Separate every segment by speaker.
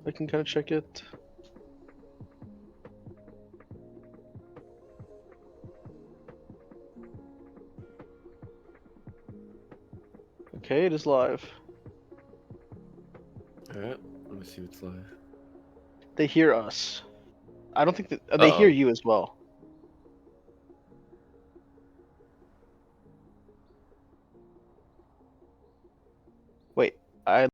Speaker 1: I can kind of check it. Okay, it is live.
Speaker 2: Alright, let me see what's live.
Speaker 1: They hear us. I don't think that they hear
Speaker 2: Uh-oh.
Speaker 1: you as well. Wait, I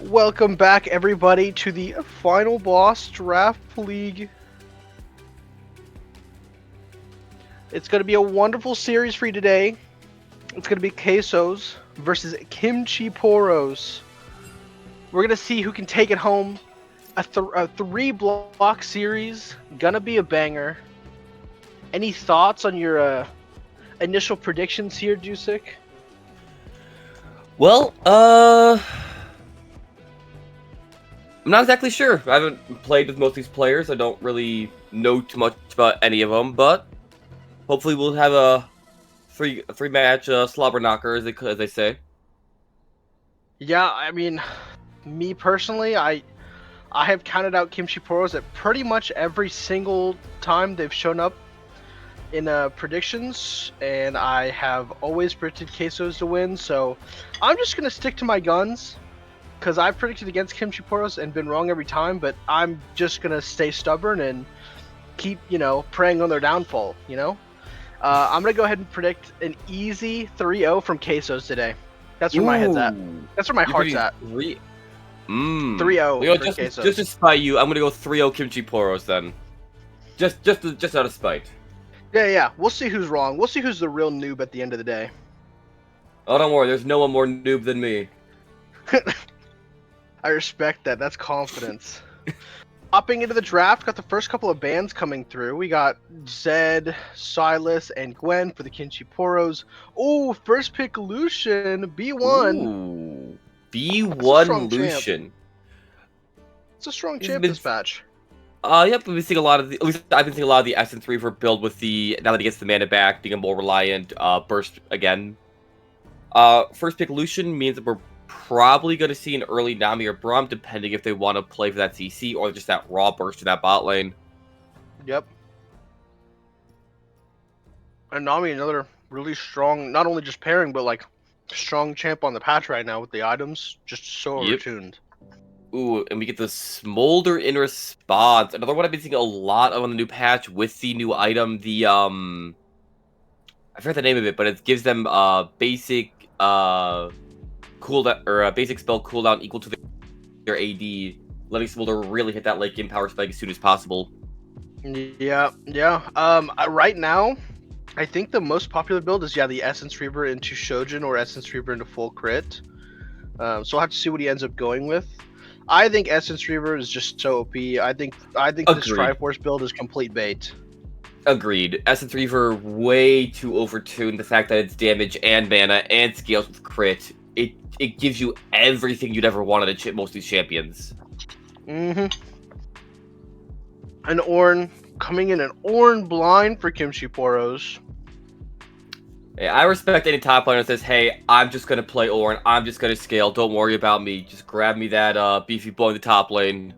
Speaker 1: Welcome back, everybody, to the final boss draft league. It's going to be a wonderful series for you today. It's going to be CaseOhs versus Kimchi Poros. We're going to see who can take it home. A 3-block series, gonna be a banger. Any thoughts on your initial predictions here, Dusik?
Speaker 2: Well, I'm not exactly sure. I haven't played with most of these players. I don't really know too much about any of them, but hopefully we'll have a three match slobber knocker, as they say.
Speaker 1: Yeah, I mean, me personally, I have counted out Kimchi Poros at pretty much every single time they've shown up in predictions, and I have always predicted CaseOhs to win, so I'm just gonna stick to my guns, because I've predicted against Kimchi Poros and been wrong every time, but I'm just gonna stay stubborn and keep, preying on their downfall, I'm gonna go ahead and predict an easy 3-0 from CaseOhs today. That's where my head's at. That's where my heart's at. 3-0 for
Speaker 2: Just
Speaker 1: CaseOhs.
Speaker 2: to spite you, I'm gonna go 3-0 Kimchi Poros then. Just out of spite.
Speaker 1: Yeah. We'll see who's wrong. We'll see who's the real noob at the end of the day.
Speaker 2: Oh, don't worry. There's no one more noob than me.
Speaker 1: I respect that. That's confidence. Hopping into the draft, got the first couple of bands coming through. We got Zed, Silas, and Gwen for the Kimchi Poros. Oh, first pick Lucian, B1.
Speaker 2: Ooh, B1 Lucian.
Speaker 1: It's a strong champ this patch.
Speaker 2: Yep, we've been seeing a lot of at least I've been seeing a lot of the SN3 for build with now that he gets the mana back, being a more reliant burst again. First pick Lucian means that we're probably going to see an early Nami or Braum, depending if they want to play for that CC or just that raw burst in that bot lane.
Speaker 1: Yep. And Nami, another really strong, not only just pairing, but like strong champ on the patch right now with the items, just so overtuned.
Speaker 2: Ooh, and we get the Smolder in response. Another one I've been seeing a lot of on the new patch with the new item, the I forget the name of it, but it gives them basic cooldown or basic spell cooldown equal to their AD, letting Smolder really hit that late game power spike as soon as possible.
Speaker 1: Yeah. Right now, I think the most popular build is the Essence Reaver into Shojin or Essence Reaver into full crit. So I'll have to see what he ends up going with. I think Essence Reaver is just so OP. I think this Triforce build is complete bait.
Speaker 2: Agreed. Essence Reaver way too overtuned. The fact that it's damage and mana and scales with crit, it gives you everything you'd ever wanted in most of these champions.
Speaker 1: And Ornn coming in an Ornn blind for Kimchi Poros.
Speaker 2: Hey, I respect any top laner that says, "Hey, I'm just gonna play Ornn. I'm just gonna scale. Don't worry about me. Just grab me that beefy boy in the top lane."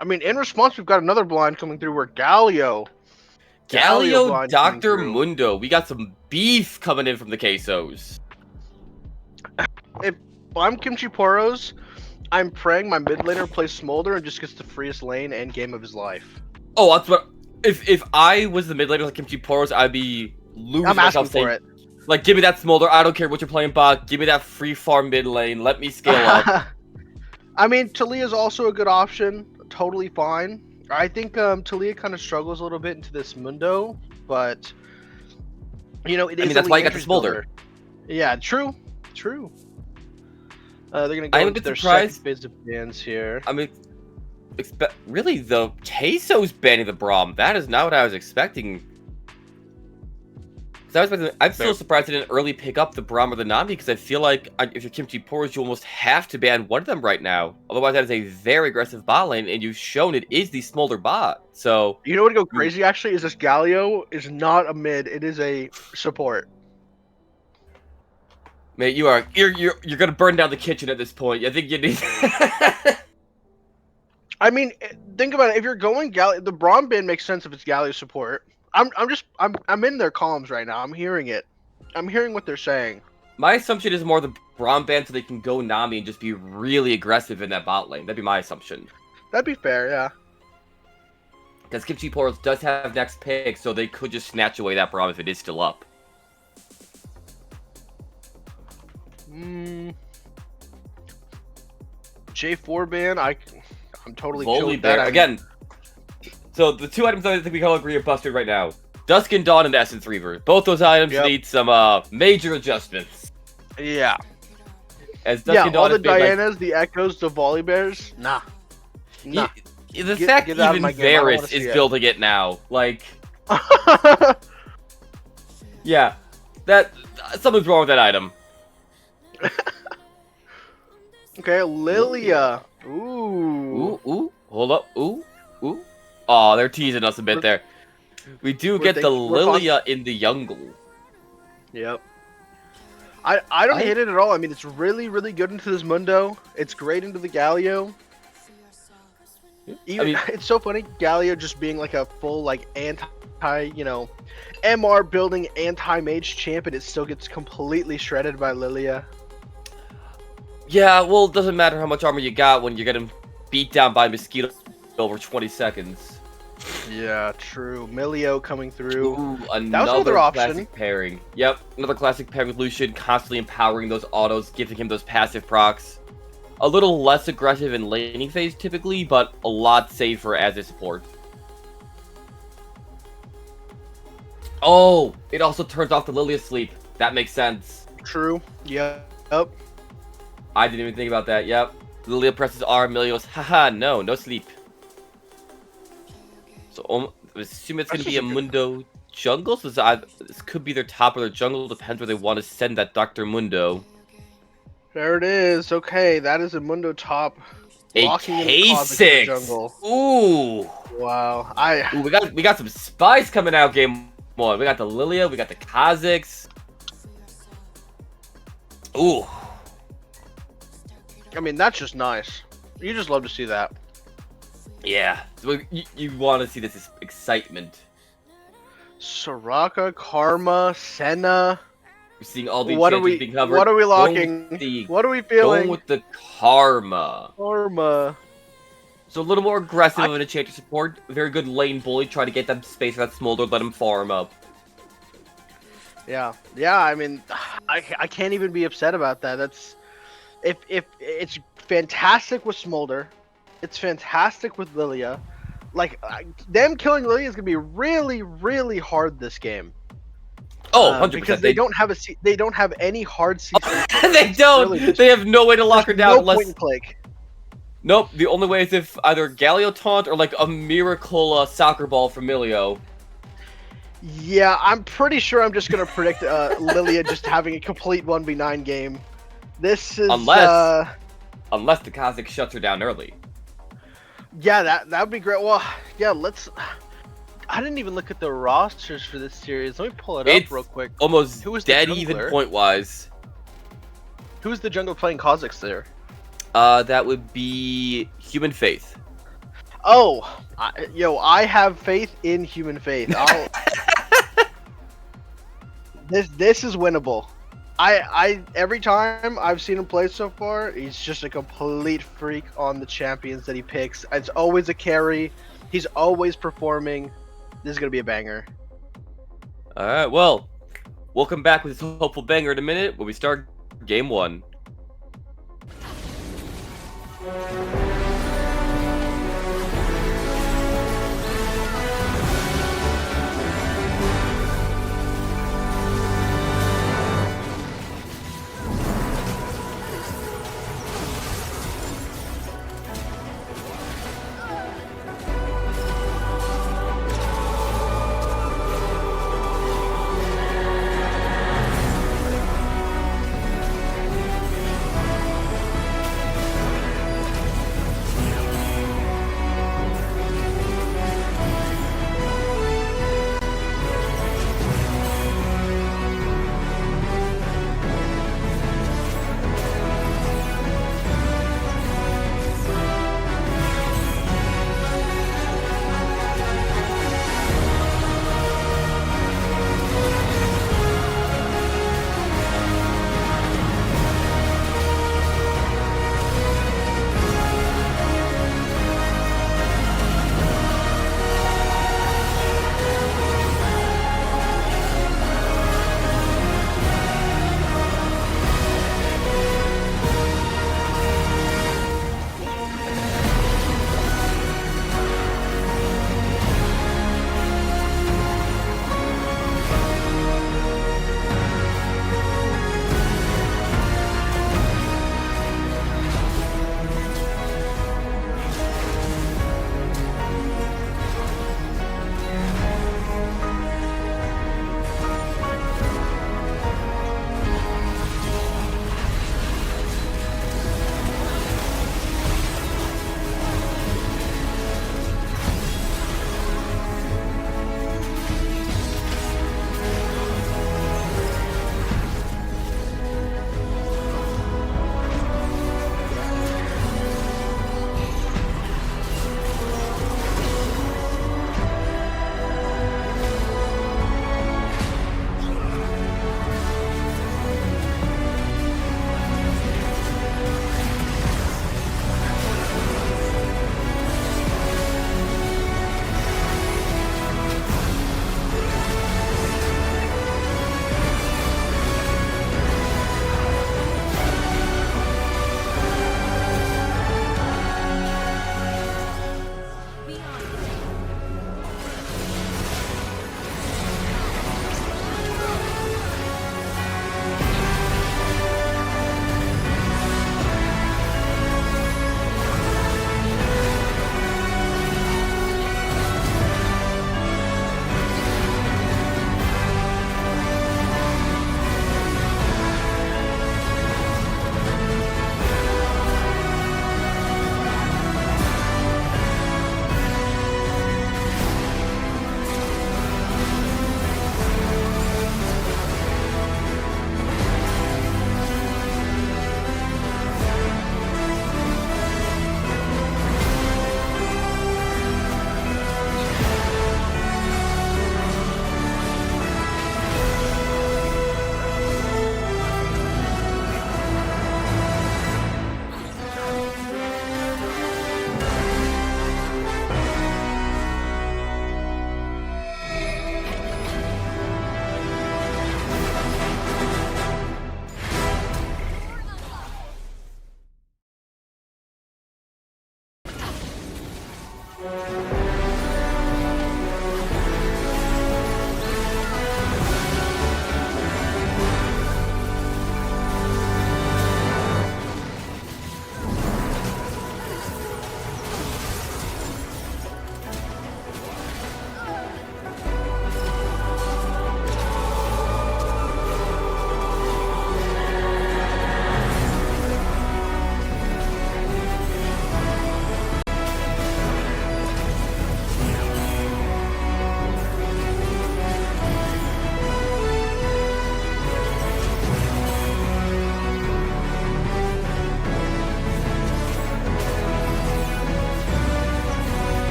Speaker 1: I mean, in response, we've got another blind coming through. Where Galio,
Speaker 2: Dr. Mundo. We got some beef coming in from the CaseOhs.
Speaker 1: If I'm Kimchi Poros, I'm praying my mid laner plays Smolder and just gets the freest lane and game of his life.
Speaker 2: Oh, that's what. If I was the mid laner like Kimchi Poros, I'd be losing
Speaker 1: I'm asking
Speaker 2: myself saying,
Speaker 1: for it.
Speaker 2: Like, give me that Smolder. I don't care what you're playing bot. Give me that free farm mid lane. Let me scale up.
Speaker 1: I mean, Talia is also a good option. Totally fine. I think Talia kind of struggles a little bit into this Mundo, but it is. I mean,
Speaker 2: that's why you got the Smolder.
Speaker 1: Yeah, true. They're gonna go into their second phase of bans here.
Speaker 2: I mean, really, the CaseOhs banning the Braum. That is not what I was expecting. I'm still surprised they didn't early pick up the Braum or the Nami, because I feel like if you're Kimchi Poros, you almost have to ban one of them right now. Otherwise, that is a very aggressive bot lane, and you've shown it is the Smolder bot. So
Speaker 1: you know what would go crazy actually is this Galio is not a mid; it is a support.
Speaker 2: Mate, you're gonna burn down the kitchen at this point. I think you need.
Speaker 1: I mean, think about it. If you're going Galio, the Braum ban makes sense if it's Galio support. I'm in their columns right now. I'm hearing it. I'm hearing what they're saying.
Speaker 2: My assumption is more the Braum ban so they can go Nami and just be really aggressive in that bot lane. That'd be my assumption.
Speaker 1: That'd be fair, yeah.
Speaker 2: Because Kimchi Poros does have next pick, so they could just snatch away that Braum if it is still up.
Speaker 1: J4 ban, I'm totally chill
Speaker 2: Volley
Speaker 1: with that.
Speaker 2: Bear. Again, so the two items I think we can all agree are busted right now. Dusk and Dawn and Essence Reaver. Both those items need some major adjustments.
Speaker 1: Yeah.
Speaker 2: As Dusk and Dawn
Speaker 1: all the
Speaker 2: has made,
Speaker 1: Dianas, the Echoes, the Volley Bears, nah.
Speaker 2: The fact
Speaker 1: get out of
Speaker 2: even
Speaker 1: my game. I don't wanna
Speaker 2: Varys
Speaker 1: see
Speaker 2: is
Speaker 1: it.
Speaker 2: building it now. Like, yeah, something's wrong with that item.
Speaker 1: Okay, Lilia.
Speaker 2: Ooh, hold up, ooh. Oh, they're teasing us a bit there. We do get the Lilia in the jungle.
Speaker 1: Yep. I don't hate it at all. I mean, it's really, really good into this Mundo. It's great into the Galio. Even, it's so funny, Galio just being like a full, like, anti, MR building anti-mage champ, and it still gets completely shredded by Lilia.
Speaker 2: Yeah, well, it doesn't matter how much armor you got when you're getting beat down by Mosquito over 20 seconds.
Speaker 1: Yeah, true. Milio coming through.
Speaker 2: Ooh,
Speaker 1: that was another option.
Speaker 2: Classic pairing. Yep, another classic pairing with Lucian, constantly empowering those autos, giving him those passive procs. A little less aggressive in laning phase typically, but a lot safer as a support. Oh, it also turns off the Lilia sleep. That makes sense.
Speaker 1: True. Yep.
Speaker 2: I didn't even think about that. Yep. Lilia presses R, Milio goes, haha, no sleep. So I assume it's going to be a Mundo jungle. So this could be their top or their jungle. Depends where they want to send that Dr. Mundo.
Speaker 1: There it is. Okay, that is a Mundo top.
Speaker 2: A K6
Speaker 1: jungle.
Speaker 2: Ooh.
Speaker 1: Wow.
Speaker 2: Ooh, we got some spice coming out game 1. We got the Lilia. We got the Kha'Zix. Ooh.
Speaker 1: I mean, that's just nice. You just love to see that.
Speaker 2: Yeah. So you want to see this excitement.
Speaker 1: Soraka, Karma, Senna.
Speaker 2: We're seeing all the
Speaker 1: what are we
Speaker 2: being covered.
Speaker 1: What are we locking? What are we feeling?
Speaker 2: Going with the Karma. So a little more aggressive of an enchanter support. Very good lane bully. Try to get them space for that smolder. Let him farm up.
Speaker 1: Yeah. I mean, I can't even be upset about that. That's if it's fantastic with Smolder, it's fantastic with Lilia. Like them killing Lilia is gonna be really, really hard this game.
Speaker 2: Oh, 100%.
Speaker 1: Because they don't have any hard CC.
Speaker 2: They don't. Really they have no way to lock her down
Speaker 1: no
Speaker 2: unless.
Speaker 1: Point and click.
Speaker 2: Nope. The only way is if either Galio taunt or like a miracle soccer ball from Milio.
Speaker 1: Yeah, I'm pretty sure I'm just gonna predict Lilia just having a complete 1v9 game. This is
Speaker 2: unless the Kha'Zix shuts her down early.
Speaker 1: Yeah, that would be great. Well, yeah, I didn't even look at the rosters for this series. Let me pull it up real quick.
Speaker 2: Almost dead even point wise.
Speaker 1: Who's the jungle playing Kha'Zix there?
Speaker 2: That would be Human Faith.
Speaker 1: Oh, I have faith in Human Faith. This is winnable. I every time I've seen him play so far, he's just a complete freak on the champions that he picks. It's always a carry. He's always performing. This is gonna be a banger.
Speaker 2: All right, well, we'll come back with this hopeful banger in a minute when we start game 1.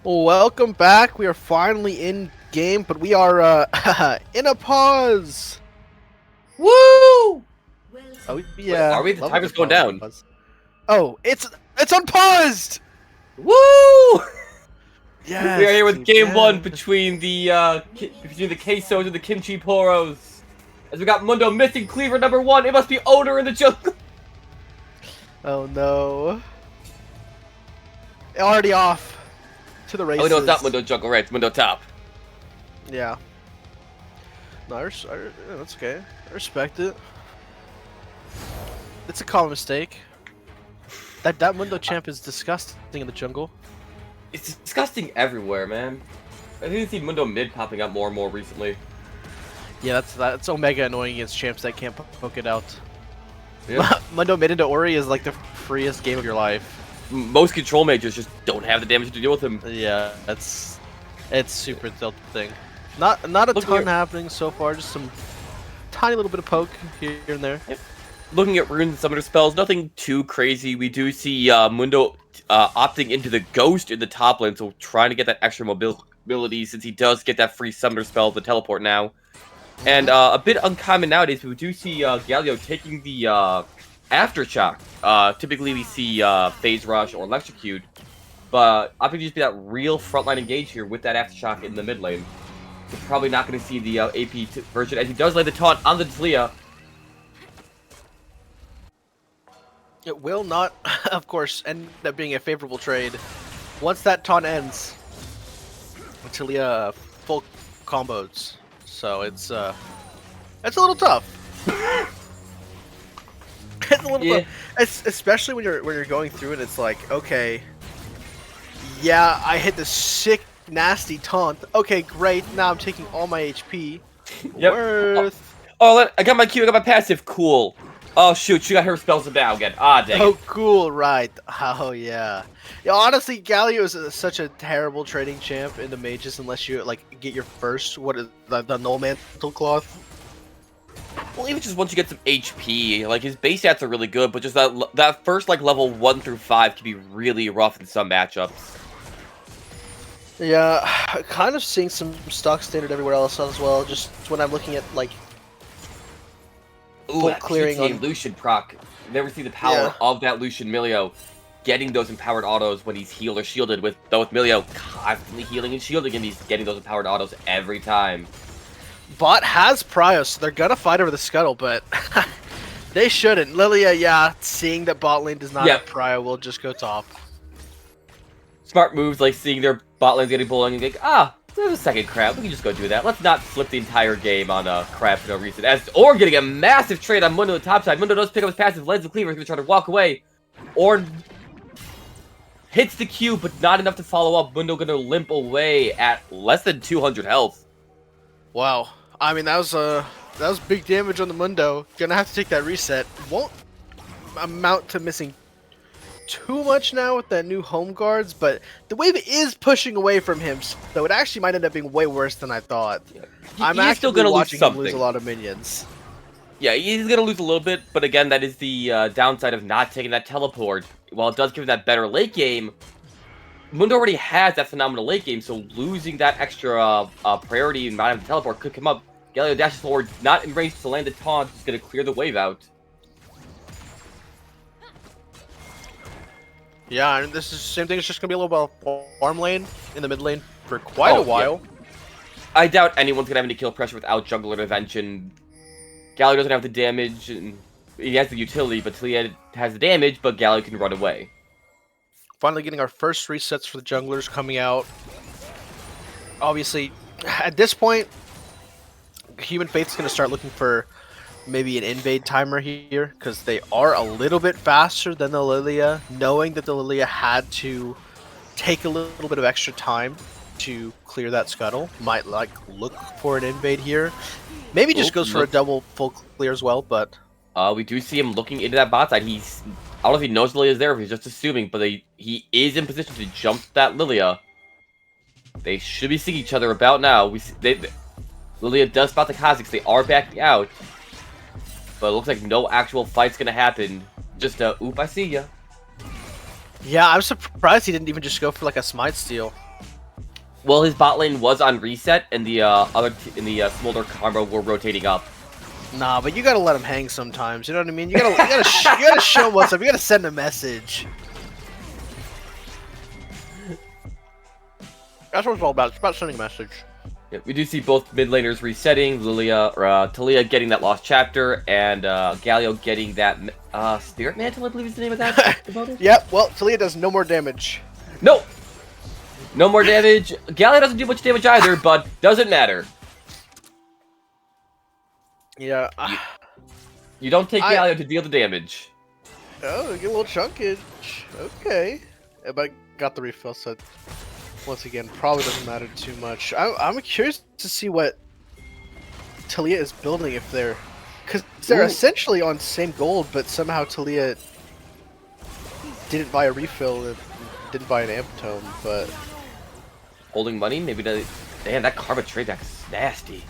Speaker 1: Welcome back. We are finally in game, but we are in a pause.
Speaker 2: Woo!
Speaker 1: Oh yeah.
Speaker 2: Wait, are we? The
Speaker 1: love
Speaker 2: timer's
Speaker 1: the
Speaker 2: going down.
Speaker 1: pause. Oh, it's unpaused.
Speaker 2: Woo!
Speaker 1: Yes.
Speaker 2: We are here with
Speaker 1: dude,
Speaker 2: game
Speaker 1: yes.
Speaker 2: one between the CaseOhs and the Kimchi Poros. As we got Mundo missing Cleaver number 1. It must be Owner in the jungle.
Speaker 1: Oh no. Already off to the races.
Speaker 2: Oh no, it's not Mundo jungle, right? It's Mundo top.
Speaker 1: Yeah. No, that's okay. I respect it. It's a common mistake. That Mundo champ is disgusting in the jungle.
Speaker 2: It's disgusting everywhere, man. I think see Mundo mid popping up more and more recently.
Speaker 1: Yeah, that's Omega annoying against champs that can't poke it out.
Speaker 2: Yeah.
Speaker 1: Mundo mid into Ori is like the freest game of your life.
Speaker 2: Most control mages just don't have the damage to deal with him.
Speaker 1: Yeah, it's super tilting. Not a ton happening so far, just some tiny little bit of poke here and there.
Speaker 2: Yep. Looking at runes and summoner spells, nothing too crazy. We do see Mundo opting into the Ghost in the top lane, so trying to get that extra mobility since he does get that free summoner spell, the teleport now. And a bit uncommon nowadays, but we do see Galio taking the Aftershock. Typically we see Phase Rush or Electrocute, but opting to just be that real frontline engage here with that Aftershock in the mid lane. We're probably not going to see the AP version, as he does lay the taunt on the Talia.
Speaker 1: It will not, of course, end up being a favorable trade. Once that taunt ends, Talia full combos. So it's a little tough. It's a little tough, especially when you're going through and it's like, okay, yeah, I hit the sick, nasty taunt. Okay, great. Now I'm taking all my HP.
Speaker 2: Yep.
Speaker 1: Worth.
Speaker 2: Oh, I got my Q. I got my passive. Cool. Oh shoot, she got her spells down again. Ah, dang.
Speaker 1: Oh, cool, right. Oh, yeah. Yeah, honestly, Galio is such a terrible trading champ into mages unless you, like, get your first, what is the Null Mantle Cloth.
Speaker 2: Well, even just once you get some HP, like, his base stats are really good, but just that first, like, level 1 through 5 can be really rough in some matchups.
Speaker 1: Yeah, kind of seeing some stock standard everywhere else as well, just when I'm looking at, like,
Speaker 2: Ooh, that
Speaker 1: clearing on
Speaker 2: Lucian proc. Never see the power of that Lucian Milio getting those empowered autos when he's healed or shielded, with Milio constantly healing and shielding, and he's getting those empowered autos every time.
Speaker 1: Bot has Prio, so they're gonna fight over the scuttle, but they shouldn't. Lilia, yeah, seeing that bot lane does not have Prio, will just go top.
Speaker 2: Smart moves, like seeing their bot lanes getting bullying and like, there's a second crab, we can just go do that. Let's not flip the entire game on a crab for no reason. Or getting a massive trade on Mundo on the top side. Mundo does pick up his passive, lens of Cleaver, he's gonna try to walk away. Or hits the Q, but not enough to follow up. Mundo gonna limp away at less than 200 health.
Speaker 1: Wow. I mean, that was big damage on the Mundo. Gonna have to take that reset. Won't amount to missing too much now with that new home guards, but the wave is pushing away from him, so it actually might end up being way worse than I thought. I'm actually
Speaker 2: still gonna
Speaker 1: watching
Speaker 2: lose
Speaker 1: him lose a lot of minions.
Speaker 2: Yeah, he's gonna lose a little bit, but again, that is the downside of not taking that teleport. While it does give him that better late game, Mundo already has that phenomenal late game, so losing that extra priority and not having the teleport could come up. Galio dashes forward, not in range to land the taunt, he's gonna clear the wave out.
Speaker 1: Yeah, and this is the same thing. It's just gonna be a little bit of farm lane in the mid lane for quite a while.
Speaker 2: Yeah. I doubt anyone's gonna have any kill pressure without jungle intervention. Galio doesn't have the damage, and he has the utility, but Talia has the damage, but Galio can run away.
Speaker 1: Finally getting our first resets for the junglers coming out. Obviously, at this point, Human Faith's gonna start looking for maybe an invade timer here, because they are a little bit faster than the Lilia, knowing that the Lilia had to take a little bit of extra time to clear that scuttle. Might like look for an invade here. Maybe just goes for a double full clear as well, but
Speaker 2: we do see him looking into that bot side. I don't know if he knows Lilia's there, if he's just assuming, but he is in position to jump that Lilia. They should be seeing each other about now. Lilia does spot the Kha'Zix. They are backing out. But it looks like no actual fight's gonna happen. Just oop, I see ya.
Speaker 1: Yeah, I'm surprised he didn't even just go for like a smite steal.
Speaker 2: Well, his bot lane was on reset, and the Smolder Karma were rotating up.
Speaker 1: Nah, but you gotta let him hang sometimes. You know what I mean? You gotta show what's up. You gotta send a message. That's what it's all about. It's about sending a message.
Speaker 2: Yeah, we do see both mid laners resetting. Talia getting that lost chapter, and Galio getting that Spirit Mantle, I believe is the name of that.
Speaker 1: Yep. Well, Talia does no more damage.
Speaker 2: No. No more damage. Galio doesn't do much damage either, but doesn't matter.
Speaker 1: Yeah.
Speaker 2: You don't take Galio to deal the damage.
Speaker 1: Oh, get a little chunkage. Okay. Yeah, but I got the refill, so once again, probably doesn't matter too much. I'm curious to see what Talia is building if they're... Because they're essentially on same gold, but somehow Talia didn't buy a refill and didn't buy an amp tome, but...
Speaker 2: Holding money? Maybe the... Damn, that Karma trade back is nasty.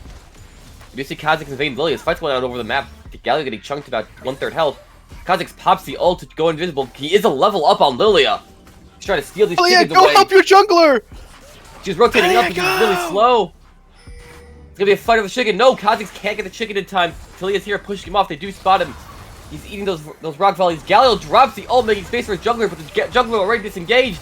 Speaker 2: You do see Kha'Zix invading Lilia. Fights going out over the map. Galio getting chunked about 1/3 health. Kha'Zix pops the ult to go invisible. He is a level up on Lilia. He's trying to steal these chickens
Speaker 1: go
Speaker 2: away.
Speaker 1: Help your jungler!
Speaker 2: She's rotating up, but she's really slow. It's gonna be a fight over the chicken. No, Kha'Zix can't get the chicken in time. Talia's here pushing him off. They do spot him. He's eating those rock volleys. Galio drops the ult, making space for his jungler, but the jungler already disengaged.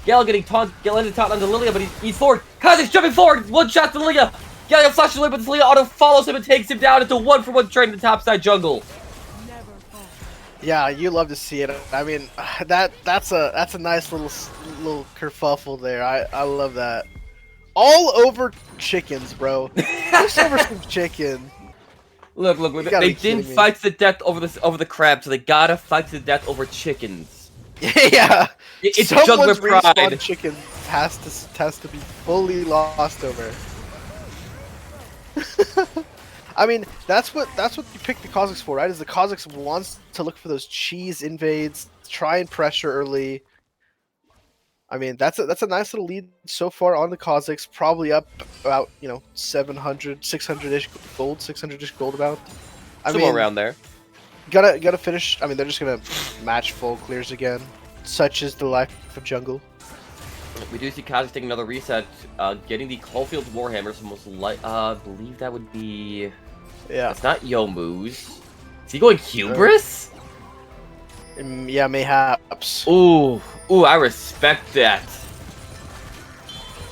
Speaker 2: Galio getting landed taunt onto Lilia, but he's forward. Kha'Zix jumping forward. One shot to Lilia. Galio flashes away, but Lilia auto follows him and takes him down into 1-for-1 trade in the topside jungle.
Speaker 1: Yeah, you love to see it. I mean, that's a nice little kerfuffle there. I love that. All over chickens, bro. Just over some chicken.
Speaker 2: Look! They didn't fight to the death over the crab, so they gotta fight to the death over chickens.
Speaker 1: Yeah,
Speaker 2: it's jungler pride.
Speaker 1: Chicken has to be fully lost over. I mean, that's what you pick the Kha'Zix for, right? Is the Kha'Zix wants to look for those cheese invades, try and pressure early. I mean, that's a nice little lead so far on the Kha'Zix, probably up about 700, 600-ish gold, 600-ish gold about.
Speaker 2: Somewhere around there.
Speaker 1: Gotta finish. I mean, they're just gonna match full clears again. Such is the life of jungle.
Speaker 2: We do see Kha'Zix taking another reset, getting the Caulfield's Warhammer, so most I believe that would be...
Speaker 1: Yeah.
Speaker 2: It's not Yomu's. Is he going Hubris?
Speaker 1: Yeah, mayhaps.
Speaker 2: Ooh, I respect that.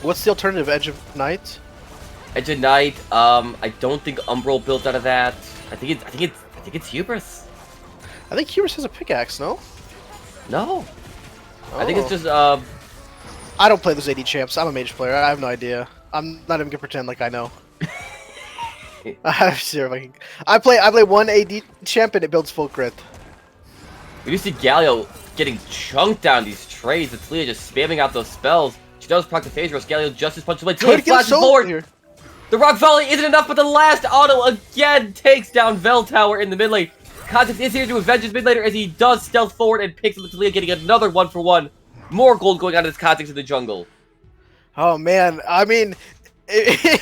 Speaker 1: What's the alternative? Edge of Night?
Speaker 2: Edge of Night, I don't think Umbral built out of that. I think it's Hubris.
Speaker 1: I think Hubris has a pickaxe, no?
Speaker 2: No.
Speaker 1: Oh.
Speaker 2: I think it's just,
Speaker 1: I don't play those AD champs. I'm a mage player. I have no idea. I'm not even gonna pretend like I know. I have zero fucking... I play one AD champ and it builds full crit.
Speaker 2: We do see Galio getting chunked down these trades. It's Talia just spamming out those spells. She does proc the phase rush. Galio just as punches away. Talia flashes forward. Here. The rock volley isn't enough, but the last auto again takes down Vel Tower in the mid lane. Kha'Zix is here to avenge his mid laner as he does stealth forward and picks up Talia, getting another 1-for-1. More gold going on to this Kha'Zix in the jungle.
Speaker 1: Oh man, I mean, I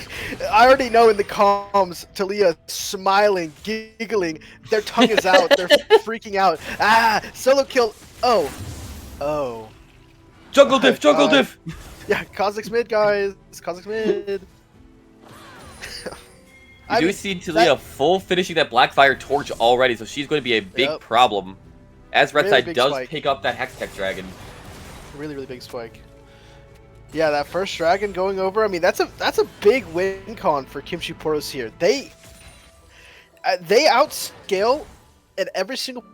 Speaker 1: already know in the comms, Talia smiling, giggling, their tongue is out, they're freaking out. Ah, solo kill. Oh.
Speaker 2: Jungle diff, jungle diff.
Speaker 1: Yeah, Kha'Zix mid, guys. Kha'Zix mid.
Speaker 2: You do see Talia full finishing that Blackfire torch already, so she's going to be a big problem. As Redside does pick up that Hextech Dragon.
Speaker 1: Really, really big spike. Yeah, that first dragon going over. I mean, that's a big win con for Kimchi Poros here. They outscale at every single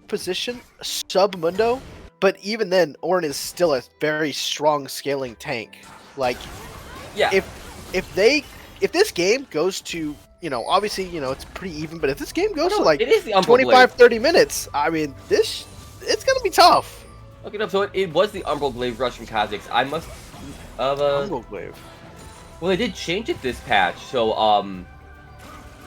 Speaker 1: position sub Mundo, but even then, Ornn is still a very strong scaling tank. Like,
Speaker 2: yeah,
Speaker 1: if this game goes to, obviously, it's pretty even, but if this game goes to like 25-30 minutes, I mean, it's gonna be tough.
Speaker 2: Okay, no, so it was the Umbral Glaive rush from Kha'Zix. I must have
Speaker 1: Umbral Glaive.
Speaker 2: Well, they did change it this patch, so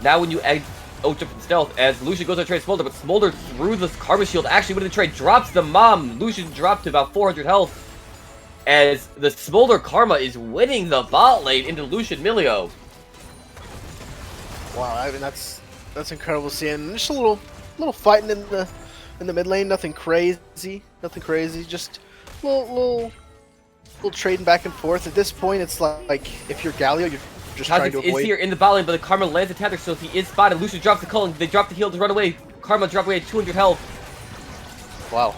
Speaker 2: now when you jump from stealth, as Lucian goes on trade Smolder, but Smolder through the Karma Shield actually when the trade drops the mom. Lucian dropped to about 400 health, as the Smolder Karma is winning the bot lane into Lucian Milio.
Speaker 1: Wow, I mean that's incredible seeing. Just a little fighting in the mid lane, nothing crazy, just little trading back and forth. At this point, it's like if you're Galio, you're just trying to
Speaker 2: Kha'Zix is
Speaker 1: avoid.
Speaker 2: here in the bot lane, but the Karma lands a tether, so he is spotted. Lucian drops the Culling. They drop the heal to run away. Karma dropped away at 200 health.
Speaker 1: Wow.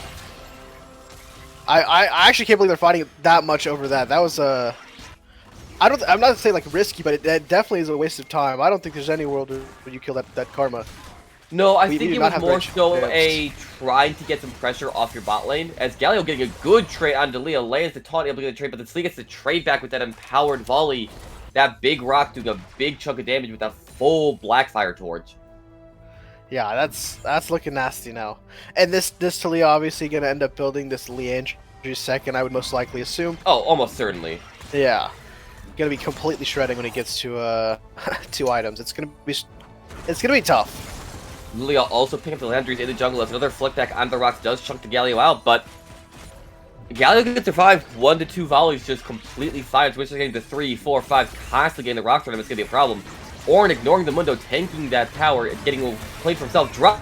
Speaker 1: I actually can't believe they're fighting that much over that. That was I'm not saying like risky, but it definitely is a waste of time. I don't think there's any world where you kill that Karma.
Speaker 2: No, I
Speaker 1: We
Speaker 2: think
Speaker 1: do
Speaker 2: it
Speaker 1: not
Speaker 2: was
Speaker 1: have
Speaker 2: more
Speaker 1: great
Speaker 2: so
Speaker 1: champs.
Speaker 2: a trying to get some pressure off your bot lane. As Galio getting a good trade on Delia, lands the taunt, able to get a trade, but the Slee gets the trade back with that empowered volley. That big rock doing a big chunk of damage with that full Blackfire torch.
Speaker 1: Yeah, that's looking nasty now. And this Talia obviously gonna end up building this Leandry second, I would most likely assume.
Speaker 2: Oh, almost certainly.
Speaker 1: Yeah, gonna be completely shredding when it gets to 2 items. It's gonna be tough.
Speaker 2: Lilia also picking up the Landry's in the jungle as another flick back on the rocks does chunk the Galio out, but Galio can survive 1 to 2 volleys just completely fine. Switch getting the 3, 4, 5, constantly getting the rocks on him. It's gonna be a problem. Ornn ignoring the Mundo, tanking that tower and getting a play for himself. Drops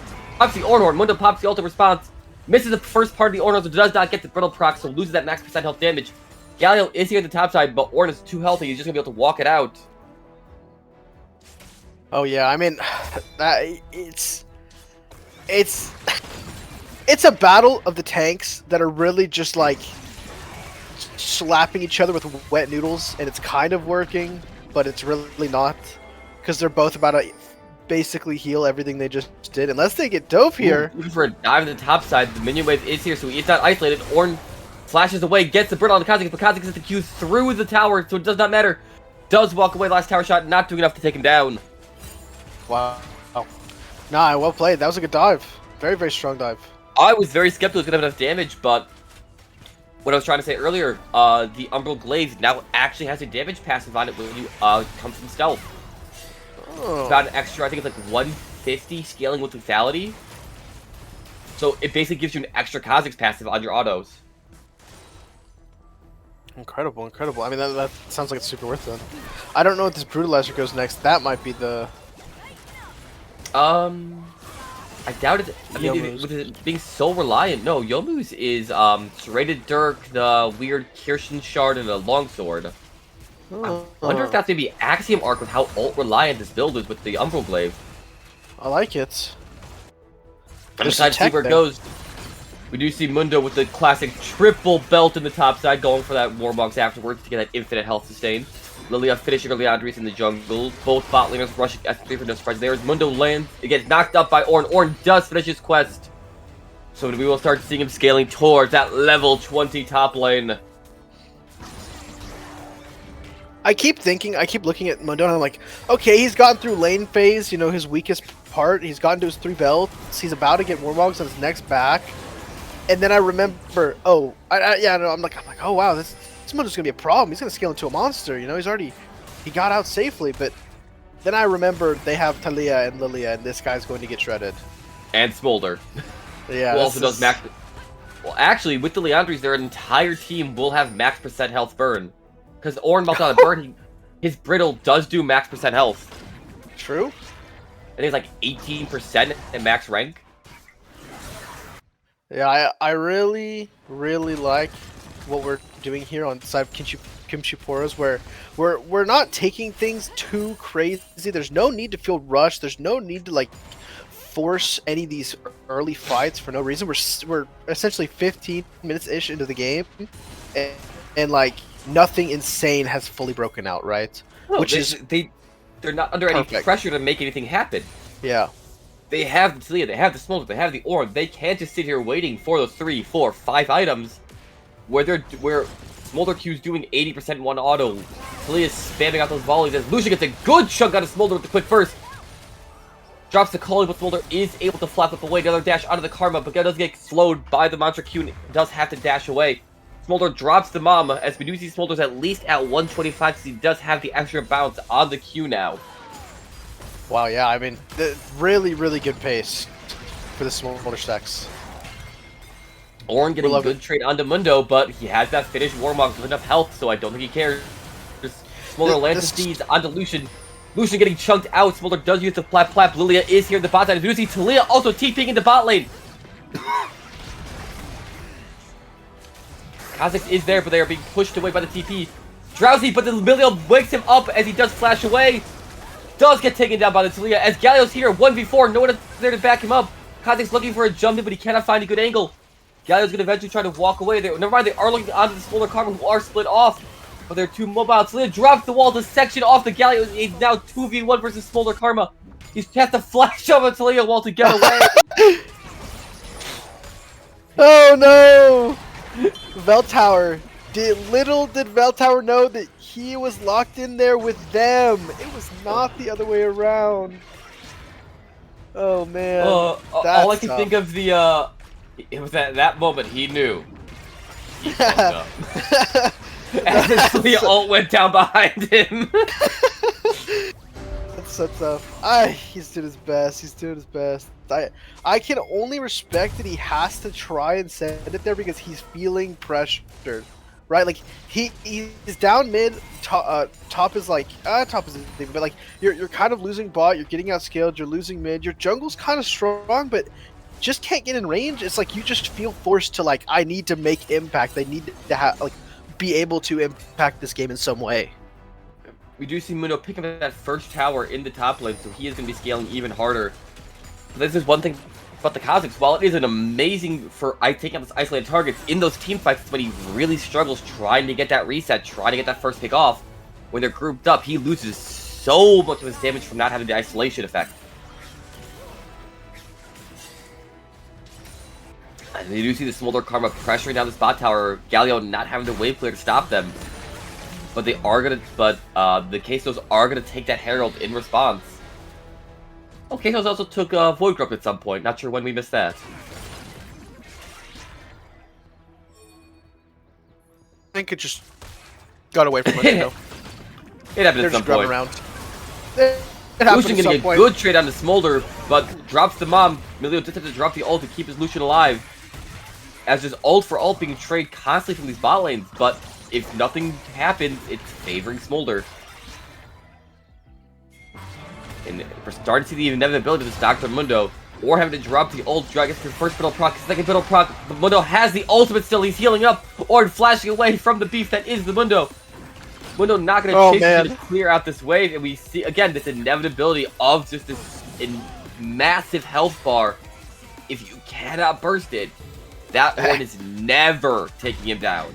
Speaker 2: the Ornn. Mundo pops the ultimate response. Misses the first part of the Ornn, so does not get the brittle proc, so loses that max percent health damage. Galio is here at the top side, but Ornn is too healthy. He's just gonna be able to walk it out.
Speaker 1: Oh yeah, I mean, it's a battle of the tanks that are really just like slapping each other with wet noodles, and it's kind of working, but it's really not, because they're both about to basically heal everything they just did, unless they get dove here.
Speaker 2: Looking for a dive to the top side. The minion wave is here, so he's not isolated. Ornn flashes away, gets the brittle on the Kha'Zix, but Kha'Zix gets the Q through the tower, so it does not matter. Does walk away, last tower shot, not doing enough to take him down.
Speaker 1: Wow. Nah, well played. That was a good dive. Very, very strong dive.
Speaker 2: I was very skeptical it was going to have enough damage, but what I was trying to say earlier, the Umbral Glaive now actually has a damage passive on it when you come from stealth.
Speaker 1: Oh.
Speaker 2: It's about an extra, I think it's like 150 scaling with lethality. So it basically gives you an extra Kha'Zix passive on your autos.
Speaker 1: Incredible, incredible. I mean, that sounds like it's super worth it. I don't know if this Brutalizer goes next. That might be the...
Speaker 2: I doubt it. I mean, with it being so reliant, no. Youmuu's is Serrated Dirk, the weird Kirsten Shard, and a Longsword. I wonder if that's maybe Axiom Arc with how ult reliant this build is with the Umbral Glaive.
Speaker 1: I like it.
Speaker 2: I'm excited to see where it goes. We do see Mundo with the classic triple belt in the top side, going for that Warmogs afterwards to get that infinite health sustain. Lilia finishing her Leandris in the jungle. Both bot laners rushing S3 for no surprise. There's Mundo lands. It gets knocked up by Ornn. Ornn does finish his quest. So we will start seeing him scaling towards that level 20 top lane.
Speaker 1: I keep looking at Mundo and I'm like, okay, he's gotten through lane phase, you know, his weakest part. He's gotten to his 3 belts. He's about to get Warmogs on his next back. And then I remember, I'm like, oh wow, this Mundo's gonna be a problem. He's gonna scale into a monster, you know. He got out safely, but then I remember they have Talia and Lilia, and this guy's going to get shredded.
Speaker 2: And Smolder.
Speaker 1: Yeah.
Speaker 2: Who also does max. Well, actually, with the Leandris, their entire team will have max percent health burn, because Ornn melts out a burn. His brittle does do max percent health.
Speaker 1: True.
Speaker 2: I think it's like 18% at max rank.
Speaker 1: Yeah, I really, really like what we're doing here on the side of Kimchi Poros, where we're not taking things too crazy. There's no need to feel rushed. There's no need to like force any of these early fights for no reason. We're essentially 15 minutes ish into the game, and like nothing insane has fully broken out, right?
Speaker 2: No, they're not under any pressure to make anything happen.
Speaker 1: Yeah.
Speaker 2: They have the Talia, they have the Smolder, they have the Ornn. They can't just sit here waiting for those 3, 4, 5 items where Smolder Q's doing 80% in one auto. Talia's spamming out those volleys as Lucian gets a good chunk out of Smolder with the quick burst. Drops the Culling, but Smolder is able to flap up away. The other dash out of the Karma, but does get slowed by the Mantra Q and does have to dash away. Smolder drops the Mom as we do see Smolder's at least at 125 because he does have the extra bounce on the Q now.
Speaker 1: Wow, yeah, I mean, really, really good pace for the Smolder stacks.
Speaker 2: Ornn getting a good trade onto Mundo, but he has that finished Warmog with enough health, so I don't think he cares. Smolder lands the seeds onto Lucian. Lucian getting chunked out. Smolder does use the plap. Lilia is here in the bot side. We do see Talia also TPing into bot lane. Kha'Zix is there, but they are being pushed away by the TP. Drowsy, but the Milio wakes him up as he does flash away. Does get taken down by the Talia as Galio's here, 1v4, no one is there to back him up. Kha'Zix looking for a jump in, but he cannot find a good angle. Galio's going to eventually try to walk away. Never mind, they are looking onto the Smolder Karma, who are split off. But they're too mobile. Talia drops the wall to section off the Galio. He's now 2v1 versus Smolder Karma. He's has to flash over Talia wall to get away.
Speaker 3: Oh no! Veltower. Little did Veltower know that he was locked in there with them. It was not the other way around. Oh man.
Speaker 2: All I can think of it was at that moment he knew. He fucked up. As his Talia ult went down behind him.
Speaker 3: That's so tough. He's doing his best. He's doing his best. I can only respect that he has to try and send it there because he's feeling pressured, right? Like he's down mid. Top is like top is a thing, but like you're kind of losing bot. You're getting outscaled. You're losing mid. Your jungle's kind of strong, but just can't get in range. It's like you just feel forced to like I need to make impact. I need to have like be able to impact this game in some way.
Speaker 2: We do see Mundo picking up that first tower in the top lane, so he is going to be scaling even harder. But this is one thing about the Kha'Zix. While it is an amazing for taking out this isolated targets, in those team fights, it's when he really struggles trying to get that reset, trying to get that first pick off. When they're grouped up, he loses so much of his damage from not having the isolation effect. And you do see the Smolder Karma pressuring down this bot tower, Galio not having the wave clear to stop them. But they are gonna, the CaseOhs are gonna take that Herald in response. Oh, CaseOhs also took Void Grub at some point. Not sure when we missed that.
Speaker 3: I think it just got away from us. You know?
Speaker 2: It happened
Speaker 3: They're
Speaker 2: at some
Speaker 3: just grubbing
Speaker 2: point.
Speaker 3: around. It happened
Speaker 2: Lucian
Speaker 3: at
Speaker 2: gonna
Speaker 3: some
Speaker 2: get
Speaker 3: point.
Speaker 2: good trade on the Smolder, but drops the Mom. Milio just has to drop the ult to keep his Lucian alive. As just ult for ult being traded constantly from these bot lanes, but if nothing happens, it's favoring Smolder. And we're starting to see the inevitability of this Dr. Mundo, or having to drop the ult, drag it to first middle proc, second middle proc. But Mundo has the ultimate still, he's healing up, or flashing away from the beef that is the Mundo. Mundo not going to chase to clear out this wave, and we see, again, this inevitability of just this massive health bar. If you cannot burst it, that one is never taking him down.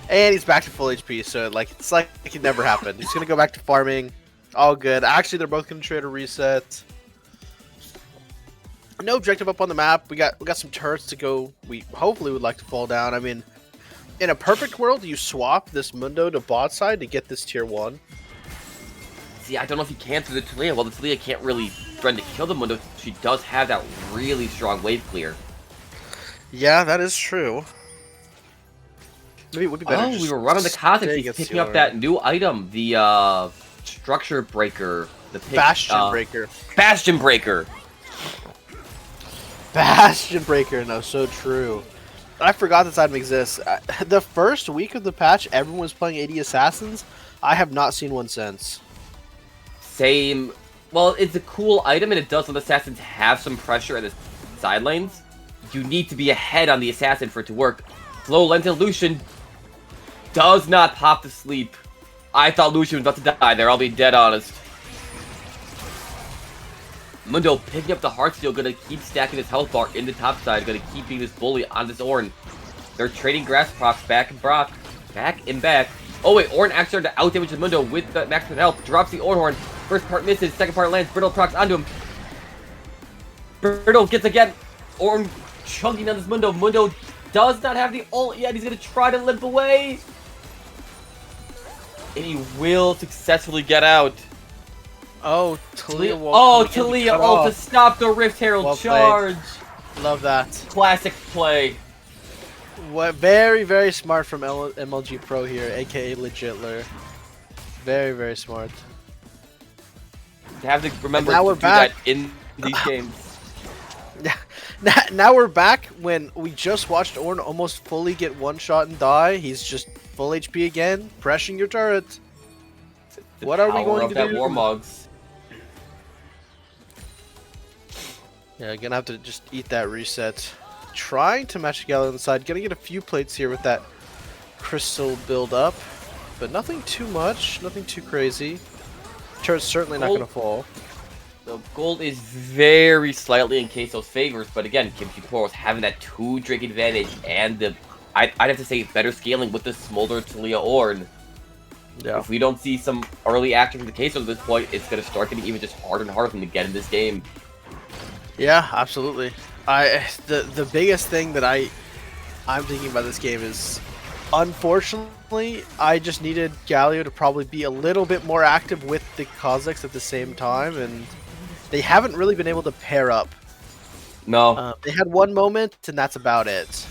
Speaker 3: And he's back to full HP, so it's like it never happened. He's gonna go back to farming. All good. Actually, they're both gonna trade a reset. No objective up on the map. We got some turrets to go. We hopefully would like to fall down. I mean, in a perfect world, you swap this Mundo to bot side to get this tier 1.
Speaker 2: See, I don't know if he can through the Talia. Well, the Talia can't really threaten to kill the Mundo. She does have that really strong wave clear.
Speaker 3: Yeah, that is true. Maybe it would be better.
Speaker 2: Oh, we were running the Kha'Zix. He's picking up that new item, the structure breaker, the
Speaker 3: Bastion breaker.
Speaker 2: Bastion breaker.
Speaker 3: Bastion breaker. No, so true. I forgot this item exists. The first week of the patch, everyone was playing AD Assassins. I have not seen one since.
Speaker 2: Same. Well, it's a cool item, and it does let Assassins have some pressure at the side lanes. You need to be ahead on the Assassin for it to work. Slow Lentil Lucian does not pop to sleep. I thought Lucian was about to die there, I'll be dead honest. Mundo picking up the Heartsteel, gonna keep stacking his health bar in the top side, gonna keep being this bully on this Ornn. They're trading grass procs back and back. Oh wait, Ornn actually started to outdamage the Mundo with the maximum health, drops the Ornn Horn. First part misses, second part lands, Brittle procs onto him. Brittle gets again. Ornn chunking on this Mundo. Mundo does not have the ult yet, he's gonna try to limp away. And he will successfully get out.
Speaker 3: Oh, Talia
Speaker 2: Talia ult to stop the Rift Herald charge.
Speaker 3: Love that.
Speaker 2: Classic play.
Speaker 3: What? Very, very smart from MLG Pro here, aka Legitler. Very, very smart.
Speaker 2: To have to remember
Speaker 3: now
Speaker 2: to
Speaker 3: we're
Speaker 2: do
Speaker 3: back.
Speaker 2: that in these games.
Speaker 3: Now we're back when we just watched Ornn almost fully get one shot and die. He's just full HP again, pressing your turret. What are we going to do?
Speaker 2: Warmogs.
Speaker 3: Yeah, gonna have to just eat that reset. Trying to match Galio on the side. Gonna get a few plates here with that crystal build up, but nothing too much, nothing too crazy. Turret's certainly not
Speaker 2: Gold.
Speaker 3: gonna fall.
Speaker 2: So gold is very slightly in CaseOhs' favors, but again, Kimchi Poros having that 2 Drake advantage and the I'd have to say better scaling with the Smolder Talia Ornn.
Speaker 3: Yeah.
Speaker 2: If we don't see some early action from the CaseOhs at this point, it's gonna start getting even just harder and harder for them to get in this game.
Speaker 3: Yeah, absolutely. The biggest thing that I'm thinking about this game is, unfortunately, I just needed Galio to probably be a little bit more active with the Kazakhs at the same time, and they haven't really been able to pair up.
Speaker 2: No.
Speaker 3: They had one moment, and that's about it.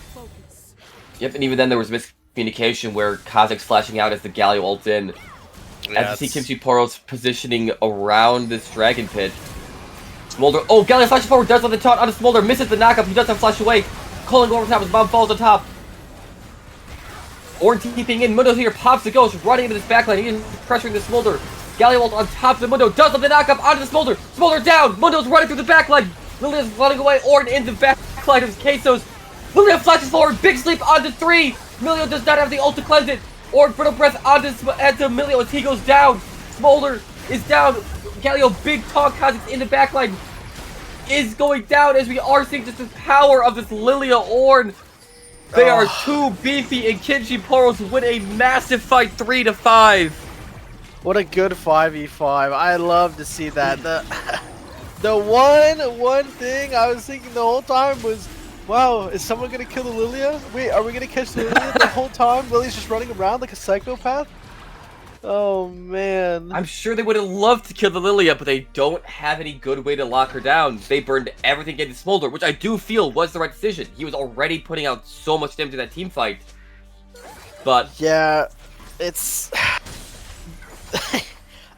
Speaker 2: Yep, and even then there was miscommunication where Kazakhs flashing out as the Galio ult in.
Speaker 3: Yeah,
Speaker 2: As you see Kimchi Poros positioning around this Dragon Pit. Smolder. Oh, Galio flashes forward, does let the taunt on the Smolder, misses the knockup, he does have flash away. Calling over top, his bomb falls on top. Ornn TPing in, Mundo's here, pops the ghost, running into this backline, he is pressuring the Smolder. Galio ult on top of the Mundo, does let the knockup onto the Smolder. Smolder down, Mundo's running through the backline. Lilia's running away, Ornn in the backline of CaseOhs. Lilia flashes forward, big sleep onto 3. Milio does not have the ult to cleanse it. Ornn brittle breath onto Milio as he goes down. Smolder is down. Galio big taunt Kazakhs in the backline is going down as we are seeing just the power of this Lilia Ornn. They are too beefy and Kimchi Poros win a massive fight 3-5.
Speaker 3: What a good 5v5. I love to see that. The one thing I was thinking the whole time was, wow, is someone gonna kill the Lilia? Wait, are we gonna catch the Lilia the whole time? Lily's just running around like a psychopath? Oh man.
Speaker 2: I'm sure they would have loved to kill the Lilia, but they don't have any good way to lock her down. They burned everything into Smolder, which I do feel was the right decision. He was already putting out so much damage in that team fight. But
Speaker 3: yeah, it's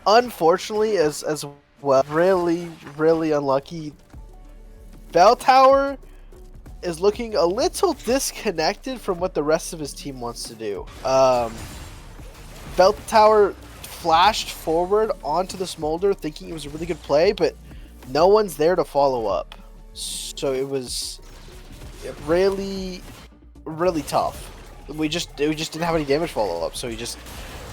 Speaker 3: unfortunately as well, really unlucky. Bell Tower is looking a little disconnected from what the rest of his team wants to do. Bell Tower flashed forward onto the Smolder thinking it was a really good play, but no one's there to follow up. So it was really tough. We just didn't have any damage follow up, so he just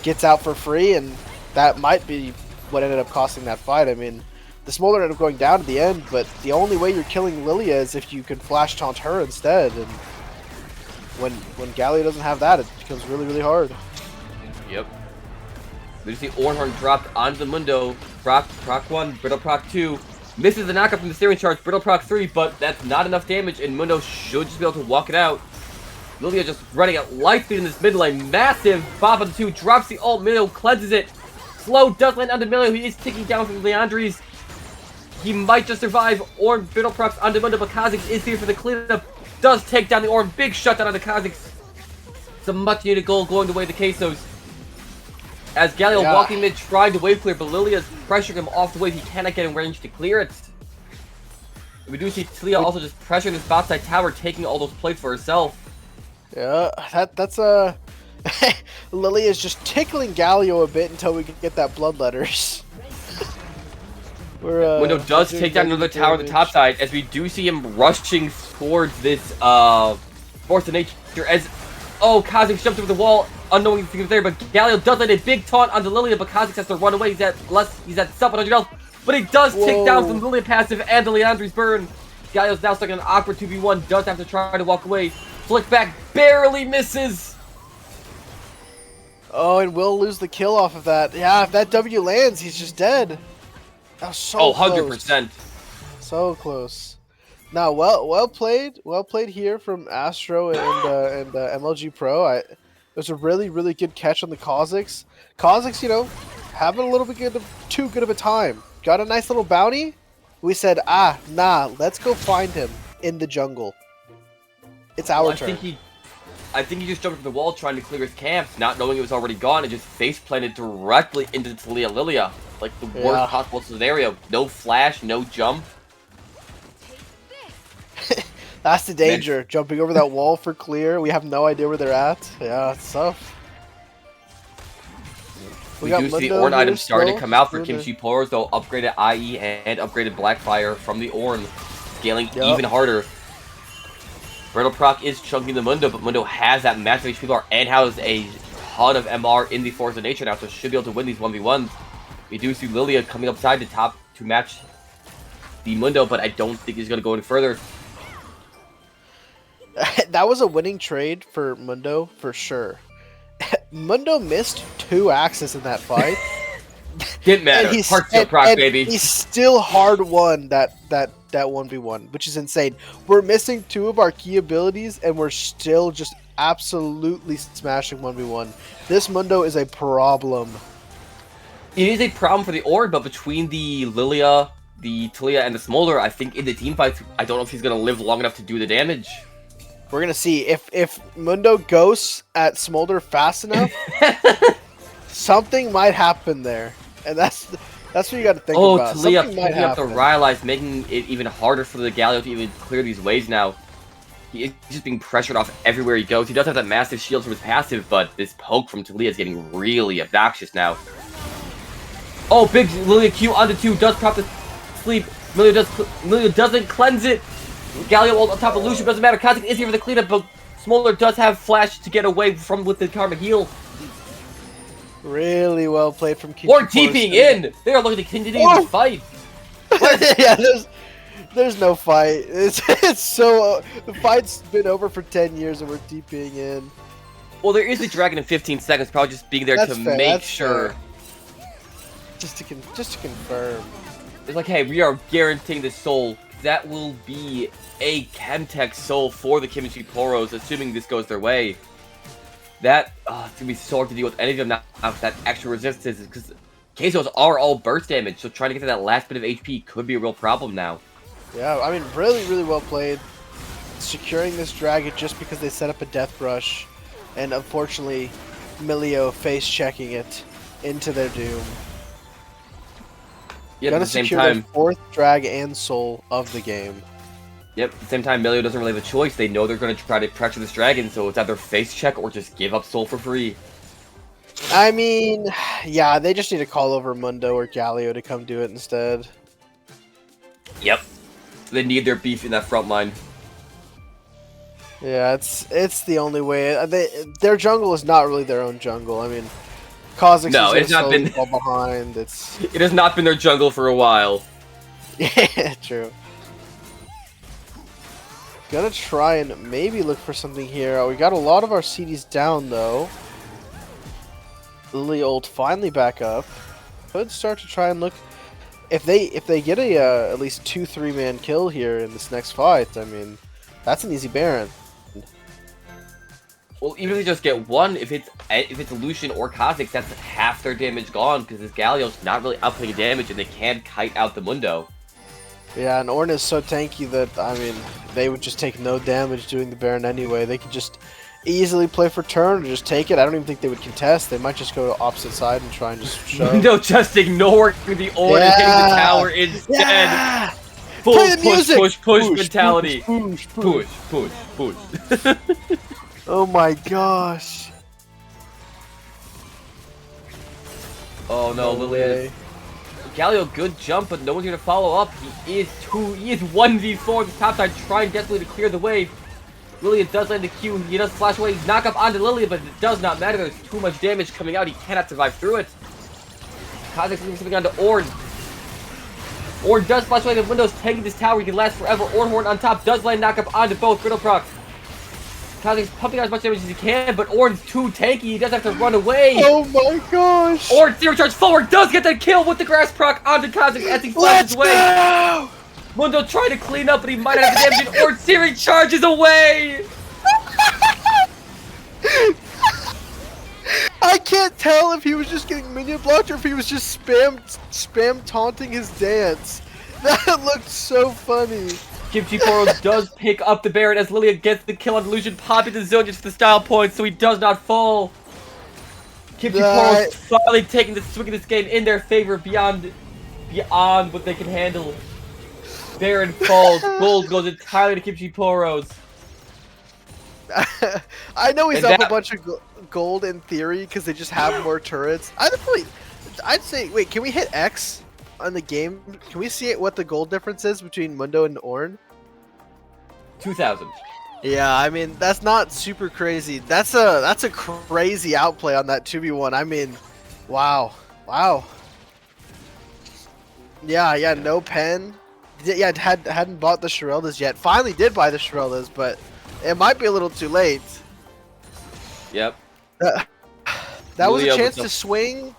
Speaker 3: gets out for free, and that might be what ended up costing that fight. I mean, the Smolder ended up going down at the end, but the only way you're killing Lilia is if you can flash taunt her instead, and when Galio doesn't have that, it becomes really hard.
Speaker 2: yep. We see Ornn dropped onto the Mundo. Proc 1, Brittle Proc 2. Misses the knockup from the steering charge, Brittle Proc 3, but that's not enough damage, and Mundo should just be able to walk it out. Lilia just running at light speed in this mid lane. Massive Bob on the 2, drops the ult, Milio cleanses it. Slow does land onto Milio, he is ticking down from Leandri's. He might just survive. Ornn Brittle Procs onto Mundo, but Kazakhs is here for the cleanup. Does take down the Ornn, big shutdown on the Kazakhs. It's a much needed goal going the way of the CaseOhs. As Galio walking mid, trying to wave clear, but Lilia's pressuring him off the wave. He cannot get in range to clear it. We do see Talia also just pressuring this bot side tower, taking all those plates for herself.
Speaker 3: Yeah, that's a Lilia is just tickling Galio a bit until we can get that bloodletters.
Speaker 2: Mundo does take down another tower on the top side, as we do see him rushing towards this Force of Nature as Kazakhs jumped over the wall, unknowing he was there, but Galio does land a big taunt onto Lilia, but Kazakhs has to run away. He's at sub 100 health, but he does take down from Lilia passive and the Leandri's burn. Galio's now stuck in an awkward 2v1, does have to try to walk away. Flick back, barely misses.
Speaker 3: Oh, and we'll lose the kill off of that. Yeah, if that W lands, he's just dead. That was so close.
Speaker 2: 100%.
Speaker 3: So close. Now, well played here from Astro and MLG Pro. It was a really good catch on the Kazakhs. Kazakhs, you know, having a little bit too good of a time. Got a nice little bounty. We said, nah, let's go find him in the jungle. It's our turn.
Speaker 2: I think he just jumped over the wall trying to clear his camps, not knowing it was already gone, and just face planted directly into Talia Lilia. Like the worst possible scenario. No flash, no jump.
Speaker 3: That's the danger. Jumping over that wall for clear. We have no idea where they're at. Yeah, it's tough.
Speaker 2: We do see the Ornn items starting to come out for Kimchi Poros, though upgraded IE and upgraded Blackfire from the Ornn, scaling even harder. Brittle Proc is chunking the Mundo, but Mundo has that massive HP bar and has a ton of MR in the Force of Nature now, so should be able to win these 1v1s. We do see Lilia coming upside to match the Mundo, but I don't think he's going to go any further.
Speaker 3: That was a winning trade for Mundo, for sure. Mundo missed 2 axes in that fight.
Speaker 2: Didn't matter. Heart Steel Proc, baby.
Speaker 3: He still hard won that 1v1, which is insane. We're missing 2 of our key abilities, and we're still just absolutely smashing 1v1. This Mundo is a problem.
Speaker 2: It is a problem for the Ord, but between the Lilia, the Talia, and the Smolder, I think in the team fights, I don't know if he's going to live long enough to do the damage.
Speaker 3: We're going to see. If Mundo ghosts at Smolder fast enough, something might happen there. And that's what you got to think about.
Speaker 2: Talia picking up the Rhylize, making it even harder for the Galio to even clear these waves now. He is just being pressured off everywhere he goes. He does have that massive shield from his passive, but this poke from Talia is getting really obnoxious now. Oh, big Lilia Q onto 2, does prop the sleep. Lilia doesn't cleanse it. Galio ult on top of Lucian, doesn't matter. Kazik is here for the cleanup, but Smolder does have flash to get away from with the Karma heal.
Speaker 3: Really well played from Kimchi.
Speaker 2: Or TPing in! They are looking to continue the fight.
Speaker 3: Yeah, there's no fight. It's so the fight's been over for 10 years and we're TPing in.
Speaker 2: Well, there is a dragon in 15 seconds, probably just being there to make sure.
Speaker 3: Fair. Just to confirm.
Speaker 2: It's like, hey, we are guaranteeing the soul. That will be a Chemtech soul for the Kimchi Poros, assuming this goes their way. That, it's going to be so hard to deal with any of them now with that extra resistance, because CaseOhs are all burst damage, so trying to get to that last bit of HP could be a real problem now.
Speaker 3: Yeah, I mean, really, really well played. Securing this dragon just because they set up a death rush, and unfortunately, Milio face checking it into their doom.
Speaker 2: Yep, at the same
Speaker 3: secure
Speaker 2: time,
Speaker 3: their 4th drag and soul of the game.
Speaker 2: Yep, at the same time, Milio doesn't really have a choice. They know they're going to try to pressure this dragon, so it's either face check or just give up soul for free.
Speaker 3: I mean, yeah, they just need to call over Mundo or Galio to come do it instead.
Speaker 2: Yep. They need their beef in that front line.
Speaker 3: Yeah, it's the only way. Their jungle is not really their own jungle. I mean, Kha'Zix is not been fall behind. It
Speaker 2: has not been their jungle for a while.
Speaker 3: Yeah, true. Gonna try and maybe look for something here. We got a lot of our CDs down though. Lily ult finally back up. Could start to try and look if they get a at least 2-3 man kill here in this next fight. I mean, that's an easy Baron.
Speaker 2: Well, even if they just get one, if it's Lucian or Kha'Zix, that's half their damage gone because this Galio's not really outputting damage and they can't kite out the Mundo.
Speaker 3: Yeah, and Ornn is so tanky that, I mean, they would just take no damage doing the Baron anyway. They could just easily play for turn or just take it. I don't even think they would contest. They might just go to opposite side and try and just shove.
Speaker 2: No, just ignore the Ornn and hitting the tower instead.
Speaker 3: Yeah!
Speaker 2: Full
Speaker 3: Play the
Speaker 2: push,
Speaker 3: music!
Speaker 2: push mentality.
Speaker 3: Push. Oh my gosh.
Speaker 2: Oh no, Lilia. Galio, good jump, but no one's here to follow up. He is 1v4 this top side, trying desperately to clear the wave. Lilia does land the Q. He does flash away, knock up onto Lilia, but it does not matter. There's too much damage coming out. He cannot survive through it. Kha'Zix leaving something onto Ornn. Ornn does flash away the windows, taking this tower. He can last forever. Ornn on top does land knock up onto both. Brittle Proc. Kha'Zix pumping out as much damage as he can, but Ornn's too tanky. He does have to run away.
Speaker 3: Oh my gosh!
Speaker 2: Ornn zero charge forward does get that kill with the grass proc onto Kha'Zix as he flashes away.
Speaker 3: Go!
Speaker 2: Mundo trying to clean up, but he might have the damage. And Ornn Siri charges away.
Speaker 3: I can't tell if he was just getting minion blocked or if he was just spam taunting his dance. That looked so funny.
Speaker 2: Kimchi Poros does pick up the Baron as Lilia gets the kill on Lucian, popping the zone just for the style points, so he does not fall. Kimchi Poros finally taking the swing of this game in their favor beyond what they can handle. Baron falls, gold goes entirely to Kimchi Poros.
Speaker 3: I know he's
Speaker 2: And
Speaker 3: up a bunch of gold in theory because they just have more turrets. I'd say, wait, can we hit X on the game? Can we see what the gold difference is between Mundo and Ornn?
Speaker 2: 2,000.
Speaker 3: Yeah, I mean that's not super crazy. That's a crazy outplay on that 2v1. I mean, wow, wow. Yeah, no pen. Yeah, hadn't bought the Shireldas yet. Finally did buy the Shireldas, but it might be a little too late.
Speaker 2: Yep.
Speaker 3: That, that was a
Speaker 2: Lilia
Speaker 3: chance
Speaker 2: with
Speaker 3: to swing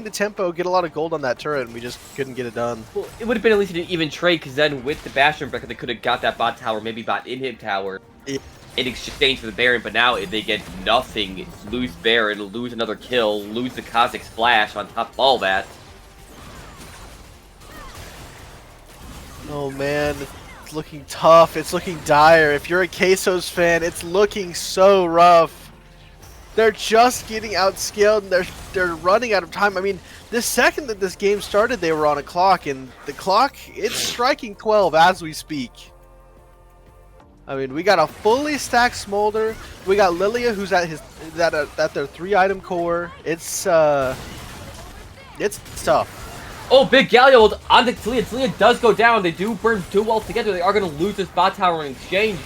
Speaker 3: the tempo, get a lot of gold on that turret, and we just couldn't get it done.
Speaker 2: Well, it would have been at least an even trade, because then with the Bastion Breaker, they could have got that bot tower, maybe bot in-hit tower,
Speaker 3: Yeah.
Speaker 2: in exchange for the Baron, but now they get nothing. Lose Baron, lose another kill, lose the Cosmic Splash on top of all that.
Speaker 3: Oh man, it's looking tough. It's looking dire. If you're a CaseOhs fan, it's looking so rough. They're just getting outscaled and they're running out of time. I mean, the second that this game started, they were on a clock, and the clock, it's striking 12 as we speak. I mean, we got a fully stacked Smolder. We got Lilia, who's at their 3-item core. It's tough.
Speaker 2: Oh, big Galio on the Talia. Talia does go down. They do burn 2 walls together. They are going to lose this bot tower in exchange.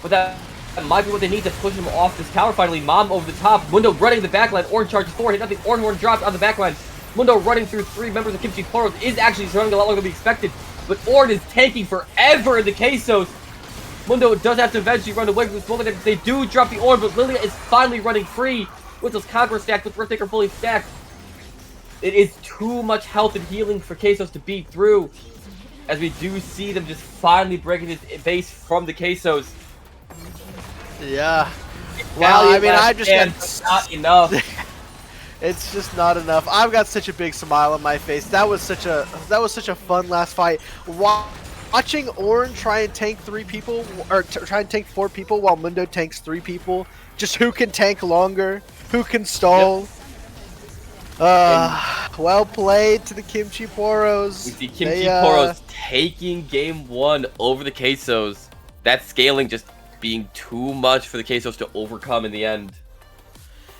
Speaker 2: But that might be what they need to push him off this tower finally. Mom over the top. Mundo running the backline. Orange charges 4. Hit nothing. Orange horn dropped on the backline. Mundo running through 3 members of Kimchi Poros is actually running a lot longer than we expected. But Orn is tanking forever in the CaseOhs. Mundo does have to eventually run away from this moment. They do drop the Orn, but Lilia is finally running free with those Conqueror stacked, with Riftmaker fully stacked. It is too much health and healing for CaseOhs to beat through, as we do see them just finally breaking this base from the CaseOhs.
Speaker 3: Yeah. Well, I mean, I just got
Speaker 2: not enough.
Speaker 3: It's just not enough. I've got such a big smile on my face. That was such a fun last fight. Watching Orn try and tank 3 people, or try and tank 4 people, while Mundo tanks 3 people. Just who can tank longer, who can stall. Yep. Well played to the Kimchi Poros.
Speaker 2: We see Kimchi Poros taking game 1 over the CaseOhs. That scaling just being too much for the CaseOhs to overcome in the end.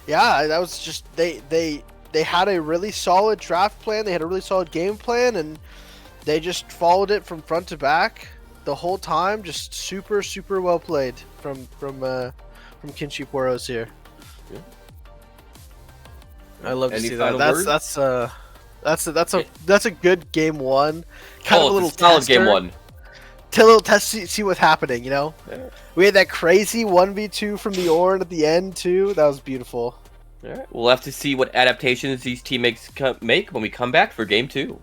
Speaker 3: Yeah, that was just they had a really solid draft plan. They had a really solid game plan, and they just followed it from front to back the whole time. Just super well played from Kimchi Poros here.
Speaker 2: Yeah.
Speaker 3: I love to
Speaker 2: Any
Speaker 3: see that.
Speaker 2: final
Speaker 3: That's a good game 1. Kind of a little
Speaker 2: solid game 1.
Speaker 3: To a little test, see what's happening, you know?
Speaker 2: Yeah.
Speaker 3: We had that crazy 1v2 from the Orn at the end, too. That was beautiful.
Speaker 2: Alright, we'll have to see what adaptations these teammates make when we come back for game 2.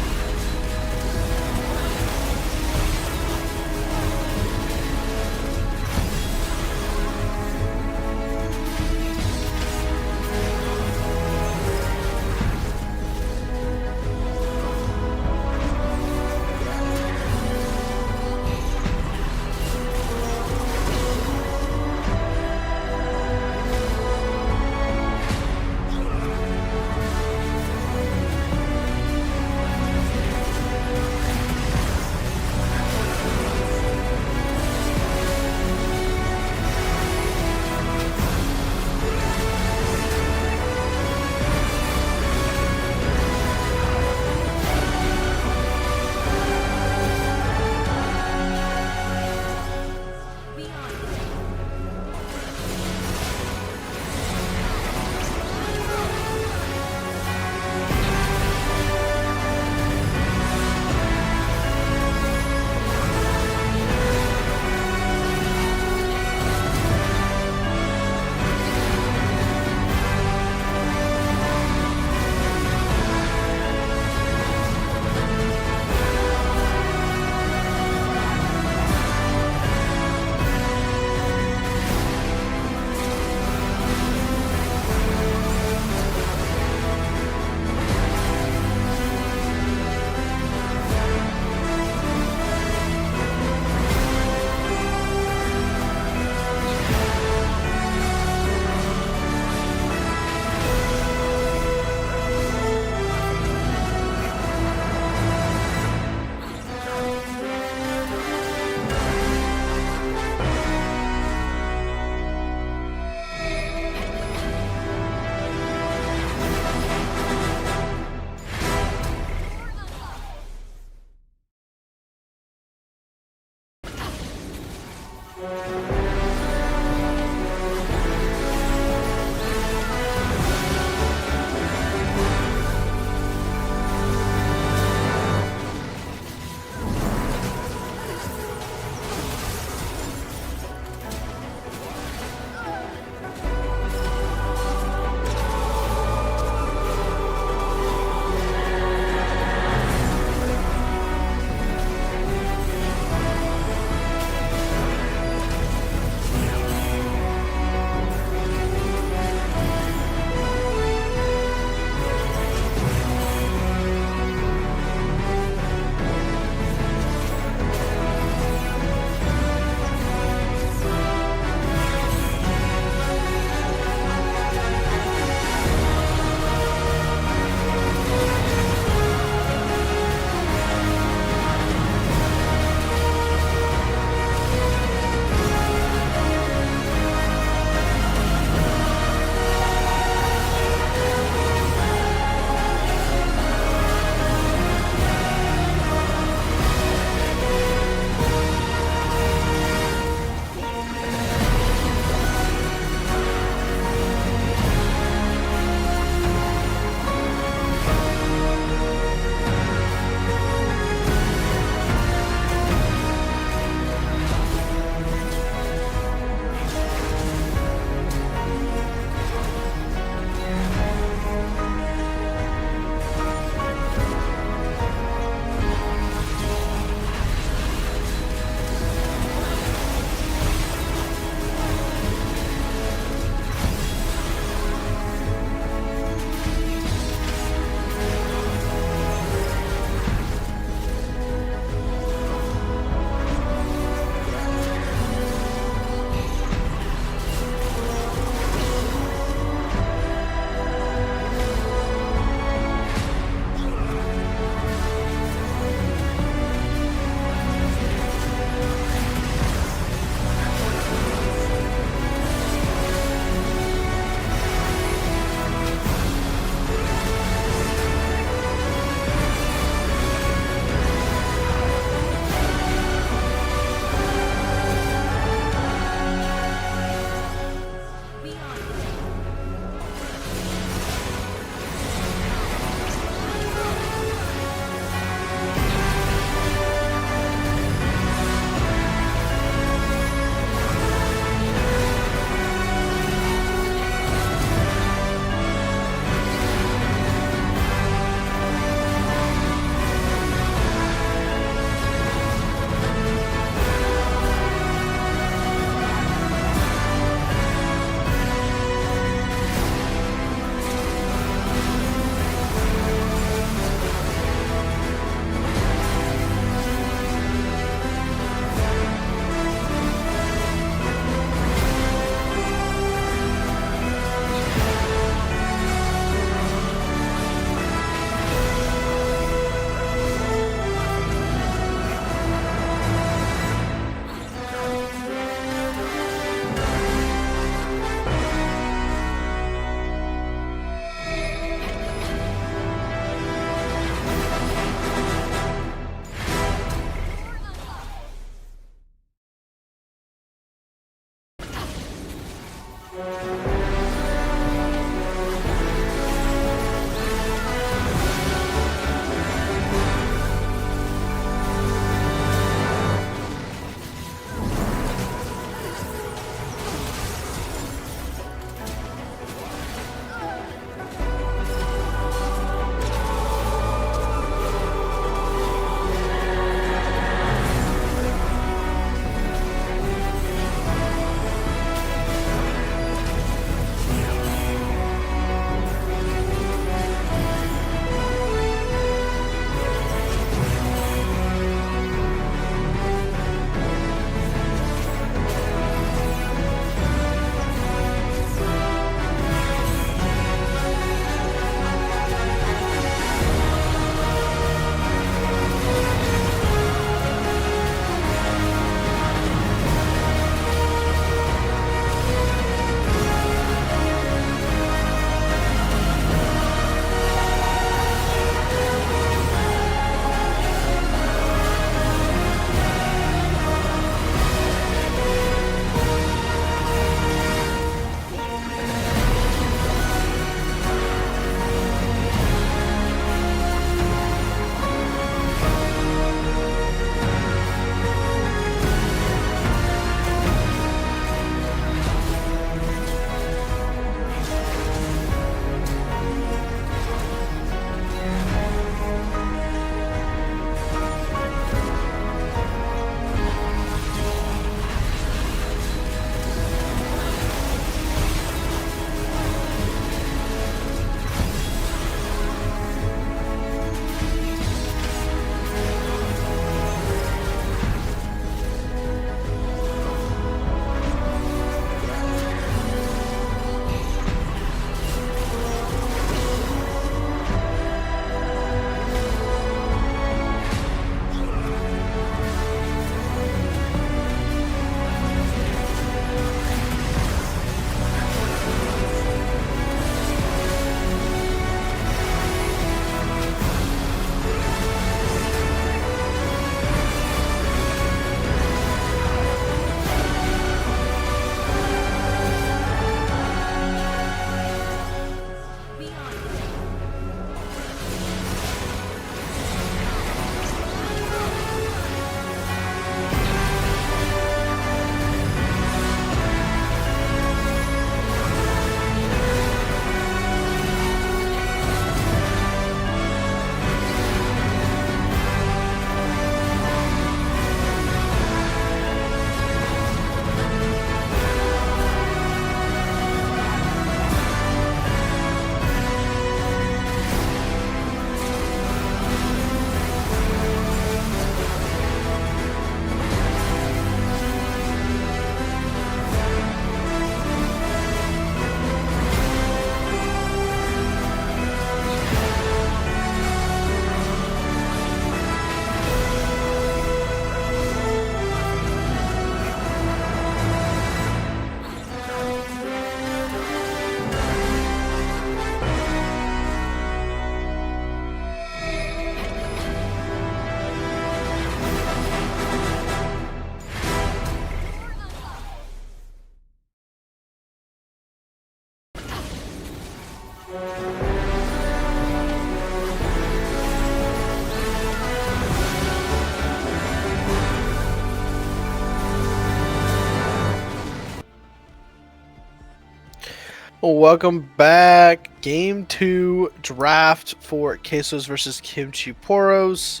Speaker 3: Welcome back. Game 2 draft for CaseOhs versus Kimchi Poros.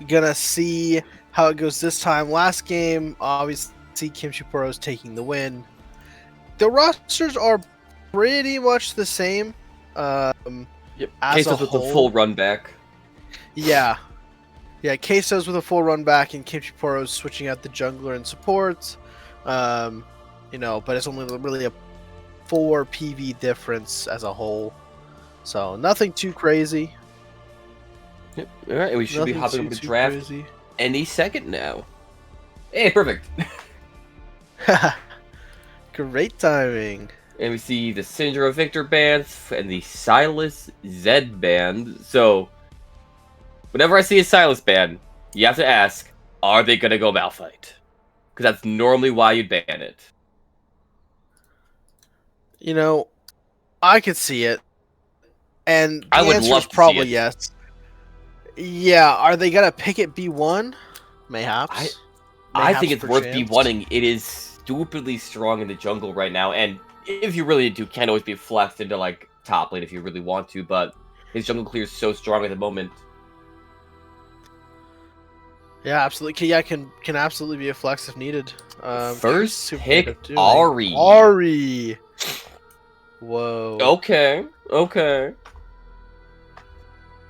Speaker 3: Gonna see how it goes this time. Last game, obviously, Kimchi Poros taking the win. The rosters are pretty much the same.
Speaker 2: Yep.
Speaker 3: As a
Speaker 2: Cases with the
Speaker 3: whole.
Speaker 2: full run back.
Speaker 3: Yeah. Yeah, CaseOhs with a full run back and Kimchi Poros switching out the jungler and support. But it's only really a 4 PV difference as a whole. So nothing too crazy.
Speaker 2: Yep. All right, we should be
Speaker 3: Nothing
Speaker 2: hopping up
Speaker 3: too
Speaker 2: to draft
Speaker 3: crazy.
Speaker 2: any second now. Hey, perfect.
Speaker 3: Great timing.
Speaker 2: And we see the Syndra Victor bands and the Silas Zed band. So, whenever I see a Silas band, you have to ask, are they going to go Malphite? Because that's normally why you'd ban it.
Speaker 3: I could see it. And the
Speaker 2: I would
Speaker 3: answer
Speaker 2: love
Speaker 3: is
Speaker 2: to see
Speaker 3: probably
Speaker 2: it.
Speaker 3: yes. Yeah, are they going to pick it B1? Mayhaps.
Speaker 2: I think it's worth
Speaker 3: perchance.
Speaker 2: B1ing. It is stupidly strong in the jungle right now, and if you really do, can always be flexed into like top lane if you really want to, but his jungle clear is so strong at the moment.
Speaker 3: Yeah, absolutely. Yeah, can absolutely be a flex if needed.
Speaker 2: First
Speaker 3: who's
Speaker 2: pick,
Speaker 3: Super doing?
Speaker 2: Ari.
Speaker 3: Ari. Whoa.
Speaker 2: Okay.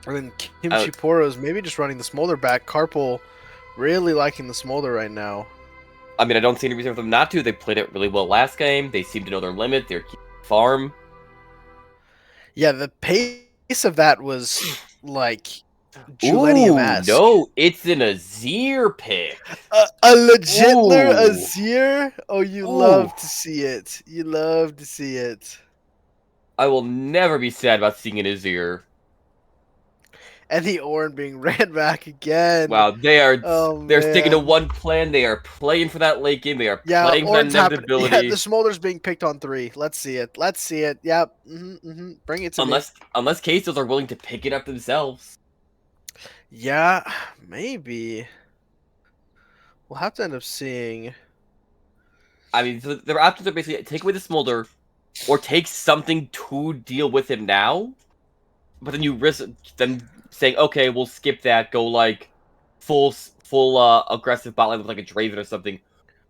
Speaker 3: And then Kimchi Poros maybe just running the Smolder back. Carpal really liking the Smolder right now.
Speaker 2: I mean, I don't see any reason for them not to. They played it really well last game. They seem to know their limit. They're keeping farm.
Speaker 3: Yeah, the pace of that was like Julidium-esque.
Speaker 2: No, it's an Azir pick.
Speaker 3: A legit
Speaker 2: Ooh.
Speaker 3: Azir? Oh, you love to see it. You love to see it.
Speaker 2: I will never be sad about seeing an Azir.
Speaker 3: And the Ornn being ran back again.
Speaker 2: Wow, they're sticking to
Speaker 3: man.
Speaker 2: one plan. They are playing for that late game. They are playing for that
Speaker 3: Ornn's
Speaker 2: inevitability.
Speaker 3: Yeah, the Smolder's being picked on 3. Let's see it. Yep. Bring it to me.
Speaker 2: Unless CaseOhs are willing to pick it up themselves.
Speaker 3: Yeah, maybe. We'll have to end up seeing.
Speaker 2: I mean, so their options are basically take away the Smolder, or take something to deal with him now. But then you risk them saying, okay, we'll skip that. Go like full aggressive bot lane with like a Draven or something.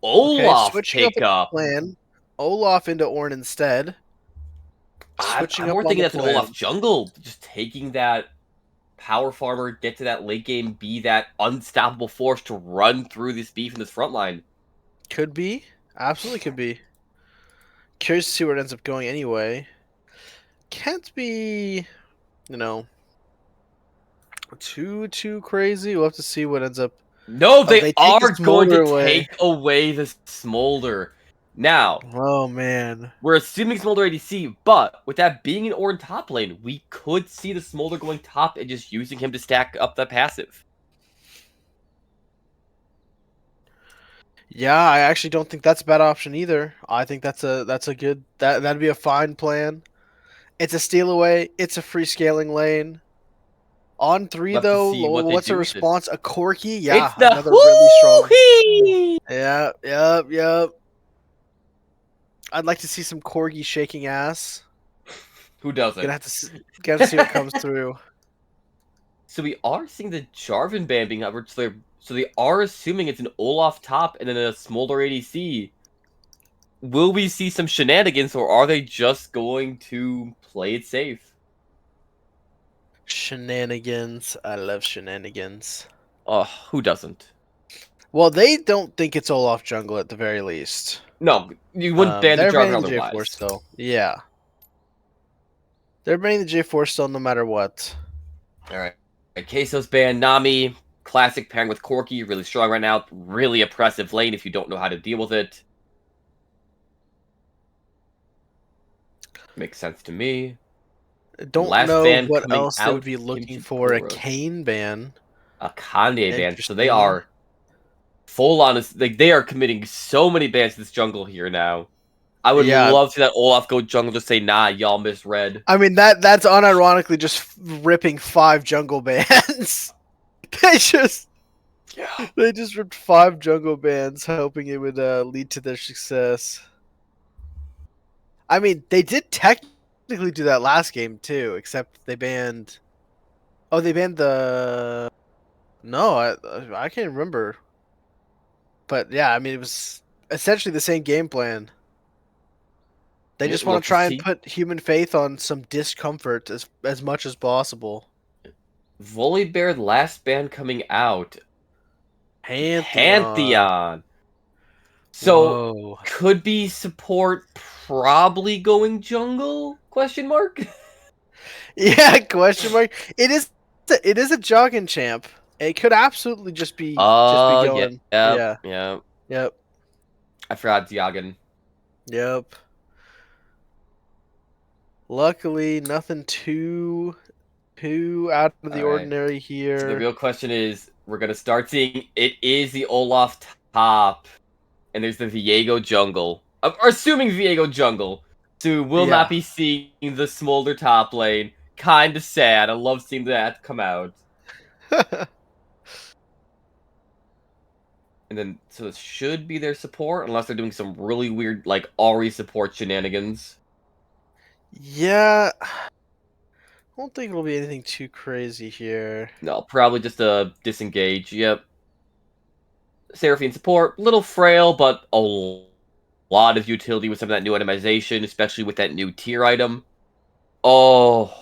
Speaker 2: Olaf pick up.
Speaker 3: Plan. Olaf into Ornn instead.
Speaker 2: I'm more thinking that's an Olaf jungle. Just taking that power farmer, get to that late game, be that unstoppable force to run through this beef in this front line.
Speaker 3: Could be. Absolutely could be. Curious to see where it ends up going anyway. Can't be, too crazy. We'll have to see what ends up.
Speaker 2: No, they are
Speaker 3: the
Speaker 2: going to
Speaker 3: away.
Speaker 2: take away the Smolder. Now,
Speaker 3: oh man,
Speaker 2: we're assuming Smolder ADC, but with that being an Ornn top lane, we could see the Smolder going top and just using him to stack up the passive.
Speaker 3: Yeah, I actually don't think that's a bad option either. I think that's a good that'd be a fine plan. It's a steal away. It's a free scaling lane. On 3
Speaker 2: Love
Speaker 3: though, what's a response? A Corki? Yeah,
Speaker 2: it's the
Speaker 3: another really strong.
Speaker 2: Yep.
Speaker 3: Yep. I'd like to see some Corgi shaking ass.
Speaker 2: Who doesn't?
Speaker 3: Gotta see what comes through.
Speaker 2: So we are seeing the Jarvan ban being covered. So they are assuming it's an Olaf top and then a Smolder ADC. Will we see some shenanigans, or are they just going to play it safe?
Speaker 3: Shenanigans. I love shenanigans.
Speaker 2: Oh, who doesn't?
Speaker 3: Well, they don't think it's Olaf jungle at the very least.
Speaker 2: No, you wouldn't ban the Jarvan otherwise.
Speaker 3: J4 still. Yeah. They're banning the J4 still no matter what.
Speaker 2: Alright. CaseOhs ban Nami. Classic pairing with Corki. Really strong right now. Really oppressive lane if you don't know how to deal with it. Makes sense to me.
Speaker 3: Don't know what else they would be looking for. A Kayn ban.
Speaker 2: A Kanye ban. So they are full on. They are committing so many bans to this jungle here now. I would love to see that Olaf go jungle just say, nah, y'all misread.
Speaker 3: I mean, that's unironically just ripping 5 jungle bans. They just ripped 5 jungle bans, hoping it would lead to their success. I mean, they did technically do that last game too, except they banned. Oh, they banned the. No, I can't remember. But yeah, I mean, it was essentially the same game plan. They
Speaker 2: Yeah,
Speaker 3: just
Speaker 2: we'll
Speaker 3: want
Speaker 2: have
Speaker 3: to
Speaker 2: to
Speaker 3: try and
Speaker 2: see.
Speaker 3: put human faith on some discomfort as much as possible.
Speaker 2: Volibear last band coming out.
Speaker 3: Pantheon.
Speaker 2: Pantheon. So
Speaker 3: Whoa.
Speaker 2: could be support probably going jungle? Question mark.
Speaker 3: Yeah, question mark. It is a jogging champ. It could absolutely just be
Speaker 2: Yeah,
Speaker 3: going.
Speaker 2: yeah,
Speaker 3: Yeah.
Speaker 2: yeah.
Speaker 3: Yep.
Speaker 2: I forgot Diagon.
Speaker 3: Yep. Luckily, nothing too out of the
Speaker 2: All right.
Speaker 3: ordinary
Speaker 2: So the
Speaker 3: here.
Speaker 2: real question is, we're gonna start seeing it is the Olaf top, and there's the Viego jungle. Assuming Viego jungle, so we will not
Speaker 3: Yeah.
Speaker 2: be seeing the Smolder top lane. Kind of sad. I love seeing that come out. And then, so it should be their support, unless they're doing some really weird, like, Ahri support shenanigans.
Speaker 3: Yeah. I don't think it'll be anything too crazy here.
Speaker 2: No, probably just a disengage. Yep. Seraphine support, little frail, but a lot of utility with some of that new itemization, especially with that new tier item. Oh,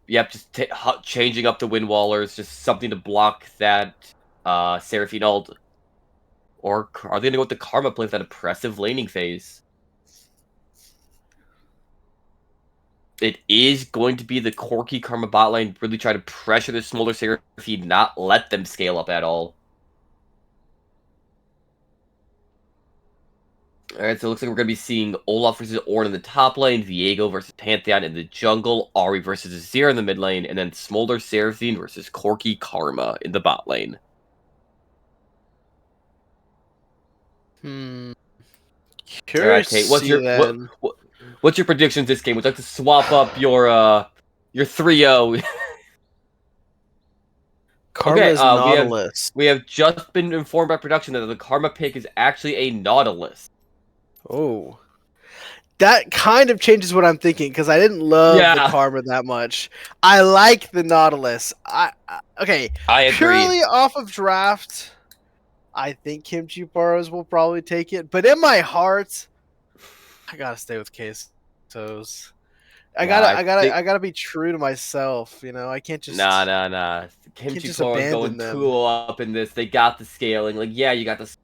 Speaker 2: yep, just changing up the Windwallers, just something to block that Seraphine ult. Or are they going to go with the Karma play for that oppressive laning phase? It is going to be the Corki Karma bot lane, really try to pressure the Smolder Seraphine, not let them scale up at all. Alright, so it looks like we're going to be seeing Olaf versus Ornn in the top lane, Viego versus Pantheon in the jungle, Ahri versus Azir in the mid lane, and then Smolder Seraphine versus Corki Karma in the bot lane.
Speaker 3: Curious
Speaker 2: Alright,
Speaker 3: to
Speaker 2: Tate, what's
Speaker 3: see
Speaker 2: your
Speaker 3: then.
Speaker 2: what's your predictions this game? Would you like to swap up your 3-0?
Speaker 3: Karma's
Speaker 2: we
Speaker 3: Nautilus.
Speaker 2: have just been informed by production that the Karma pick is actually a Nautilus.
Speaker 3: Oh. That kind of changes what I'm thinking because I didn't love the
Speaker 2: Yeah.
Speaker 3: Karma that much. I like the Nautilus. Okay.
Speaker 2: I agree.
Speaker 3: Purely off of draft, I think Kimchi Poros will probably take it. But in my heart, I gotta stay with CaseOhs. I gotta be true to myself. You know, I can't just
Speaker 2: Nah. Kimchi
Speaker 3: just
Speaker 2: Poros going
Speaker 3: abandon them.
Speaker 2: 2-0 up in this. They got the scaling. Like, yeah, you got the.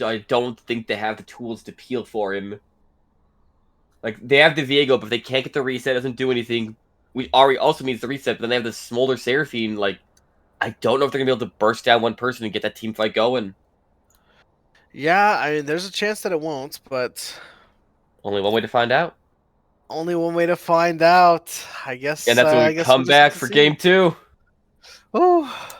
Speaker 2: I don't think they have the tools to peel for him. Like, they have the Viego, but if they can't get the reset, it doesn't do anything. Ahri also needs the reset, but then they have the Smolder Seraphine. Like, I don't know if they're gonna be able to burst down one person and get that team fight going.
Speaker 3: Yeah, I mean, there's a chance that it won't, but
Speaker 2: Only one way to find out.
Speaker 3: only one way to find out. I guess.
Speaker 2: And that's when
Speaker 3: I
Speaker 2: we
Speaker 3: guess
Speaker 2: come
Speaker 3: we'll just have
Speaker 2: back
Speaker 3: to
Speaker 2: for
Speaker 3: see.
Speaker 2: game 2.
Speaker 3: Oh.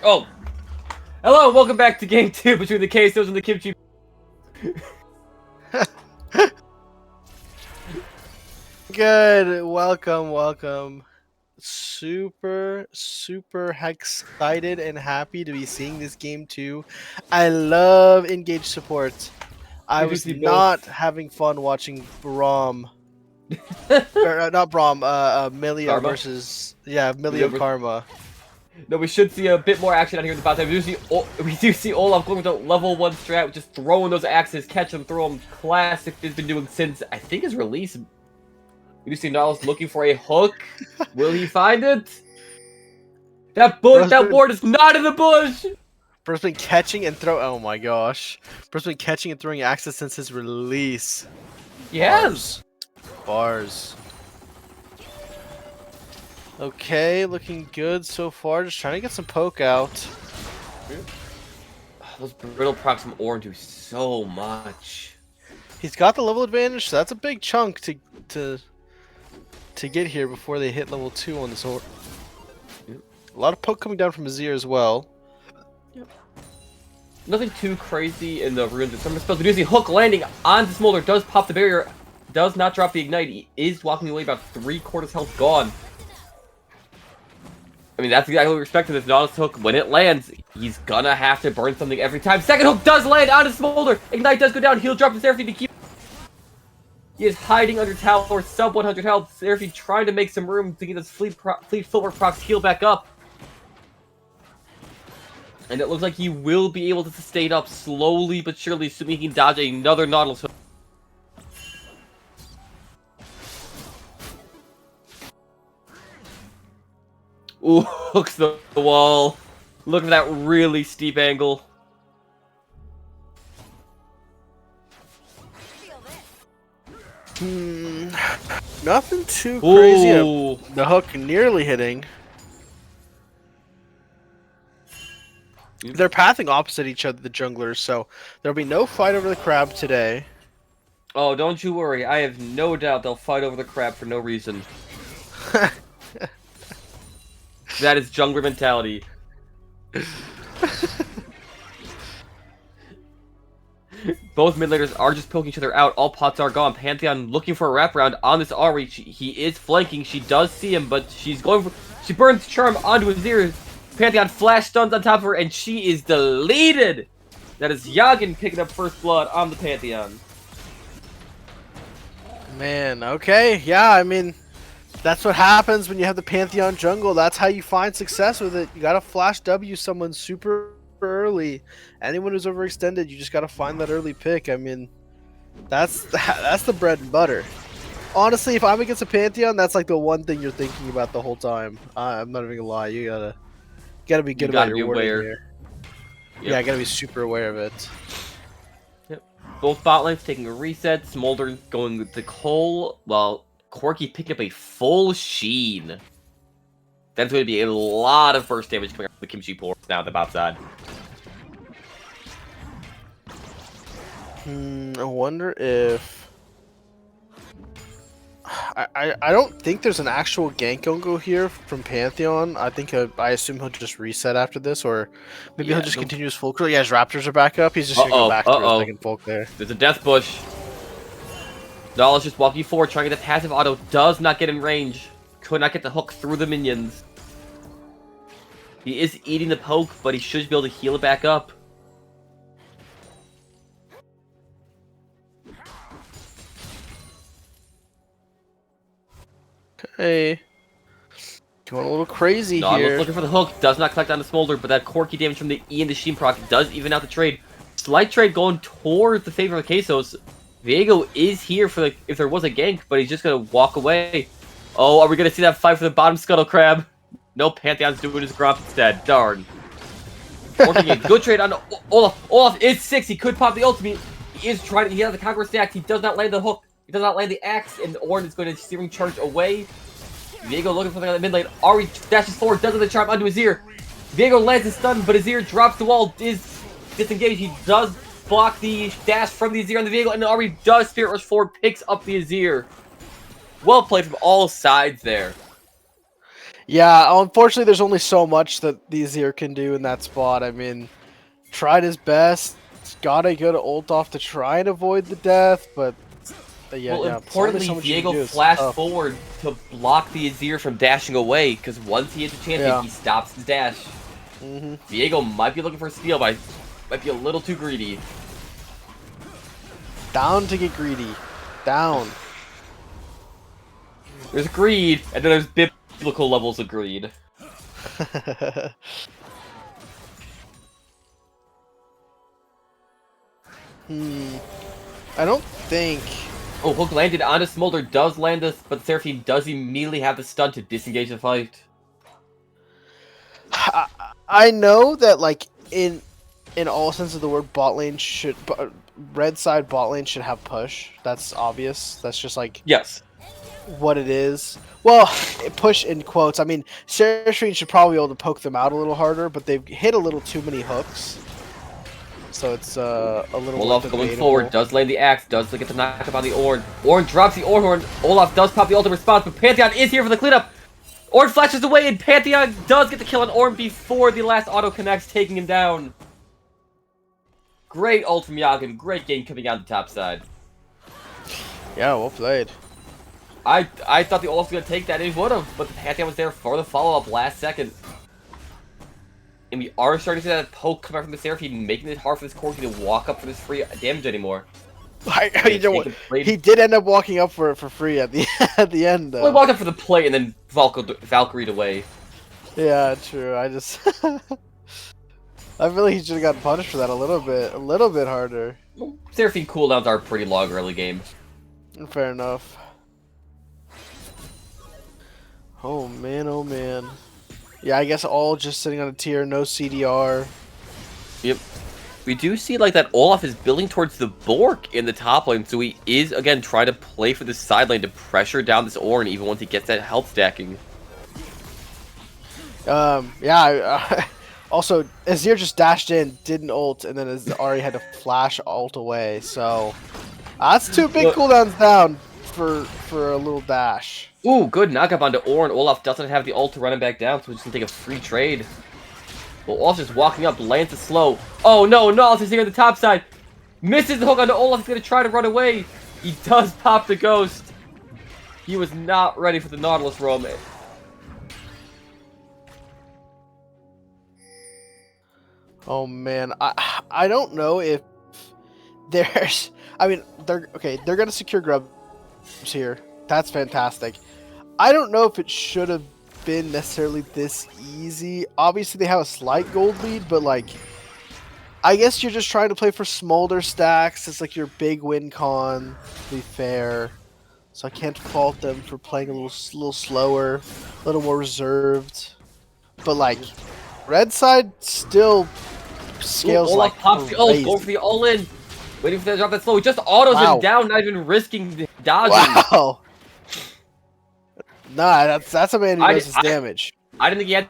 Speaker 2: Oh, hello, welcome back to game 2 between the CaseOhs and the Kimchi.
Speaker 3: Good. Welcome. Super excited and happy to be seeing this game too. I love engaged support. I
Speaker 2: We do
Speaker 3: was
Speaker 2: see
Speaker 3: not
Speaker 2: both.
Speaker 3: having fun watching Braum. Or, not Braum, Milio
Speaker 2: Karma?
Speaker 3: versus Milio
Speaker 2: Milio
Speaker 3: Karma.
Speaker 2: No, we should see a bit more action out here in the bot lane. We do see Olaf going with a level 1 strat, just throwing those axes, catch them, throw them. Classic he's been doing since, I think, his release. We do see Nautilus looking for a hook. Will he find it? That ward is not in the bush!
Speaker 3: Bro's been catching and oh my gosh. Bro's been catching and throwing axes since his release.
Speaker 2: Yes!
Speaker 3: Bars. Okay, looking good so far. Just trying to get some poke out.
Speaker 2: Those brittle procs from Orin do so much.
Speaker 3: He's got the level advantage, so that's a big chunk to get here before they hit level 2 on this. A lot of poke coming down from Azir as well.
Speaker 2: Nothing too crazy in the runes and summer spells. We do see Hook landing onto Smolder, does pop the barrier, does not drop the ignite. He is walking away about 3/4 health gone. I mean, that's exactly what we expected with Nautilus Hook. When it lands, he's gonna have to burn something every time. Second hook does land onto Smolder. Ignite does go down. He'll drop the Seraphine to keep. He is hiding under tower, sub 100 health. Seraphine trying to make some room to get his fleet footwork procs heal back up. And it looks like he will be able to sustain up slowly but surely, assuming he can dodge another Nautilus Hook. Ooh, hooks the wall. Look at that really steep angle.
Speaker 3: Nothing too crazy.
Speaker 2: Ooh.
Speaker 3: The hook nearly hitting. They're pathing opposite each other, the junglers, so there'll be no fight over the crab today.
Speaker 2: Oh, don't you worry. I have no doubt they'll fight over the crab for no reason. That is jungler mentality. Both mid laners are just poking each other out. All pots are gone. Pantheon looking for a wraparound on this Ahri. He is flanking. She does see him, but she's going for... She burns Charm onto his ear. Pantheon flash stuns on top of her, and she is deleted! That is Yagin picking up first blood on the Pantheon.
Speaker 3: Man, okay. Yeah, I mean, that's what happens when you have the Pantheon jungle. That's how you find success with it. You gotta flash W someone super early. Anyone who's overextended, you just gotta find that early pick. I mean, that's the bread and butter. Honestly, if I'm against a Pantheon, that's like the one thing you're thinking about the whole time. I'm not even gonna lie. You gotta be good about your wording here. Yep. Yeah, I gotta be super aware of it.
Speaker 2: Yep. Both bot lanes taking a reset. Smolder going with the Cole, while Corki picking up a full Sheen. That's going to be a lot of burst damage coming out of the Kimchi Poros now on the bot side.
Speaker 3: I wonder if... I don't think there's an actual gank go here from Pantheon. I assume he'll just reset after this, or maybe he'll just continue his full crew. Yeah, his Raptors are back up. He's just gonna go back to his second folk there.
Speaker 2: There's a death bush. Nautilus just walking forward, trying to get the passive auto. Does not get in range. Could not get the hook through the minions. He is eating the poke, but he should be able to heal it back up.
Speaker 3: Okay. Going a little crazy here.
Speaker 2: Looking for the hook. Does not collect on the Smolder, but that Corki damage from the E and the Sheen proc does even out the trade. Slight trade going towards the favor of the CaseOhs. Viego is here for the, if there was a gank, but he's just going to walk away. Oh, are we going to see that fight for the bottom Scuttle Crab? No, Pantheon's doing his Gromp instead. Darn. Working a good trade on Olaf. Olaf is 6. He could pop the ultimate. He is trying. He has the conqueror stacked. He does not land the hook. He does not land the axe, and Orin is going to searing charge away. Viego looking for something on the mid lane. Ahri dashes forward, does the charm onto his ear. Viego lands his stun, but his ear drops the wall, is disengaged. He does block the dash from the Azir on the Viego, and Ahri does Spirit Rush forward, picks up the Azir. Well played from all sides there.
Speaker 3: Yeah, unfortunately, there's only so much that the Azir can do in that spot. I mean, tried his best, got a good ult off to try and avoid the death, but yeah,
Speaker 2: Well,
Speaker 3: yeah. There's only
Speaker 2: importantly,
Speaker 3: so much you can
Speaker 2: Viego
Speaker 3: do. It's
Speaker 2: flashed
Speaker 3: tough.
Speaker 2: forward to block the Azir from dashing away, because once he hits the champion,
Speaker 3: Yeah.
Speaker 2: he stops his dash.
Speaker 3: Hmm.
Speaker 2: Viego might be looking for a steal, but might be a little too greedy.
Speaker 3: Down to get greedy. Down.
Speaker 2: There's greed, and then there's biblical levels of greed.
Speaker 3: I don't think.
Speaker 2: Oh, hook landed onto Smolder, does land this, but Seraphine does immediately have the stun to disengage the fight.
Speaker 3: I know that like in all sense of the word, bot lane should red side bot lane should have push. That's obvious. That's just like
Speaker 2: Yes.
Speaker 3: what it is. Well, push in quotes. I mean, Seraphine should probably be able to poke them out a little harder, but they've hit a little too many hooks. So it's a little
Speaker 2: Olaf
Speaker 3: more
Speaker 2: going
Speaker 3: debatable.
Speaker 2: forward, does land the axe, does get the knock up on the Ornn. Ornn drops the Ornn horn. Olaf does pop the ultimate response, but Pantheon is here for the cleanup. Ornn flashes away, and Pantheon does get the kill on Ornn before the last auto connects, taking him down. Great ult from Yagen, great game coming out the top side.
Speaker 3: Yeah, well played.
Speaker 2: I thought the Olaf was going to take that, and he would have, but the Pantheon was there for the follow-up last second. And we are starting to see that poke come out from the Seraphine, making it hard for this Corki to walk up for this free damage anymore.
Speaker 3: He did end up walking up for free at the at the end. Though.
Speaker 2: Well, he walked up for the play and then Valkyrie'd away.
Speaker 3: Yeah, true. I just I feel like he should have gotten punished for that a little bit harder.
Speaker 2: Seraphine cooldowns are pretty long early game.
Speaker 3: Fair enough. Oh man, oh man. Yeah, I guess all just sitting on a tier, no CDR.
Speaker 2: Yep. We do see like that Olaf is building towards the Bork in the top lane, so he is again trying to play for the side lane to pressure down this Ornn even once he gets that health stacking.
Speaker 3: Yeah. Also, Azir just dashed in, didn't ult, and then Ahri had to flash ult away. So that's two big cooldowns down for a little dash.
Speaker 2: Ooh, good knockup onto Ornn. Olaf doesn't have the ult to run him back down, so he's just gonna take a free trade. Well, Olaf's just walking up, lands it slow. Oh no, Nautilus is here on the top side. Misses the hook onto Olaf, he's gonna try to run away. He does pop the ghost. He was not ready for the Nautilus roam.
Speaker 3: Oh man, I don't know if there's. I mean, they're gonna secure grubs here. That's fantastic. I don't know if it should have been necessarily this easy. Obviously, they have a slight gold lead, but like, I guess you're just trying to play for Smolder stacks. It's like your big win con, to be fair. So I can't fault them for playing a little slower, a little more reserved. But like, red side still scales.
Speaker 2: Ooh, Olaf
Speaker 3: like
Speaker 2: pops the ult,
Speaker 3: crazy.
Speaker 2: going for the all-in. Waiting for that to drop that slow. He just autos him down, not even risking dodging.
Speaker 3: Wow. Nah, that's a man who does his damage.
Speaker 2: I didn't think he had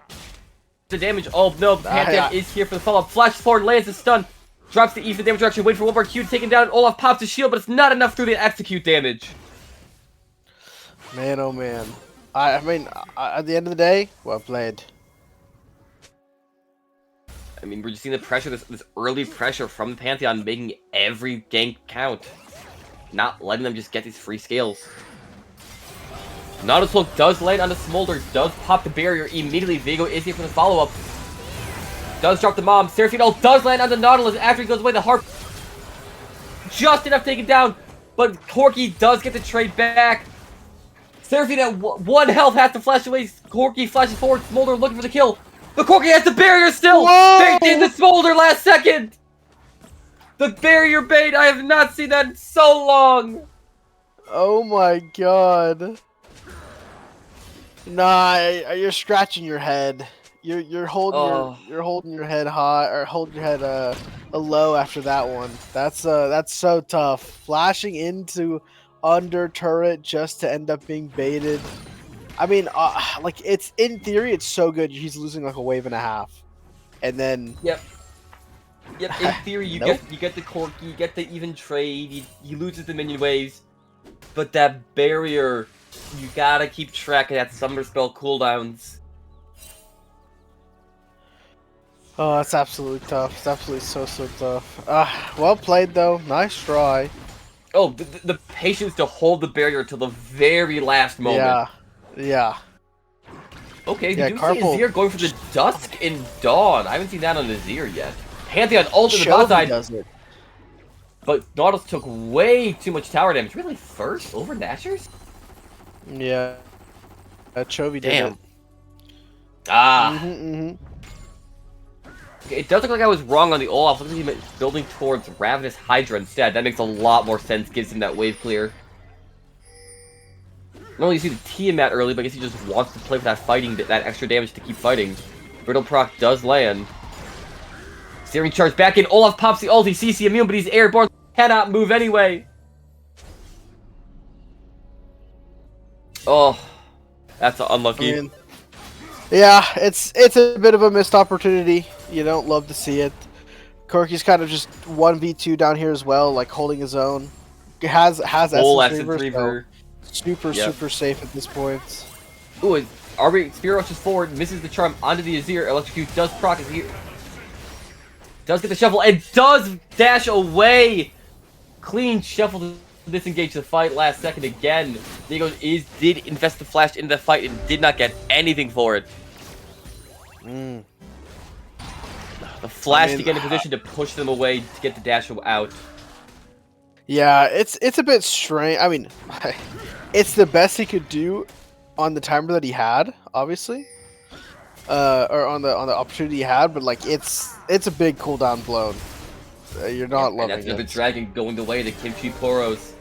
Speaker 2: the damage. Oh no, Pantheon is here for the follow-up. Flash forward, lands the stun. Drops the E for the damage reduction. Wait for one more Q to take him down. Olaf pops his shield, but it's not enough through the execute damage.
Speaker 3: Man, oh man. I mean, at the end of the day, well played.
Speaker 2: I mean, we're just seeing the pressure, this early pressure from the Pantheon, making every gank count. Not letting them just get these free scales. Nautilus Hook does land on the Smolder, does pop the barrier immediately. Viego is here for the follow-up. Does drop the bomb. Seraphine ult does land on the Nautilus after he goes away. The harp just enough to take it down, but Corki does get the trade back. Seraphine at 1 health has to flash away. Corki flashes forward. Smolder looking for the kill. But Corki has the barrier still!
Speaker 3: Whoa!
Speaker 2: Baked in the Smolder last second! The barrier bait! I have not seen that in so long!
Speaker 3: Oh my god. Nah, you're scratching your head. You're holding you're holding your head high, or holding your head low after that one. That's so tough. Flashing into under turret just to end up being baited. I mean, like, it's in theory, it's so good. He's losing like a wave and a half, and then
Speaker 2: Yep. In theory, you get the Corki, you get the even trade. He loses the minion waves, but that barrier, you gotta keep track of that summer spell cooldowns.
Speaker 3: Oh, that's absolutely tough. It's absolutely so tough. Well played though. Nice try.
Speaker 2: Oh, the patience to hold the barrier till the very last moment.
Speaker 3: Yeah. Yeah.
Speaker 2: Okay, we
Speaker 3: Yeah,
Speaker 2: do see
Speaker 3: Carpal
Speaker 2: Azir going for the Dusk and Dawn. I haven't seen that on Azir yet. Pantheon ult in the bot
Speaker 3: Chovy
Speaker 2: side,
Speaker 3: does it.
Speaker 2: but Nautilus took way too much tower damage. Really, first over Nashers?
Speaker 3: Yeah. Chovy did
Speaker 2: Damn.
Speaker 3: it.
Speaker 2: Ah.
Speaker 3: Mm-hmm.
Speaker 2: Okay, it does look like I was wrong on the Olaf. Looks like he meant building towards Ravenous Hydra instead. That makes a lot more sense, gives him that wave clear. Not only you see the Tiamat early, but I guess he just wants to play for that fighting, that extra damage to keep fighting. Brittle proc does land. Steering charge back in. Olaf pops the ult. He's CC immune, but he's airborne. Cannot move anyway. Oh, that's unlucky.
Speaker 3: I mean, yeah, it's a bit of a missed opportunity. You don't love to see it. Corky's kind of just 1v2 down here as well, like holding his own. Has
Speaker 2: Full
Speaker 3: essence
Speaker 2: Essence
Speaker 3: reaver,
Speaker 2: Reaver.
Speaker 3: so
Speaker 2: Yep.
Speaker 3: super safe at this point.
Speaker 2: Ooh, Arby Spear rushes forward, misses the charm onto the Azir. Electrocute does proc as he does get the shuffle and does dash away. Clean shuffle to disengage the fight last second again. Diego did invest the flash into the fight and did not get anything for it. The flash to get in position to push them away to get the dash out.
Speaker 3: Yeah, it's a bit strange. I mean, it's the best he could do on the timer that he had, obviously, or on the opportunity he had. But like, it's a big cooldown blown. You're not
Speaker 2: And
Speaker 3: loving
Speaker 2: that's another
Speaker 3: it.
Speaker 2: dragon going the way of the Kimchi Poros.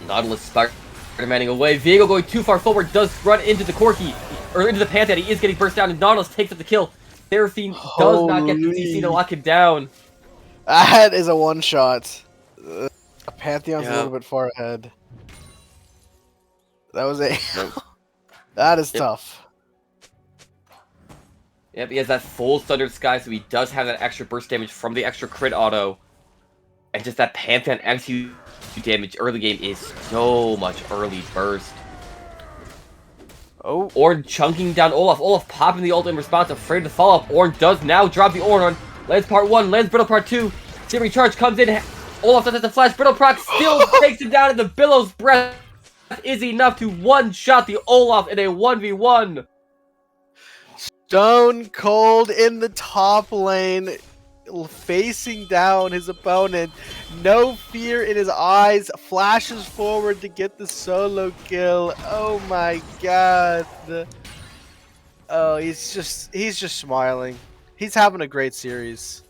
Speaker 2: Nautilus Spider-Manning away. Viego going too far forward does run into the Corki, or into the Pantheon. He is getting burst down, and Nautilus takes up the kill. Seraphine does not get the DC to lock him down.
Speaker 3: That is a one shot. Pantheon's a
Speaker 2: Yeah.
Speaker 3: little bit far ahead. That was a.
Speaker 2: Nope.
Speaker 3: That is
Speaker 2: Yep.
Speaker 3: tough.
Speaker 2: Yep, he has that full Thundered Sky, so he does have that extra burst damage from the extra crit auto. And just that Pantheon execute damage early game is so much early burst.
Speaker 3: Oh,
Speaker 2: Ornn chunking down Olaf. Olaf popping the ult in response, afraid to follow up. Ornn does now drop the Ornn on. Lands part 1, lands Brittle part 2. Searing charge comes in. Olaf does have the flash. Brittle proc still takes him down, and the Billow's breath is enough to one-shot the Olaf in a 1v1.
Speaker 3: Stone Cold in the top lane, facing down his opponent. No fear in his eyes. Flashes forward to get the solo kill. Oh my god. Oh, he's just smiling. He's having a great series.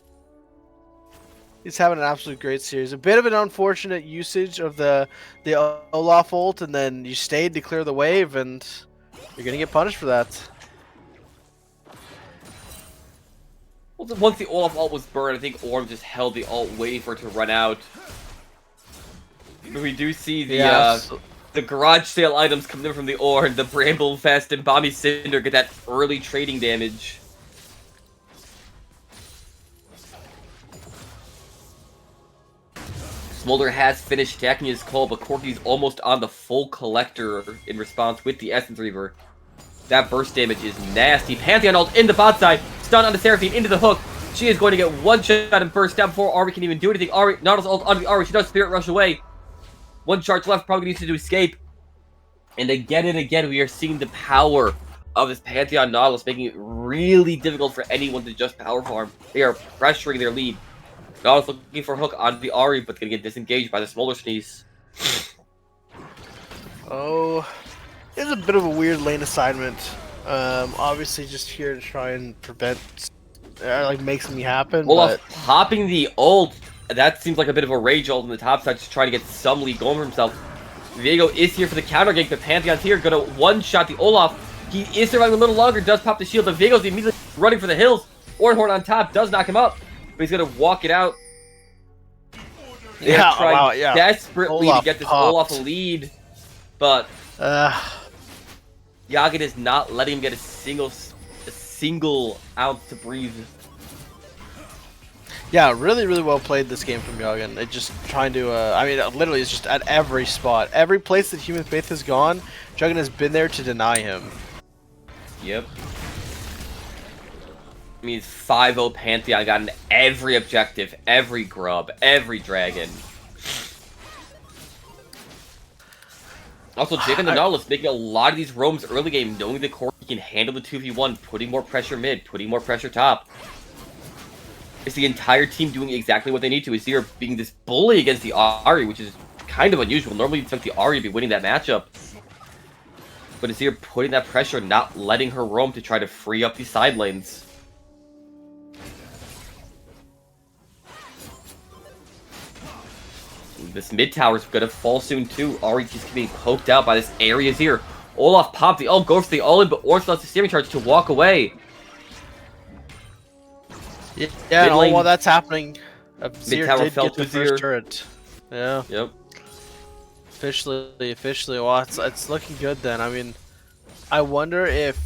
Speaker 3: He's having an absolute great series. A bit of an unfortunate usage of the Olaf ult, and then you stayed to clear the wave, and you're gonna get punished for that.
Speaker 2: Well, once the Olaf ult was burned, I think Ornn just held the ult waiting for it to run out. But we do see the garage sale items coming in from the Ornn. The Bramble Fest and Bomby Cinder get that early trading damage. Smolder has finished stacking his call, but Corky's almost on the full collector in response with the Essence Reaver. That burst damage is nasty. Pantheon ult in the bot side. Stun onto Seraphine into the hook. She is going to get one shot and burst down before Ari can even do anything. Ari, Nautilus ult onto the Ari. She does Spirit Rush away. One charge left. Probably needs to escape. And again, we are seeing the power of this Pantheon Nautilus, making it really difficult for anyone to just power farm. They are pressuring their lead. Nautilus looking for a hook onto the Ari, but going to get disengaged by the Smolder Sneeze.
Speaker 3: Oh, it's a bit of a weird lane assignment. Obviously just here to try and prevent, like, make something happen.
Speaker 2: Olaf
Speaker 3: But
Speaker 2: popping the ult. That seems like a bit of a rage ult on the top side, just trying to get some lead going for himself. Viego is here for the counter gank, but Pantheon's here, gonna one-shot the Olaf. He is surviving a little longer, does pop the shield, but Viego's immediately running for the hills. Ornhorn on top does knock him up, but he's gonna walk it out.
Speaker 3: Yeah,
Speaker 2: Trying
Speaker 3: wow, yeah.
Speaker 2: desperately
Speaker 3: Olaf
Speaker 2: to get this
Speaker 3: popped.
Speaker 2: Olaf a lead, but Yagen is not letting him get a single ounce to breathe.
Speaker 3: yeah, really well played this game from Yagen. It just trying to, I mean, literally, it's just at every spot, every place that Human Faith has gone, Yagen has been there to deny him.
Speaker 2: Yep. means 5-0 Pantheon got in every objective, every grub, every dragon. Also, Jake and the Nautilus making a lot of these roams early game, knowing that Corki can handle the 2v1, putting more pressure mid, putting more pressure top. It's the entire team doing exactly what they need to. Azir being this bully against the Ahri, which is kind of unusual. Normally you'd expect the Ahri to be winning that matchup. But Azir putting that pressure, not letting her roam to try to free up these side lanes. This mid tower's gonna fall soon too. Ahri keeps getting poked out by this area Azir. Olaf popped the ult, goes for the all-in, but Ornn still has the steering charge to walk away.
Speaker 3: Yeah, and all while that's happening,
Speaker 2: Mid tower
Speaker 3: did
Speaker 2: fell
Speaker 3: get
Speaker 2: to
Speaker 3: the first
Speaker 2: Azir.
Speaker 3: turret. Yeah.
Speaker 2: Yep.
Speaker 3: Officially, well, it's looking good then. I mean, I wonder if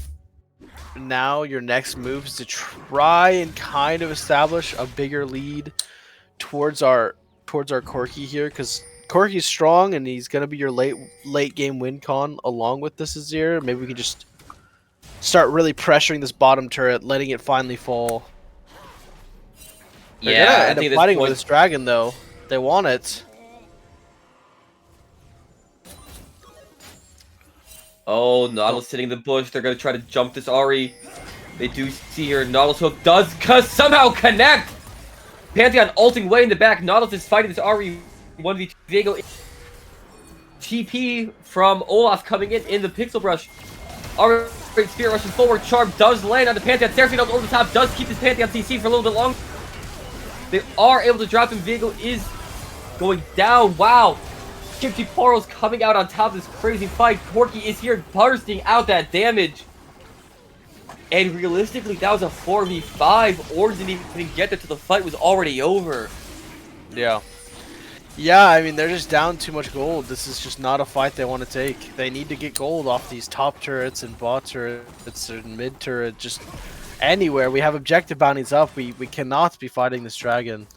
Speaker 3: now your next move is to try and kind of establish a bigger lead towards our Corki here, because Corki's strong and he's gonna be your late game win con along with this Azir. Maybe we can just start really pressuring this bottom turret, letting it finally fall. They're gonna end up fighting with this dragon though. They want it.
Speaker 2: Oh, Nautilus sitting in the bush. They're gonna try to jump this Ahri. They do see here. Nautilus hook does somehow connect. Pantheon ulting way in the back. Nautilus is fighting this Ahri. 1v2. Diego TP from Olaf coming in the pixel brush. Ahri Spirit rushing forward. Charm does land on the Pantheon. Seraphine over the top does keep this Pantheon CC for a little bit longer. They are able to drop him. Viego is going down. Wow. Kimchi Poros coming out on top of this crazy fight. Corki is here bursting out that damage. And realistically, that was a 4v5. Ornn didn't even get there till the fight was already over.
Speaker 3: Yeah. Yeah, I mean, they're just down too much gold. This is just not a fight they want to take. They need to get gold off these top turrets and bot turrets and mid turret. Just anywhere. We have objective bounties up. We cannot be fighting this dragon.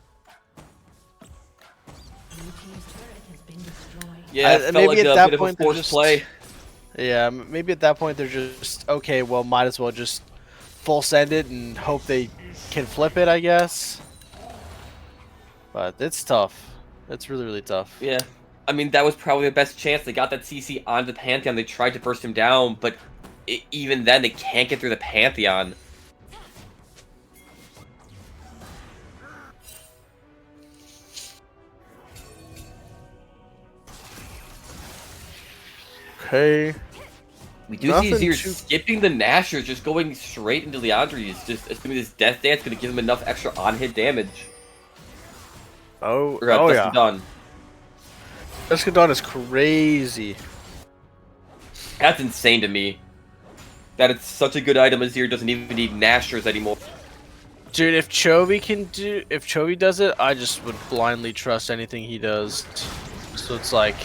Speaker 2: Yeah, it felt like a bit of a forced play.
Speaker 3: Yeah, maybe at that point they're just, okay, well, might as well just full send it and hope they can flip it, I guess. But it's tough. It's really, really tough.
Speaker 2: Yeah. I mean, that was probably the best chance. They got that CC onto the Pantheon. They tried to burst him down, but even then, they can't get through the Pantheon.
Speaker 3: Okay.
Speaker 2: We do see Azir skipping the Nashers, just going straight into Leandri's, just assuming this Death Dance going to give him enough extra on-hit damage.
Speaker 3: Oh,
Speaker 2: yeah. Done.
Speaker 3: Escadon is crazy.
Speaker 2: That's insane to me. That it's such a good item, Azir doesn't even need Nashers anymore.
Speaker 3: Dude, if Chovy does it, I just would blindly trust anything he does. So it's like,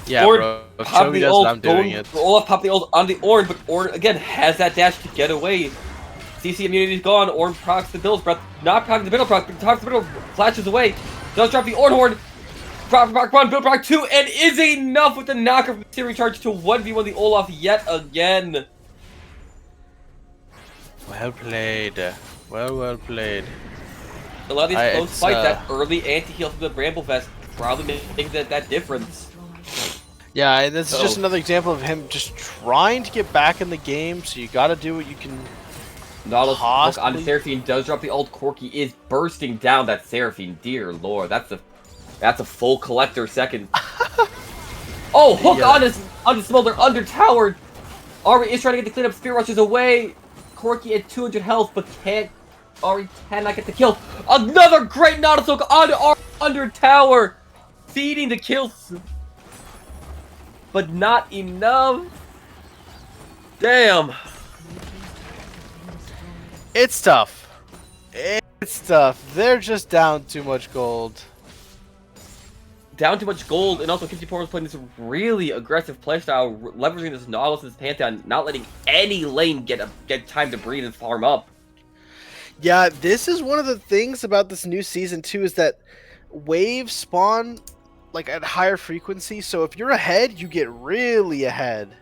Speaker 3: yeah, bro. If Chovy does it, I'm doing it.
Speaker 2: Olaf popped the ult on the Ornn, but Ornn again has that dash to get away. CC immunity is gone. Ornn procs the Bill's breath, not procs the middle proc, but procs the middle, flashes away. Does drop the Ornn horn. Proc 1, Bill proc 2, and is enough with the knocker from the series charge to 1v1 the Olaf yet again.
Speaker 3: Well played. Well played.
Speaker 2: A lot of these close fights, that early anti-heal from the Bramble Vest probably makes that difference.
Speaker 3: Yeah, and this is just another example of him just trying to get back in the game, so you gotta do what you can.
Speaker 2: Nautilus hook onto Seraphine, does drop the ult. Corki is bursting down that Seraphine. Dear lord, that's a full collector second. Oh, hook onto Smolder, under towered. Ahri is trying to get the cleanup, Spear rushes away. Corki at 200 health, but Ahri cannot get the kill. Another great Nautilus hook onto Ahri, under tower. Feeding the kills. But not enough. Damn.
Speaker 3: It's tough. It's tough. They're just down too much gold.
Speaker 2: Down too much gold, and also Kimchi Poros playing this really aggressive playstyle, leveraging this Nautilus and this Pantheon, not letting any lane get time to breathe and farm up.
Speaker 3: Yeah, this is one of the things about this new season too, is that waves spawn like at higher frequency, so if you're ahead, you get really ahead.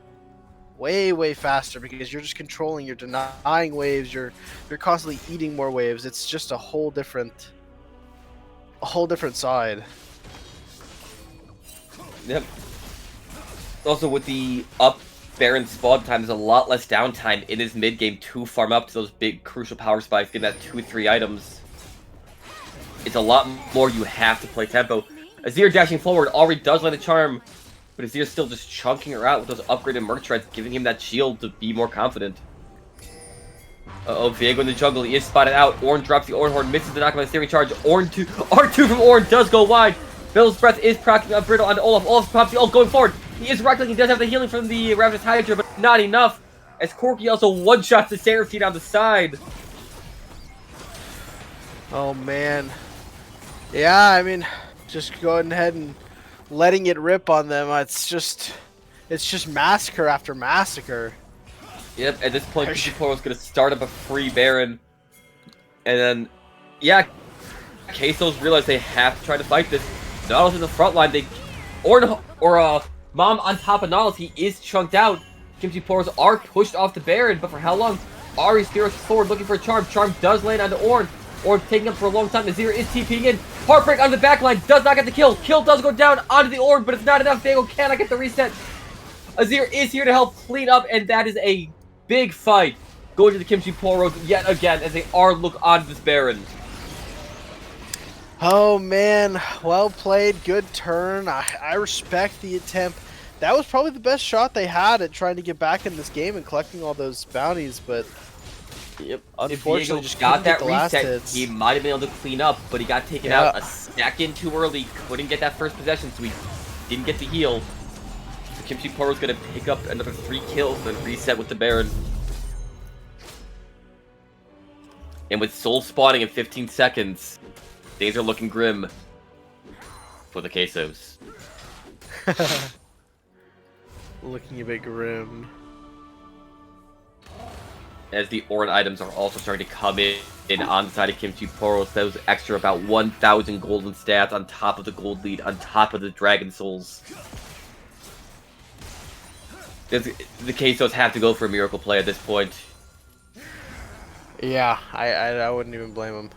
Speaker 3: way faster because you're just controlling, you're denying waves, you're constantly eating more waves. It's just a whole different side.
Speaker 2: Yep. Also, with the up Baron spawn time, there's a lot less downtime in his mid game to farm up to those big crucial power spikes, getting that 2-3 items. It's a lot more you have to play tempo. Azir dashing forward already does land a charm, but Azir's still just chunking her out with those upgraded merc treads, giving him that shield to be more confident. Uh-oh, Viego in the jungle, he is spotted out. Ornn drops the Ornn Horn, misses the knock by the steering charge. R2 from Ornn does go wide. Bill's breath is proccing up Brittle onto Olaf. Olaf pops the ult going forward. He is right, he does have the healing from the Ravenous Hydra, but not enough. As Corki also one-shots the Seraphine on the side.
Speaker 3: Oh man. Yeah, I mean, just going ahead and letting it rip on them. It's just massacre after massacre.
Speaker 2: Yep, at this point, Poros going to start up a free Baron. And then, yeah, CaseOhs realize they have to try to fight this. Nautilus in the front line, Mom on top of Nautilus, he is chunked out. Kimchi Poros are pushed off the Baron, but for how long? Ahri steers forward looking for a charm. Charm does land onto Ornn. Ornn taking up for a long time. Azir is TPing in. Heartbreak on the backline, does not get the kill. Kill does go down onto the Ornn, but it's not enough. Viego cannot get the reset. Azir is here to help clean up, and that is a big fight going to the Kimchi Poros yet again as they are look onto this Baron.
Speaker 3: Oh man, well played, good turn. I respect the attempt. That was probably the best shot they had at trying to get back in this game and collecting all those bounties, but
Speaker 2: yep.
Speaker 3: Unfortunately,
Speaker 2: if
Speaker 3: just
Speaker 2: got that
Speaker 3: the last
Speaker 2: reset,
Speaker 3: hits.
Speaker 2: he might have been able to clean up, but he got taken out a second too early. Couldn't get that first possession, so he didn't get the heal. So Kimchi Poros going to pick up another 3 kills and reset with the Baron. And with soul spawning in 15 seconds, things are looking grim for the CaseOhs.
Speaker 3: Looking a bit grim.
Speaker 2: As the Ornn items are also starting to come in on the side of Kimchi Poros, those extra about 1,000 golden stats on top of the gold lead, on top of the Dragon Souls. The CaseOhs have to go for a miracle play at this point.
Speaker 3: Yeah, I wouldn't even blame him.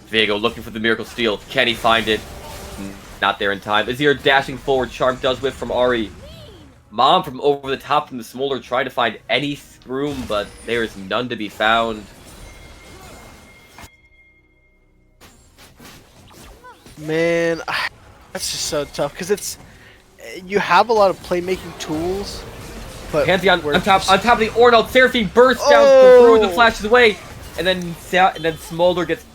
Speaker 2: Viego looking for the miracle steal. Can he find it? Not there in time. Azir dashing forward. Charm does whiff from Ahri. Mom from over the top from the Smolder trying to find any room, but there is none to be found.
Speaker 3: Man, that's just so tough because you have a lot of playmaking tools, but
Speaker 2: Pantheon on top of the Ornn. Seraphine bursts down through the flashes away, and then Smolder gets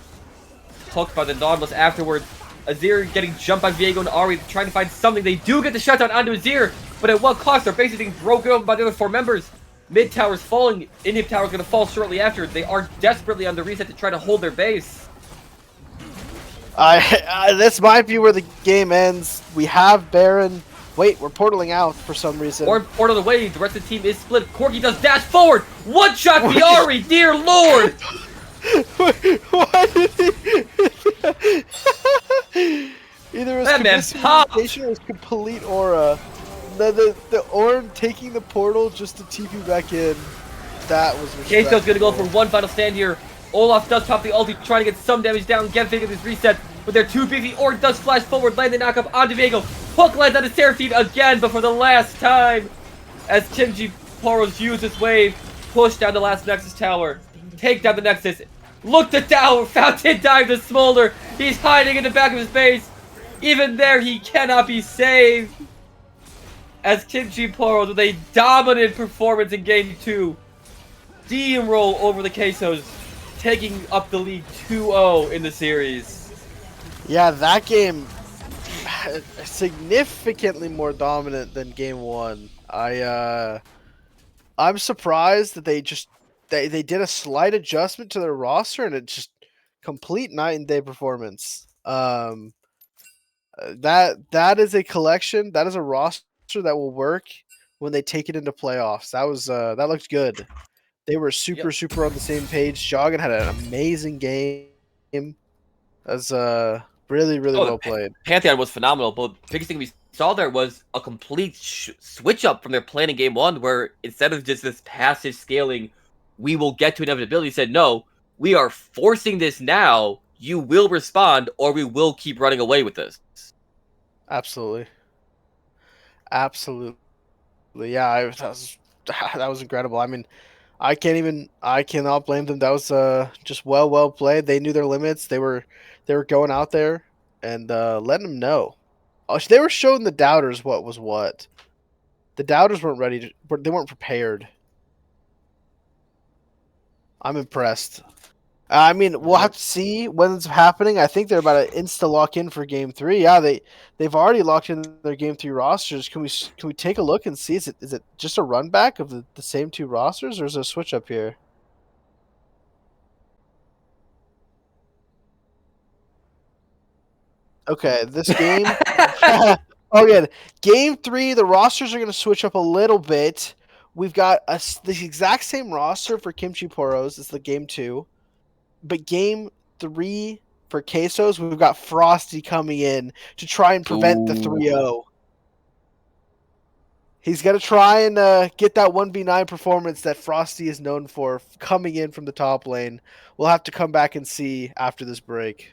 Speaker 2: hooked by the Nautilus afterwards. Azir getting jumped by Viego and Ahri, trying to find something. They do get the shutdown onto Azir, but at what cost? They're basically being broken open by the other 4 members. Mid tower's falling. Inhib tower's going to fall shortly after. They are desperately on the reset to try to hold their base.
Speaker 3: This might be where the game ends. We have Baron. Wait, we're portaling out for some reason.
Speaker 2: Or portal away. The rest of the team is split. Corki does dash forward. One shot the Ahri, dear lord.
Speaker 3: Why did he? Either it was miscommunication or it was complete aura. The Ornn taking the portal just to TP back in. That was
Speaker 2: CaseOhs gonna go for one final stand here. Olaf does pop the ulti, trying to get some damage down, get Viego this reset, but they're too busy. Ornn does flash forward, land the knockup onto Viego. Hook lands on the Seraphine again, but for the last time, as Kimchi Poros use this wave, push down the last Nexus tower, take down the Nexus, look the tower, fountain dive the Smolder. He's hiding in the back of his base. Even there, he cannot be saved. As Kimchi Poros with a dominant performance in Game 2, steamroll over the CaseOhs, taking up the lead 2-0 in the series.
Speaker 3: Yeah, that game significantly more dominant than Game 1. I'm surprised that they did a slight adjustment to their roster and it just complete night and day performance. That is a collection, that is a roster that will work when they take it into playoffs. That looked good. They were super on the same page. Joggin had an amazing game. That's really well played.
Speaker 2: Pantheon was phenomenal, but the biggest thing we saw there was a complete switch up from their plan in game 1, where instead of just this passive scaling, we will get to inevitability, said, no, we are forcing this now. You will respond, or we will keep running away with this.
Speaker 3: Absolutely. Absolutely. Yeah, that was incredible. I mean, I cannot blame them. That was just well played. They knew their limits. They were going out there and letting them know. Oh, they were showing the doubters what was what. The doubters weren't ready to, they weren't prepared. I'm impressed. I mean, we'll have to see when it's happening. I think they're about to insta lock in for Game 3. Yeah, they've already locked in their Game 3 rosters. Can we take a look and see? Is it just a run back of the same 2 rosters, or is there a switch up here? Okay, this game. Okay, Game 3. The rosters are going to switch up a little bit. We've got the exact same roster for Kimchi Poros as the Game 2. But Game 3 for CaseOhs, we've got Frosty coming in to try and prevent the 3-0. He's going to try and get that 1v9 performance that Frosty is known for coming in from the top lane. We'll have to come back and see after this break.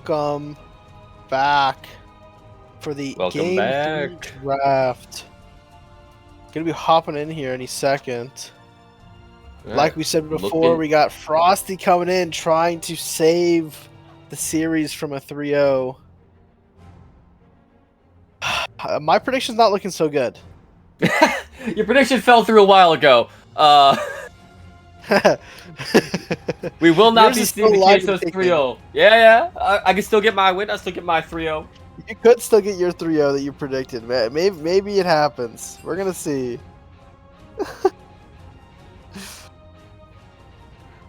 Speaker 3: welcome back for the
Speaker 2: Welcome
Speaker 3: Game
Speaker 2: back.
Speaker 3: 3 draft. Gonna be hopping in here any second. Like we said before, we got Frosty coming in trying to save the series from a 3-0. My prediction's not looking so good.
Speaker 2: Your prediction fell through a while ago. We will not be seeing the CaseOhs 3-0. Yeah. I can still get my win. I still get my 3-0.
Speaker 3: You could still get your 3-0 that you predicted, man. Maybe it happens. We're gonna see.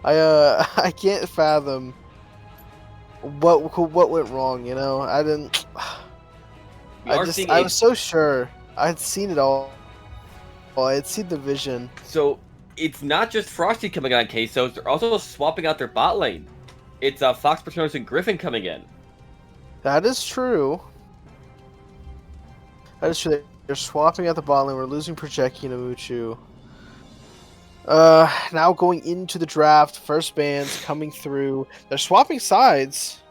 Speaker 3: I can't fathom what went wrong. You know, I didn't. I was so sure I had seen it all. Well, I had seen the vision.
Speaker 2: So it's not just Frosty coming on CaseOhs. They're also swapping out their bot lane. It's Fox Patronos and Griffin coming in.
Speaker 3: That is true. That is true. They're swapping out the bot lane. We're losing Projecki and Amuchu. Now going into the draft, first bands coming through. They're swapping sides.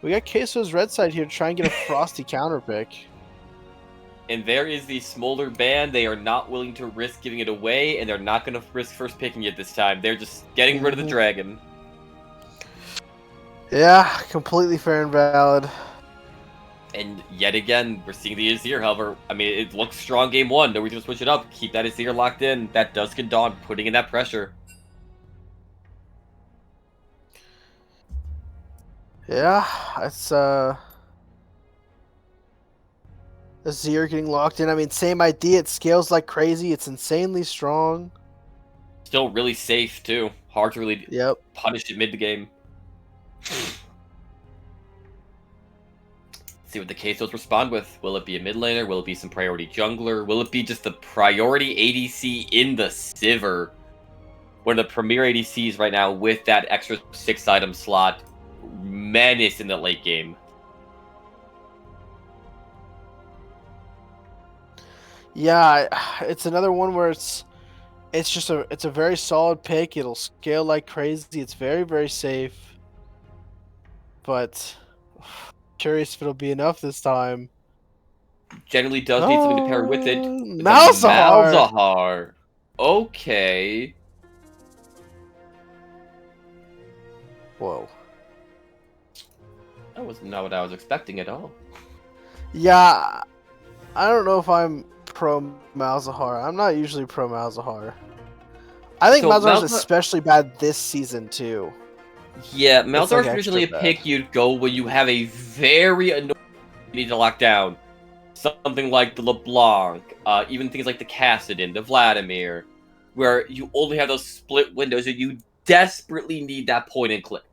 Speaker 3: We got CaseOhs red side here to try and get a Frosty counter pick.
Speaker 2: And there is the Smolder ban. They are not willing to risk giving it away, and they're not going to risk first picking it this time. They're just getting rid of the dragon.
Speaker 3: Yeah, completely fair and valid.
Speaker 2: And yet again, we're seeing the Azir. However, I mean, it looks strong game one. No reason to switch it up. Keep that Azir locked in. That Dusk and Dawn putting in that pressure.
Speaker 3: Yeah, it's Azir getting locked in. I mean, same idea. It scales like crazy. It's insanely strong.
Speaker 2: Still really safe too. Hard to really punish it mid the game. See what the CaseOhs respond with. Will it be a mid laner? Will it be some priority jungler? Will it be just the priority ADC in the Sivir? One of the premier ADCs right now with that extra 6-item slot. Menace in the late game.
Speaker 3: Yeah, it's another one where it's a very solid pick. It'll scale like crazy. It's very, very safe. But curious if it'll be enough this time.
Speaker 2: Generally does need something to pair with it.
Speaker 3: Malzahar.
Speaker 2: Malzahar. Okay.
Speaker 3: Whoa.
Speaker 2: That was not what I was expecting at all.
Speaker 3: Yeah, I don't know if I'm pro Malzahar. I'm not usually pro Malzahar. I think Malzahar's especially bad this season too.
Speaker 2: Yeah, Malzahar's usually a pick you'd go when you have a very annoying you need to lock down. Something like the LeBlanc, even things like the Kassadin, the Vladimir, where you only have those split windows and you desperately need that point and click.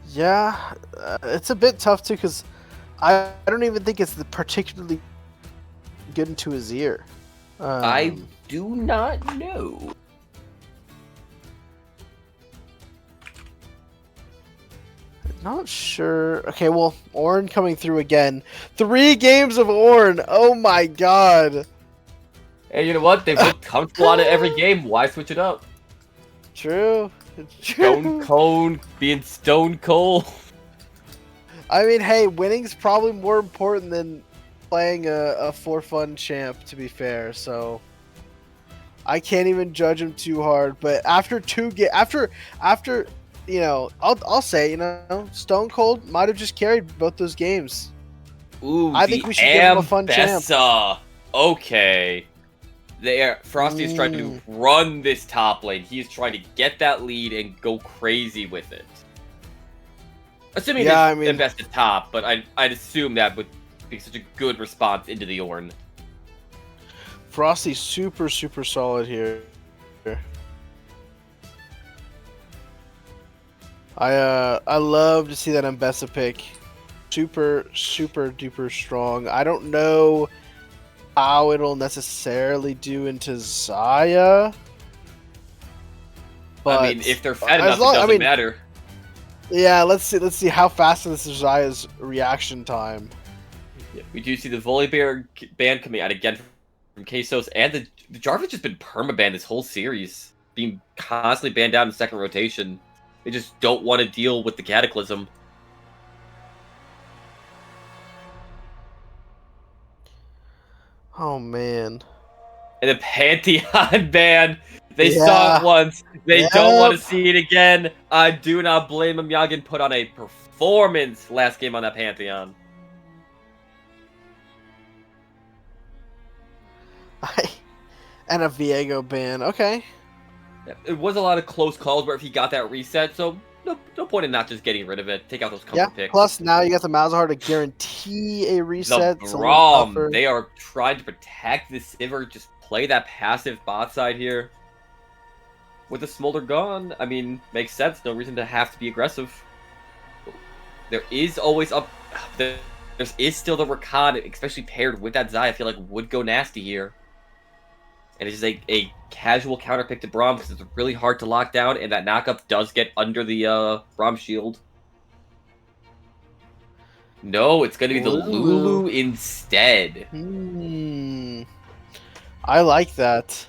Speaker 3: Yeah, it's a bit tough too because I don't even think it's particularly good into his ear.
Speaker 2: I do not know.
Speaker 3: Not sure. Okay, well, Ornn coming through again. 3 games of Ornn. Oh my god.
Speaker 2: Hey, you know what? They've looked comfortable out of every game. Why switch it up?
Speaker 3: True.
Speaker 2: Stone Cold being Stone Cold.
Speaker 3: I mean, hey, winning's probably more important than playing a for fun champ, to be fair. So I can't even judge him too hard. But after you know, I'll say, you know, Stone Cold might have just carried both those games.
Speaker 2: Ooh,
Speaker 3: I think we should give him a fun champ.
Speaker 2: Okay. Frosty is trying to run this top lane. He's trying to get that lead and go crazy with it. Assuming they invest at top, but I'd assume that would be such a good response into the Ornn.
Speaker 3: Frosty's super, super solid here. I love to see that Mbessa pick. Super, super duper strong. I don't know how it'll necessarily do into Xayah. But
Speaker 2: I mean, if they're fat enough, it doesn't matter.
Speaker 3: Yeah, let's see how fast is Xayah's reaction time.
Speaker 2: Yeah, we do see the Volibear ban coming out again from CaseOhs, and the Jarvan's just been permabanned this whole series, being constantly banned down in second rotation. They just don't want to deal with the Cataclysm.
Speaker 3: Oh man.
Speaker 2: And the Pantheon ban. They saw
Speaker 3: Yeah.
Speaker 2: it once. They don't want to
Speaker 3: Yep.
Speaker 2: see it again. I do not blame him. Yagin put on a performance last game on that Pantheon.
Speaker 3: And a Viego ban. Okay.
Speaker 2: It was a lot of close calls where if he got that reset, so no point in not just getting rid of it. Take out those comfort
Speaker 3: Yeah.
Speaker 2: picks.
Speaker 3: Plus now you got the Malzahar to guarantee a reset.
Speaker 2: The
Speaker 3: It's a little
Speaker 2: Braum,
Speaker 3: tougher.
Speaker 2: they are trying to protect the Sivir, just play that passive bot side here. With the Smolder gone, I mean, makes sense. No reason to have to be aggressive. There is always there is still the Rakan, especially paired with that Zai, I feel like would go nasty here. And it's just a casual counter pick to Braum because it's really hard to lock down, and that knockup does get under the Braum shield. No, it's going to be the Lulu instead.
Speaker 3: I like that.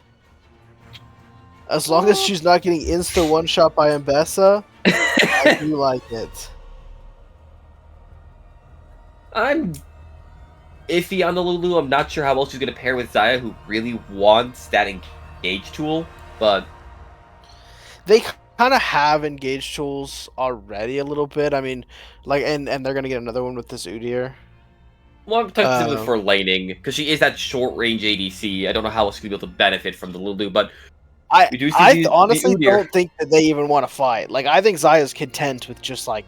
Speaker 3: As long as she's not getting insta one-shot by Mbessa, I do like it.
Speaker 2: I'm iffy on the Lulu. I'm not sure how else she's going to pair with Xayah, who really wants that engage tool, but
Speaker 3: They kind of have engage tools already a little bit. I mean, like, and they're gonna get another one with this Udyr.
Speaker 2: well, I'm talking specifically for laning, because she is that short-range ADC. I don't know how else she'll be able to benefit from the Lulu, but we do see
Speaker 3: I
Speaker 2: the
Speaker 3: honestly
Speaker 2: Udyr.
Speaker 3: don't think that they even want to fight. Like, I think Xayah's content with just like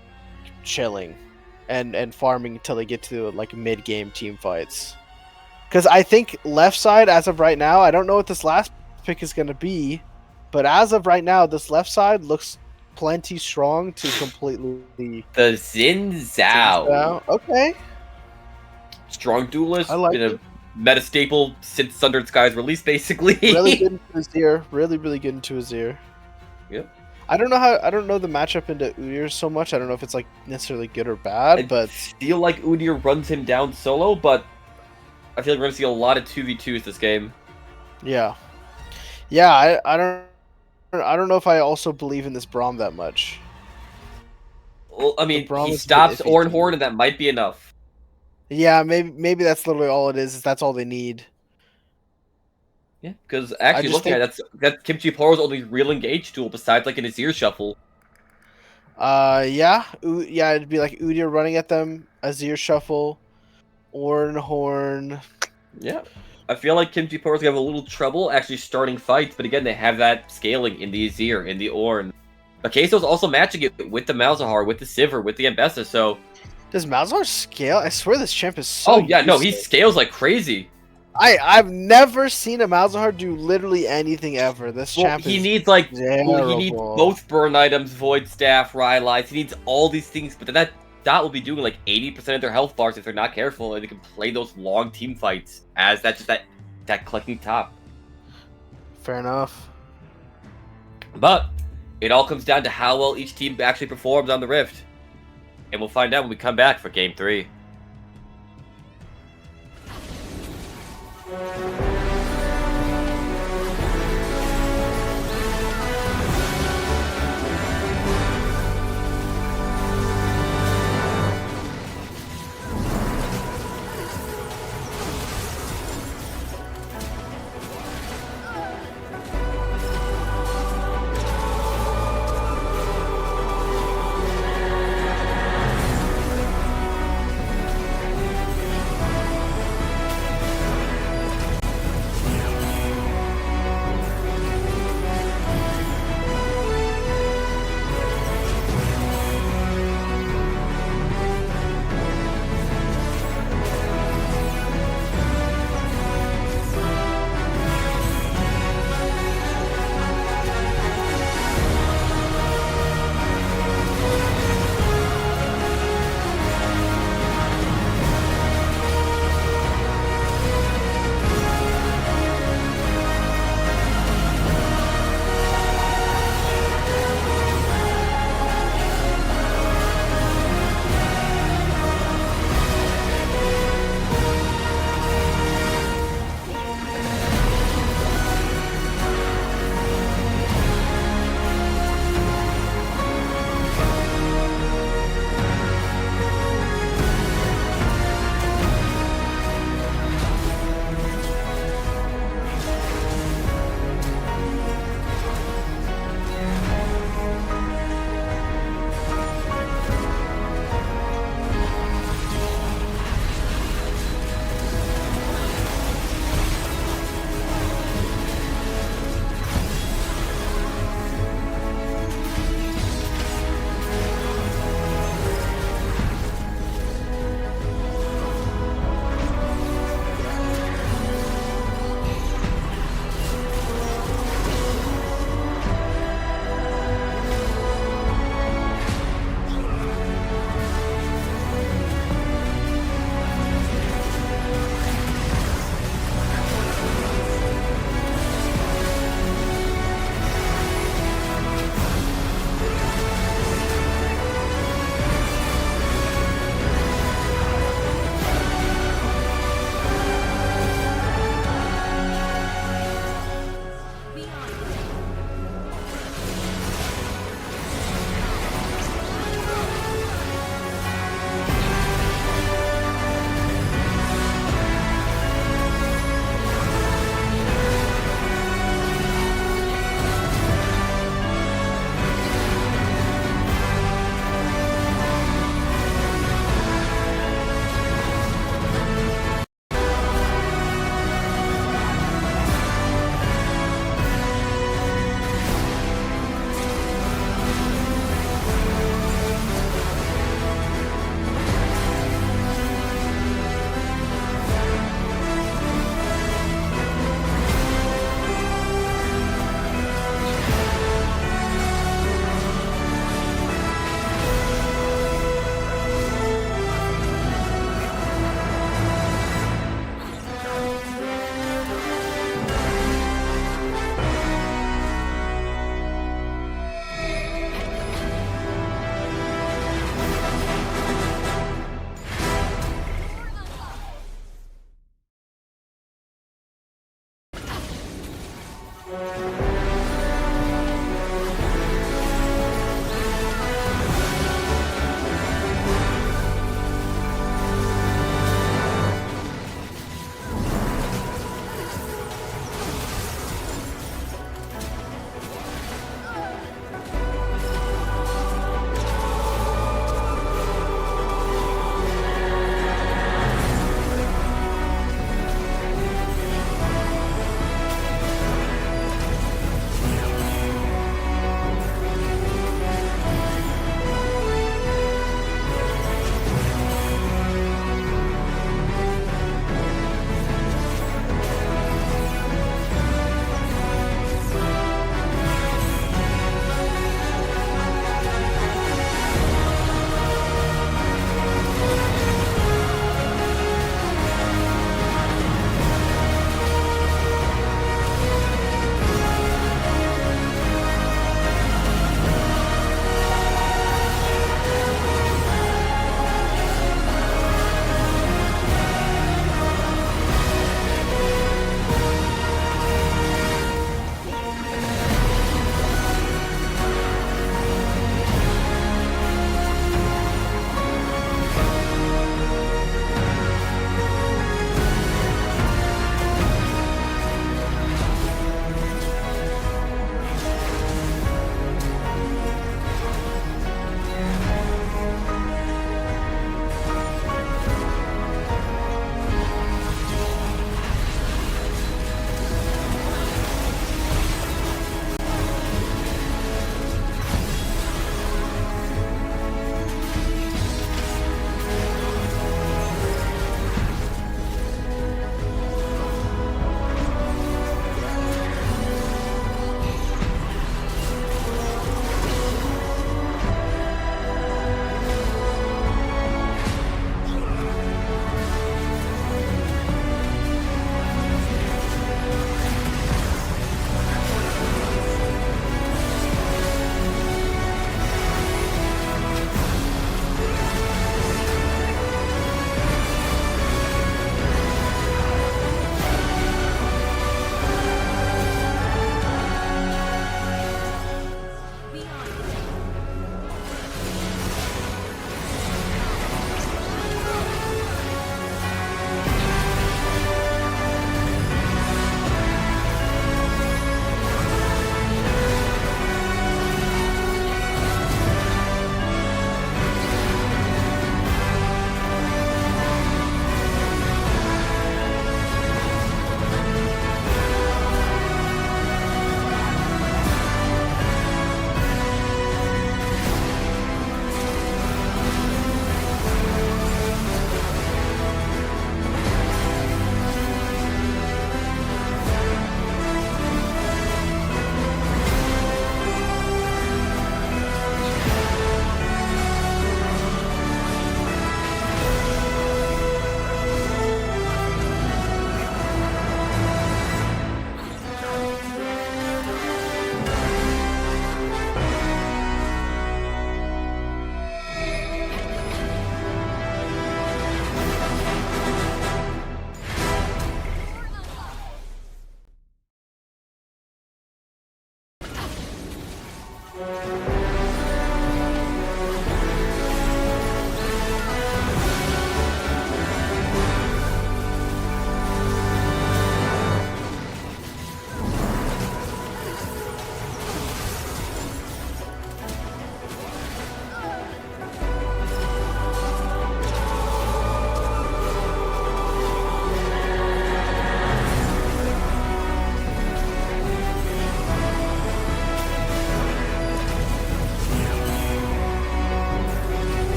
Speaker 3: chilling and farming until they get to like mid-game team fights. Because I think left side, as of right now, I don't know what this last pick is going to be, but as of right now, this left side looks plenty strong to completely.
Speaker 2: The Xin Zhao.
Speaker 3: Okay.
Speaker 2: Strong duelist.
Speaker 3: I like
Speaker 2: been
Speaker 3: it.
Speaker 2: a meta staple since Sundered Skies release, basically.
Speaker 3: Really good into his ear. Really good into his ear.
Speaker 2: Yep.
Speaker 3: I don't know the matchup into Udyr so much. I don't know if it's like necessarily good or bad, but
Speaker 2: I feel like Udyr runs him down solo, but I feel like we're gonna see a lot of 2v2s this game.
Speaker 3: yeah. Yeah, I don't know if I also believe in this Braum that much.
Speaker 2: Well, I mean,
Speaker 3: Braum
Speaker 2: he
Speaker 3: is a bit
Speaker 2: stops
Speaker 3: iffy to
Speaker 2: Orinhorn,
Speaker 3: me.
Speaker 2: and that might be enough.
Speaker 3: Yeah, maybe that's literally all it is that's all they need.
Speaker 2: Yeah, because actually
Speaker 3: just
Speaker 2: looking at it, that's Kimchi Poro's only real engage tool besides like an Azir shuffle.
Speaker 3: Yeah, it'd be like Udyr running at them, Azir shuffle, Orinhorn.
Speaker 2: Yeah. I feel like Kimchi Poro's gonna have a little trouble actually starting fights, but again, they have that scaling in the Azir, in the Ornn. But CaseOhs also matching it with the Malzahar, with the Sivir, with the Mbessa, so...
Speaker 3: Does Malzahar scale? I swear this champ is so
Speaker 2: Oh yeah, no, he
Speaker 3: useless.
Speaker 2: scales like crazy.
Speaker 3: I've never seen a Malzahar do literally anything ever. This
Speaker 2: Well,
Speaker 3: champ
Speaker 2: he
Speaker 3: is
Speaker 2: needs like he needs
Speaker 3: terrible.
Speaker 2: both burn items, Void Staff, Rylai's. He needs all these things, but then that Dot will be doing like 80% of their health bars if they're not careful, and they can play those long team fights as that clicking top.
Speaker 3: Fair enough.
Speaker 2: But it all comes down to how well each team actually performs on the Rift, and we'll find out when we come back for Game 3.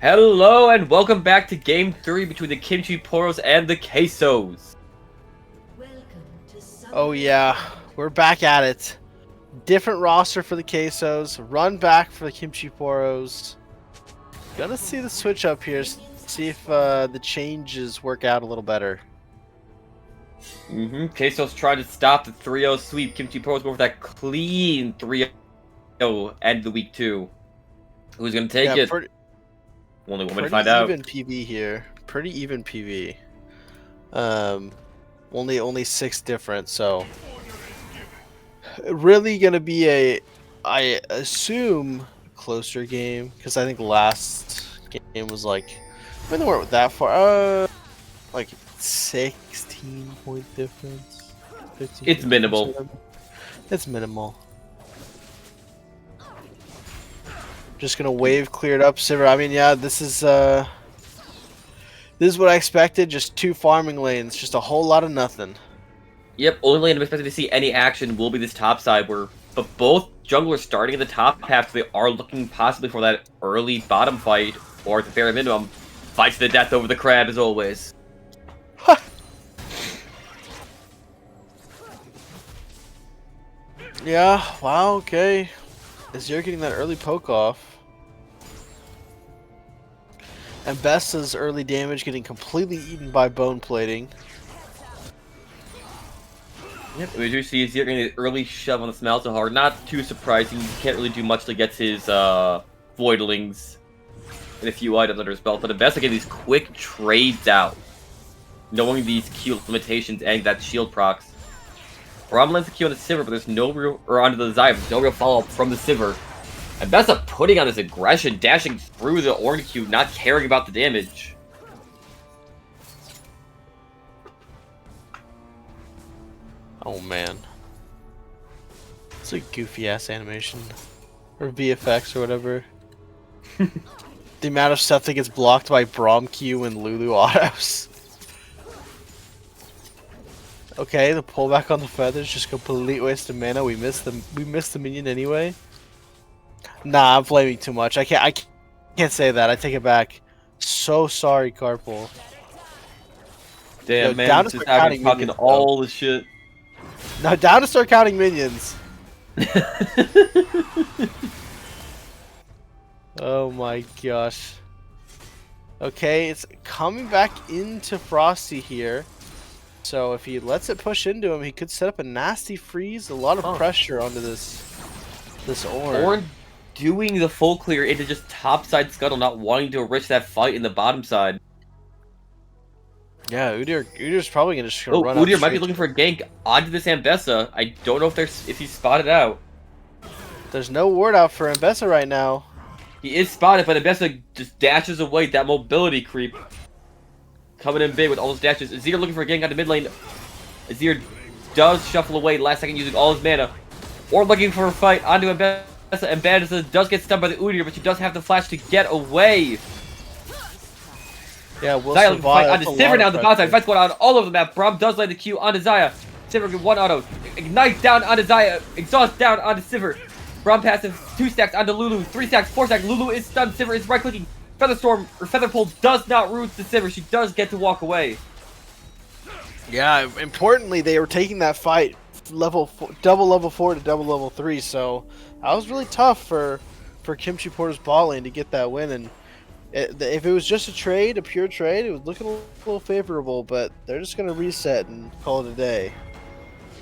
Speaker 2: Hello and welcome back to Game 3 between the Kimchi, Poros, and the CaseOhs.
Speaker 3: Oh yeah, we're back at it. Different roster for the CaseOhs, run back for the Kimchi Poros. Gonna see the switch up here, see if the changes work out a little better.
Speaker 2: CaseOhs trying to stop the 3-0 sweep. Kimchi, Poros go for that clean 3-0 end of the week 2. Who's gonna take it? Only one way to find out.
Speaker 3: Pretty even PV here. Pretty even PV. Only 6 different, so really gonna be I assume, closer game, because I think last game was like, I mean, they weren't that far. Like 16-point difference. 15
Speaker 2: It's minimal.
Speaker 3: It's minimal. Just gonna wave, clear it up, Sivir. I mean, yeah, this is what I expected. Just 2 farming lanes, just a whole lot of nothing.
Speaker 2: Yep, only lane I'm expecting to see any action will be this top side, but both junglers starting in the top half, so they are looking possibly for that early bottom fight, or at the very minimum, fight to the death over the crab as always.
Speaker 3: Yeah, wow, okay. Azir getting that early poke off. And Besta's early damage getting completely eaten by bone plating.
Speaker 2: Yep, we do see Azir getting an early shove on the Smelter Hard. Not too surprising. He can't really do much to get his Voidlings and a few items under his belt. But Besta getting these quick trades out, knowing these Q limitations and that shield procs. Braum lands the Q on the Sivir, but there's no real, or onto the Zaya, there's no real follow-up from the Sivir. And Besta putting on his aggression, dashing through the Ornn Q, not caring about the damage.
Speaker 3: Oh man. It's a goofy ass animation. Or VFX or whatever. The amount of stuff that gets blocked by Braum Q and Lulu autos. Okay, the pullback on the feathers, just complete waste of mana. We missed the minion anyway. Nah, I'm blaming too much. I can't say that. I take it back. So sorry, Carpool.
Speaker 2: Damn, man, this is talking all the shit.
Speaker 3: Now down to start counting minions. Oh my gosh. Okay, it's coming back into Frosty here. So if he lets it push into him, he could set up a nasty freeze. A lot of pressure onto this Ornn.
Speaker 2: Ornn doing the full clear into just topside scuttle, not wanting to risk that fight in the bottom side.
Speaker 3: Yeah, Udyr's probably gonna just run.
Speaker 2: Udyr might be looking for a gank onto this Ambessa. I don't know if he's spotted out.
Speaker 3: There's no ward out for Ambessa right now.
Speaker 2: He is spotted, but Ambessa just dashes away. That mobility creep coming in big with all his dashes. Azir looking for a gank on the mid lane. Azir does shuffle away last second using all his mana. Or looking for a fight onto Ambessa. Ambessa does get stunned by the Udyr, but she does have the flash to get away.
Speaker 3: Yeah, we'll
Speaker 2: Zaya looking
Speaker 3: survive.
Speaker 2: to fight onto Sivir now on the bot side. Fight's going on all over the map. Braum does land the Q onto Zaya. Sivir get 1 auto. Ignite down onto Zaya. Exhaust down onto Sivir. Braum passive 2 stacks onto Lulu. 3 stacks, 4 stacks. Lulu is stunned. Sivir is right clicking. Featherstorm or Featherpull does not root the Sivir. She does get to walk away.
Speaker 3: Yeah, importantly, they were taking that fight double level 4 to double level 3, so that was really tough for Kimchi Porter's ball lane to get that win. And if it was just a pure trade, it was looking a little favorable, but they're just gonna reset and call it a day.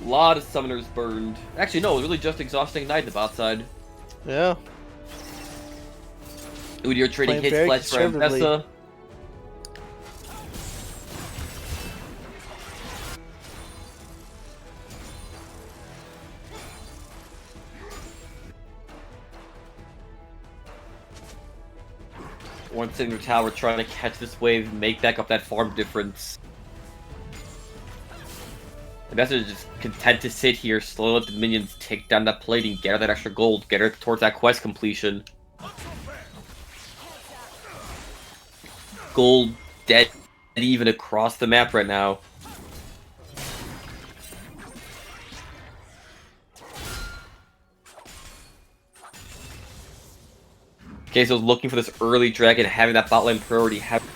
Speaker 2: A lot of summoners burned. Actually, no, it was really just exhausting Ignite the bot side.
Speaker 3: Yeah.
Speaker 2: Udyr trading hits flash for Ambessa. Ornn sitting in the tower trying to catch this wave, make back up that farm difference. Ambessa is just content to sit here, slowly let the minions take down that plating, get her that extra gold, get her towards that quest completion. Gold dead even across the map right now. CaseOhs looking for this early dragon, having that bot lane priority, having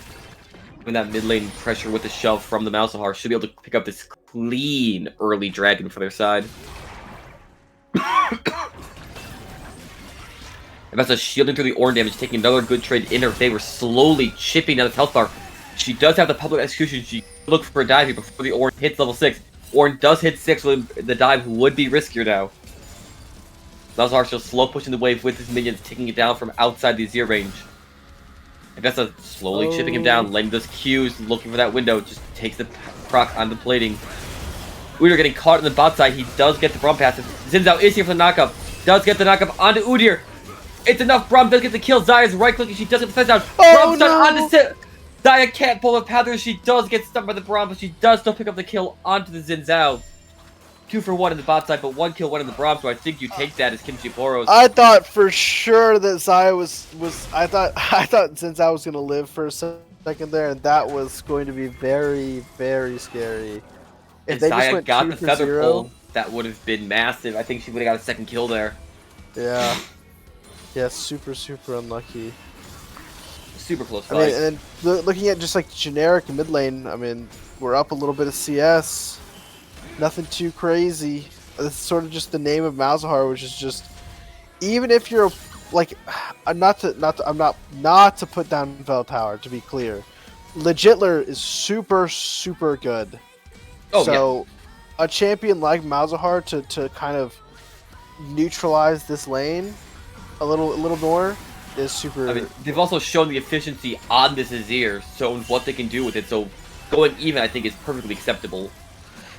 Speaker 2: that mid lane pressure with the shove from the Malzahar should be able to pick up this clean early dragon for their side. And that's a shielding through the Ornn damage, taking another good trade in her favor, slowly chipping down his health bar. She does have the public execution. She look for a dive here before the Ornn hits level 6. Ornn does hit 6, so the dive would be riskier now. Malzahar still slow pushing the wave with his minions, taking it down from outside the Azir range. And that's slowly chipping him down, letting those Qs, looking for that window, just takes the proc on the plating. Udyr getting caught in the bot side. He does get the Braum passive. Xin Zhao is here for the knockup. Does get the knockup onto Udyr. It's enough. Braum does get the kill. Zaya's right clicking. She does get the fence down. Braum stun onto Xin. Zaya can't pull a powder. She does get stunned by the Braum, but she does still pick up the kill onto the Xin Zhao. 2 for 1 in the bot side, but 1 kill, 1 in the Braum, so I think you take that as Kimchi Poros.
Speaker 3: I thought for sure that Zaya was I thought Xin Zhao was gonna live for a second there, and that was going to be very, very scary.
Speaker 2: If they Zaya just went got the feather pull, that would have been massive. I think she would have got a second kill there.
Speaker 3: Yeah. Yeah, super, super unlucky.
Speaker 2: Super close
Speaker 3: I
Speaker 2: fight.
Speaker 3: mean, and then looking at just like generic mid lane, I mean, we're up a little bit of CS. Nothing too crazy. It's sort of just the name of Malzahar, which is just, even if you're like, I'm not to put down Vel Tower, to be clear. Legitler is super, super good.
Speaker 2: Oh,
Speaker 3: so a champion like Malzahar to kind of neutralize this lane a little more is super.
Speaker 2: I mean, they've also shown the efficiency on this Azir, so what they can do with it. So going even, I think, is perfectly acceptable.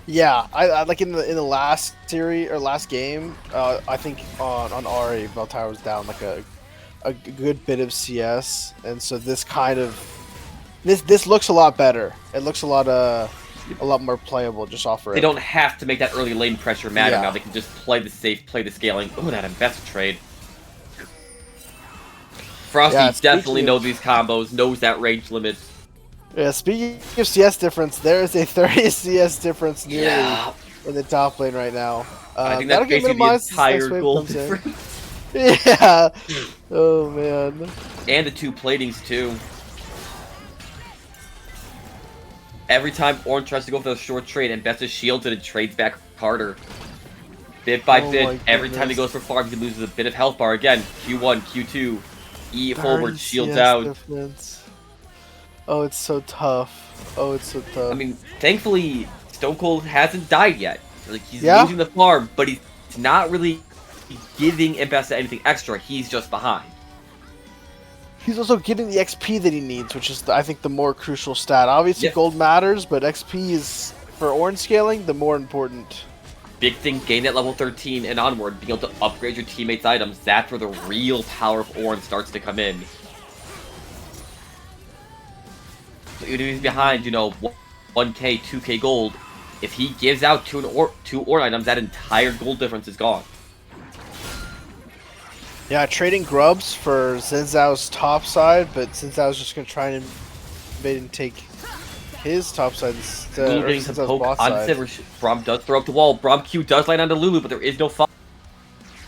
Speaker 3: Yeah, I like in the last series or last game, I think on Ari, Vel Tower was down like a good bit of CS, and so this kind of this looks a lot better. It looks a lot more playable just off rip.
Speaker 2: They don't have to make that early lane pressure matter now. They can just play the safe, play the scaling. Oh, that investor trade. Frosty definitely knows these combos, knows that range limit.
Speaker 3: Yeah, speaking of CS difference, there is a 30 CS difference nearly in the top lane right now.
Speaker 2: I think that's basically the entire gold difference.
Speaker 3: Yeah. Oh, man.
Speaker 2: And the 2 platings, too. Every time Ornn tries to go for the short trade, and Best shields it and trades back harder. Bit by bit, every time he goes for farm, he loses a bit of health bar. Again, Q1, Q2, E forward, shields out.
Speaker 3: Difference. Oh, it's so tough. Oh, it's so tough.
Speaker 2: I mean, thankfully, Stone Cold hasn't died yet. Like, he's losing the farm, but he's not really giving Mbessa anything extra. He's just behind.
Speaker 3: He's also getting the XP that he needs, which is, I think, the more crucial stat. Obviously, gold matters, but XP is, for Ornn scaling, the more important.
Speaker 2: Big thing, gain that level 13 and onward, being able to upgrade your teammates' items. That's where the real power of Ornn starts to come in. So even if he's behind, 1k, 2k gold, if he gives out two Ornn items, that entire gold difference is gone.
Speaker 3: Yeah, trading grubs for Xin Zhao's top side, but Xin Zhao's just going to try and invade and take his top side instead.
Speaker 2: Lulu getting some poke on Braum does throw up the wall. Braum Q does land onto Lulu, but there is no fall.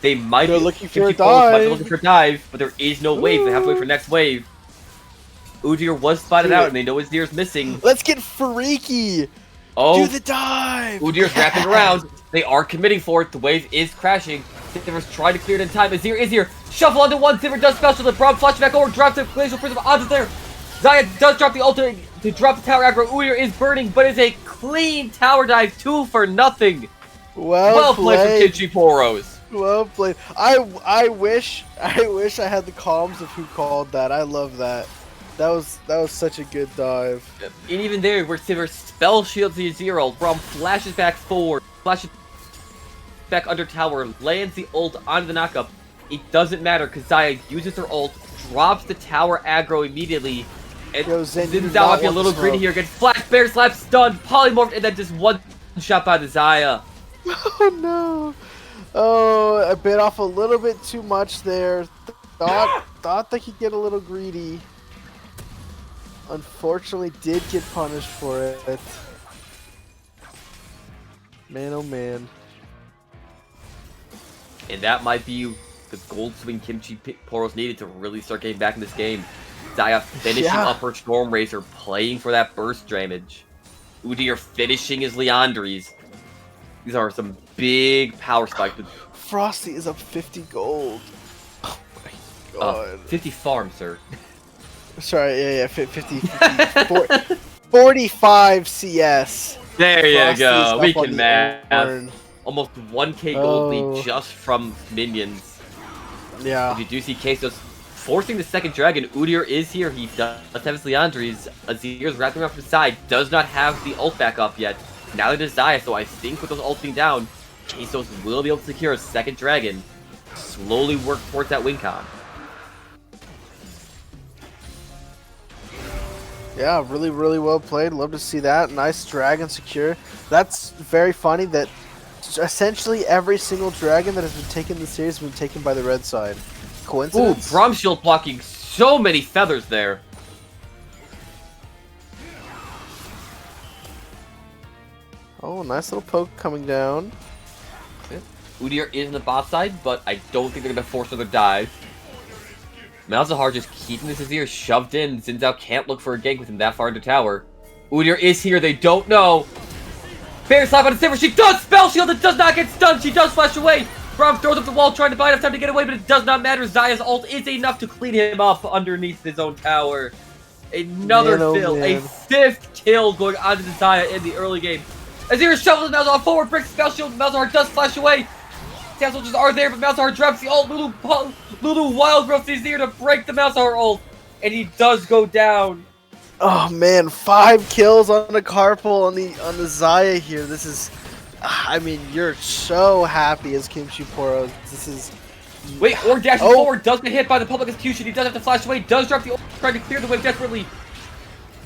Speaker 2: They might be
Speaker 3: looking for a dive.
Speaker 2: Looking for a dive, but there is no wave. They have to wait for next wave. Udyr was spotted out, and they know his deer's missing.
Speaker 3: Let's get freaky!
Speaker 2: Oh,
Speaker 3: do the dive!
Speaker 2: Udyr's wrapping around. They are committing for it. The wave is crashing. Sivers trying to clear it in time. Azir is here. Shuffle onto one. Sivir does special. The Braum flash back over. Drops the Glacial Prism onto there. Zaya does drop the ultimate to drop the tower aggro. Udyr is burning, but it's a clean tower dive. 2 for nothing. Well played from Kimchi Poros.
Speaker 3: Well played. I wish I had the comms of who called that. I love that. That was such a good dive.
Speaker 2: And even there, where Sivir spell shields the Azir, Braum flashes back forward, flashes back under tower, lands the ult onto the knockup. It doesn't matter because Zaya uses her ult, drops the tower aggro immediately, and Xin Zhao might be a little greedy here. Gets flash, bear slap, stunned, polymorphed, and then just one shot by the Zaya.
Speaker 3: Oh no! Oh, I bit off a little bit too much there. Thought they could get a little greedy. Unfortunately, did get punished for it. Man, oh man.
Speaker 2: And that might be the gold swing Kimchi Poros needed to really start getting back in this game. Zaya finishing up her Storm Racer, playing for that burst damage. Udyr finishing his Leandries. These are some big power spikes.
Speaker 3: Frosty is up 50 gold. Oh my god.
Speaker 2: 50 farm, sir.
Speaker 3: Sorry, yeah, 50 45 CS.
Speaker 2: There you
Speaker 3: Frosty's
Speaker 2: go.
Speaker 3: up
Speaker 2: We
Speaker 3: on
Speaker 2: can
Speaker 3: the
Speaker 2: math.
Speaker 3: horn.
Speaker 2: Almost 1k gold lead just from minions.
Speaker 3: Yeah.
Speaker 2: If you do see CaseOhs forcing the second dragon, Udyr is here. He does have his Leandries. Azir's wrapping up his side. Does not have the ult back up yet. Now it is Zaya, so I think with those ults being down, CaseOhs will be able to secure a second dragon. Slowly work towards that win con.
Speaker 3: Yeah, really, really well played. Love to see that. Nice dragon secure. That's very funny that essentially every single dragon that has been taken in the series has been taken by the red side.
Speaker 2: Ooh,
Speaker 3: Coincidence?
Speaker 2: Braum Shield blocking so many feathers there.
Speaker 3: Oh, nice little poke coming down.
Speaker 2: Udyr is in the bot side, but I don't think they're going to force another dive. Malzahar just keeping this Azir shoved in. Xin Zhao can't look for a gank with him that far into tower. Udyr is here, they don't know. Fair slap on the silver, she does spell shield, it does not get stunned, she does flash away. Braum throws up the wall trying to buy enough time to get away, but it does not matter. Zaya's ult is enough to clean him up underneath his own tower. Another kill, a 5th kill going on to the Zaya in the early game. Azir shovels Malzahar forward, breaks spell shield, Malzahar does flash away. Sand soldiers are there, but Malzahar drops the ult. Lulu wild growth is here to break the Malzahar ult, and he does go down.
Speaker 3: Oh man, 5 kills on the Carpal on the Zaya here. This is, I mean, you're so happy as Kimchi Poros. This is.
Speaker 2: Wait, or dashing forward, does get hit by the public execution. He does have to flash away, does drop the ult, trying to clear the way desperately.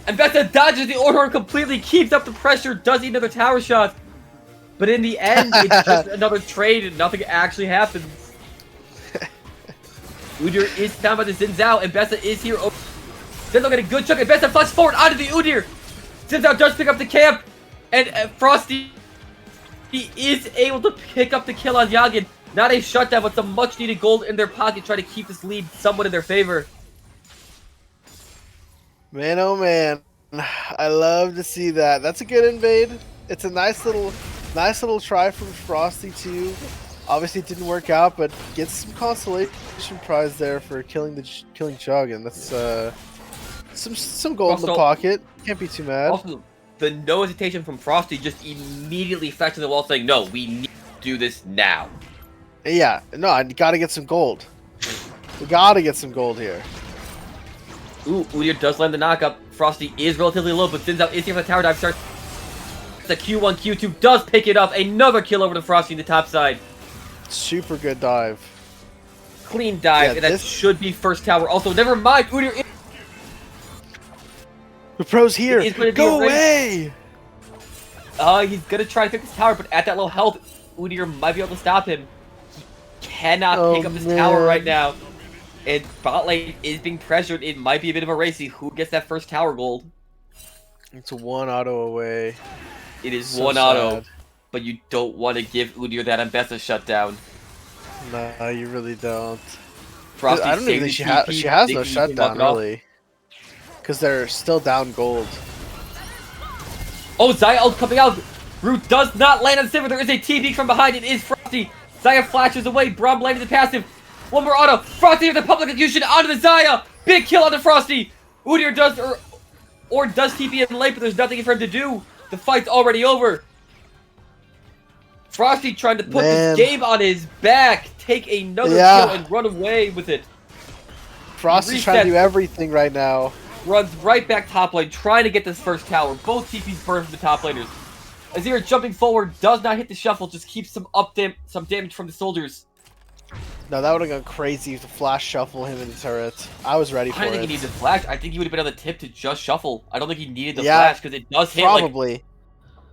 Speaker 2: And Bessa dodges the Orhorn completely, keeps up the pressure, does eat another tower shot. But in the end, it's just another trade and nothing actually happens. Udyr is down by the Xin Zhao, and Bessa is here. Xin Zhao getting a good chunk, and Bessa flashes forward onto the Udyr. Xin Zhao does pick up the camp, and Frosty, he is able to pick up the kill on Yagin. Not a shutdown, but some much needed gold in their pocket, try to keep this lead somewhat in their favor.
Speaker 3: Man, oh man, I love to see that. That's a good invade. It's a nice little try from Frosty too. Obviously, it didn't work out, but gets some consolation prize there for killing Chug, and that's some gold
Speaker 2: Also,
Speaker 3: in the pocket. Can't be too mad.
Speaker 2: Also, the no hesitation from Frosty, just immediately flashing the wall, saying, "No, we need to do this now."
Speaker 3: Yeah, no, I gotta get some gold. We gotta get some gold here.
Speaker 2: Ooh, Udyr does land the knockup. Frosty is relatively low, but Xin Zhao is here for the tower dive. Starts the Q1, Q2 does pick it up. Another kill over to Frosty in the top side.
Speaker 3: Super good dive.
Speaker 2: Clean dive,
Speaker 3: Yeah,
Speaker 2: and that should be first tower. Also, never mind, Udyr is...
Speaker 3: The pro's here.
Speaker 2: It is gonna be
Speaker 3: Go
Speaker 2: a race.
Speaker 3: away.
Speaker 2: He's gonna try to pick this tower, but at that low health, Udyr might be able to stop him. He cannot pick up this tower right now. And bot lane is being pressured. It might be a bit of a race. See who gets that first tower gold.
Speaker 3: It's 1 auto away.
Speaker 2: It is
Speaker 3: So
Speaker 2: 1 auto,
Speaker 3: sad.
Speaker 2: but you don't want to give Udyr that Ambessa shutdown.
Speaker 3: No, you really don't.
Speaker 2: Frosty
Speaker 3: I don't even think she has no shutdown really, because they're still down gold.
Speaker 2: Oh, Zaya ult coming out. Root does not land on Sivir. There is a TP from behind. It is Frosty. Zaya flashes away. Braum landed the passive. One more auto. Frosty with the public execution onto the Zaya. Big kill onto Frosty. Udyr does or does TP in late, but there's nothing for him to do. The fight's already over. Frosty trying to put this game on his back, take another kill and run away with it.
Speaker 3: Frosty's trying to do everything right now.
Speaker 2: Runs right back top lane, trying to get this first tower. Both TPs burn from the top laners. Azir jumping forward, does not hit the shuffle, just keeps some damage from the soldiers.
Speaker 3: No, that would have gone crazy to flash shuffle him in the turret. I was ready for it.
Speaker 2: I don't think he needed the flash. I think he would have been on the tip to just shuffle. I don't think he needed the flash because it does hit
Speaker 3: probably.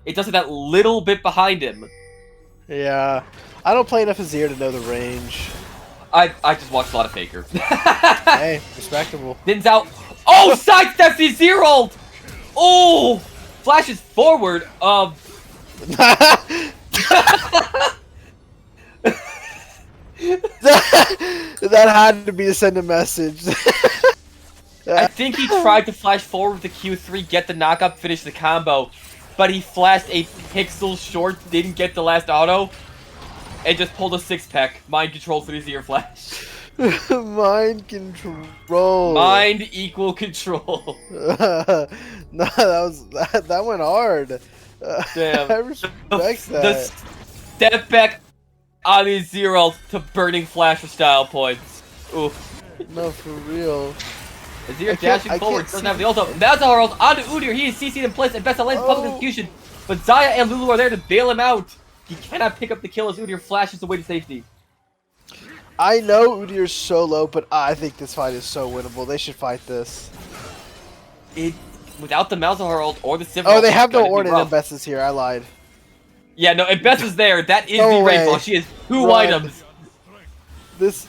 Speaker 2: It does hit that little bit behind him.
Speaker 3: Yeah, I don't play enough Azir to know the range.
Speaker 2: I just watched a lot of Faker.
Speaker 3: Hey, respectable.
Speaker 2: Din's out. Oh, sidesteps the Azir ult! Oh, flashes forward.
Speaker 3: That had to be to send a message.
Speaker 2: I think he tried to flash forward with the Q3, get the knockup, finish the combo, but he flashed a pixel short, didn't get the last auto, and just pulled a 6-pack. Mind control for the Zero flash.
Speaker 3: Mind control.
Speaker 2: Mind equal control.
Speaker 3: No, that went hard.
Speaker 2: Damn.
Speaker 3: I respect that.
Speaker 2: The step back on the Zero to burning flash for style points. Ooh.
Speaker 3: No, for real.
Speaker 2: Azir dashing forward, doesn't have the ult up. Malzahar ult onto Udyr, he is CC'd in place and best lands public execution. But Xayah and Lulu are there to bail him out. He cannot pick up the kill as Udyr flashes away to safety.
Speaker 3: I know Udyr's solo, but I think this fight is so winnable. They should fight this.
Speaker 2: Without the Malzahar ult or the Sivir
Speaker 3: Oh,
Speaker 2: ult,
Speaker 3: they have no
Speaker 2: it's gonna
Speaker 3: Ornn
Speaker 2: be
Speaker 3: and
Speaker 2: rough.
Speaker 3: Bess is here. I lied.
Speaker 2: Yeah, no, and Bess is there. That is
Speaker 3: No
Speaker 2: the
Speaker 3: way.
Speaker 2: Rainbow. She has 2
Speaker 3: Run.
Speaker 2: items.
Speaker 3: There's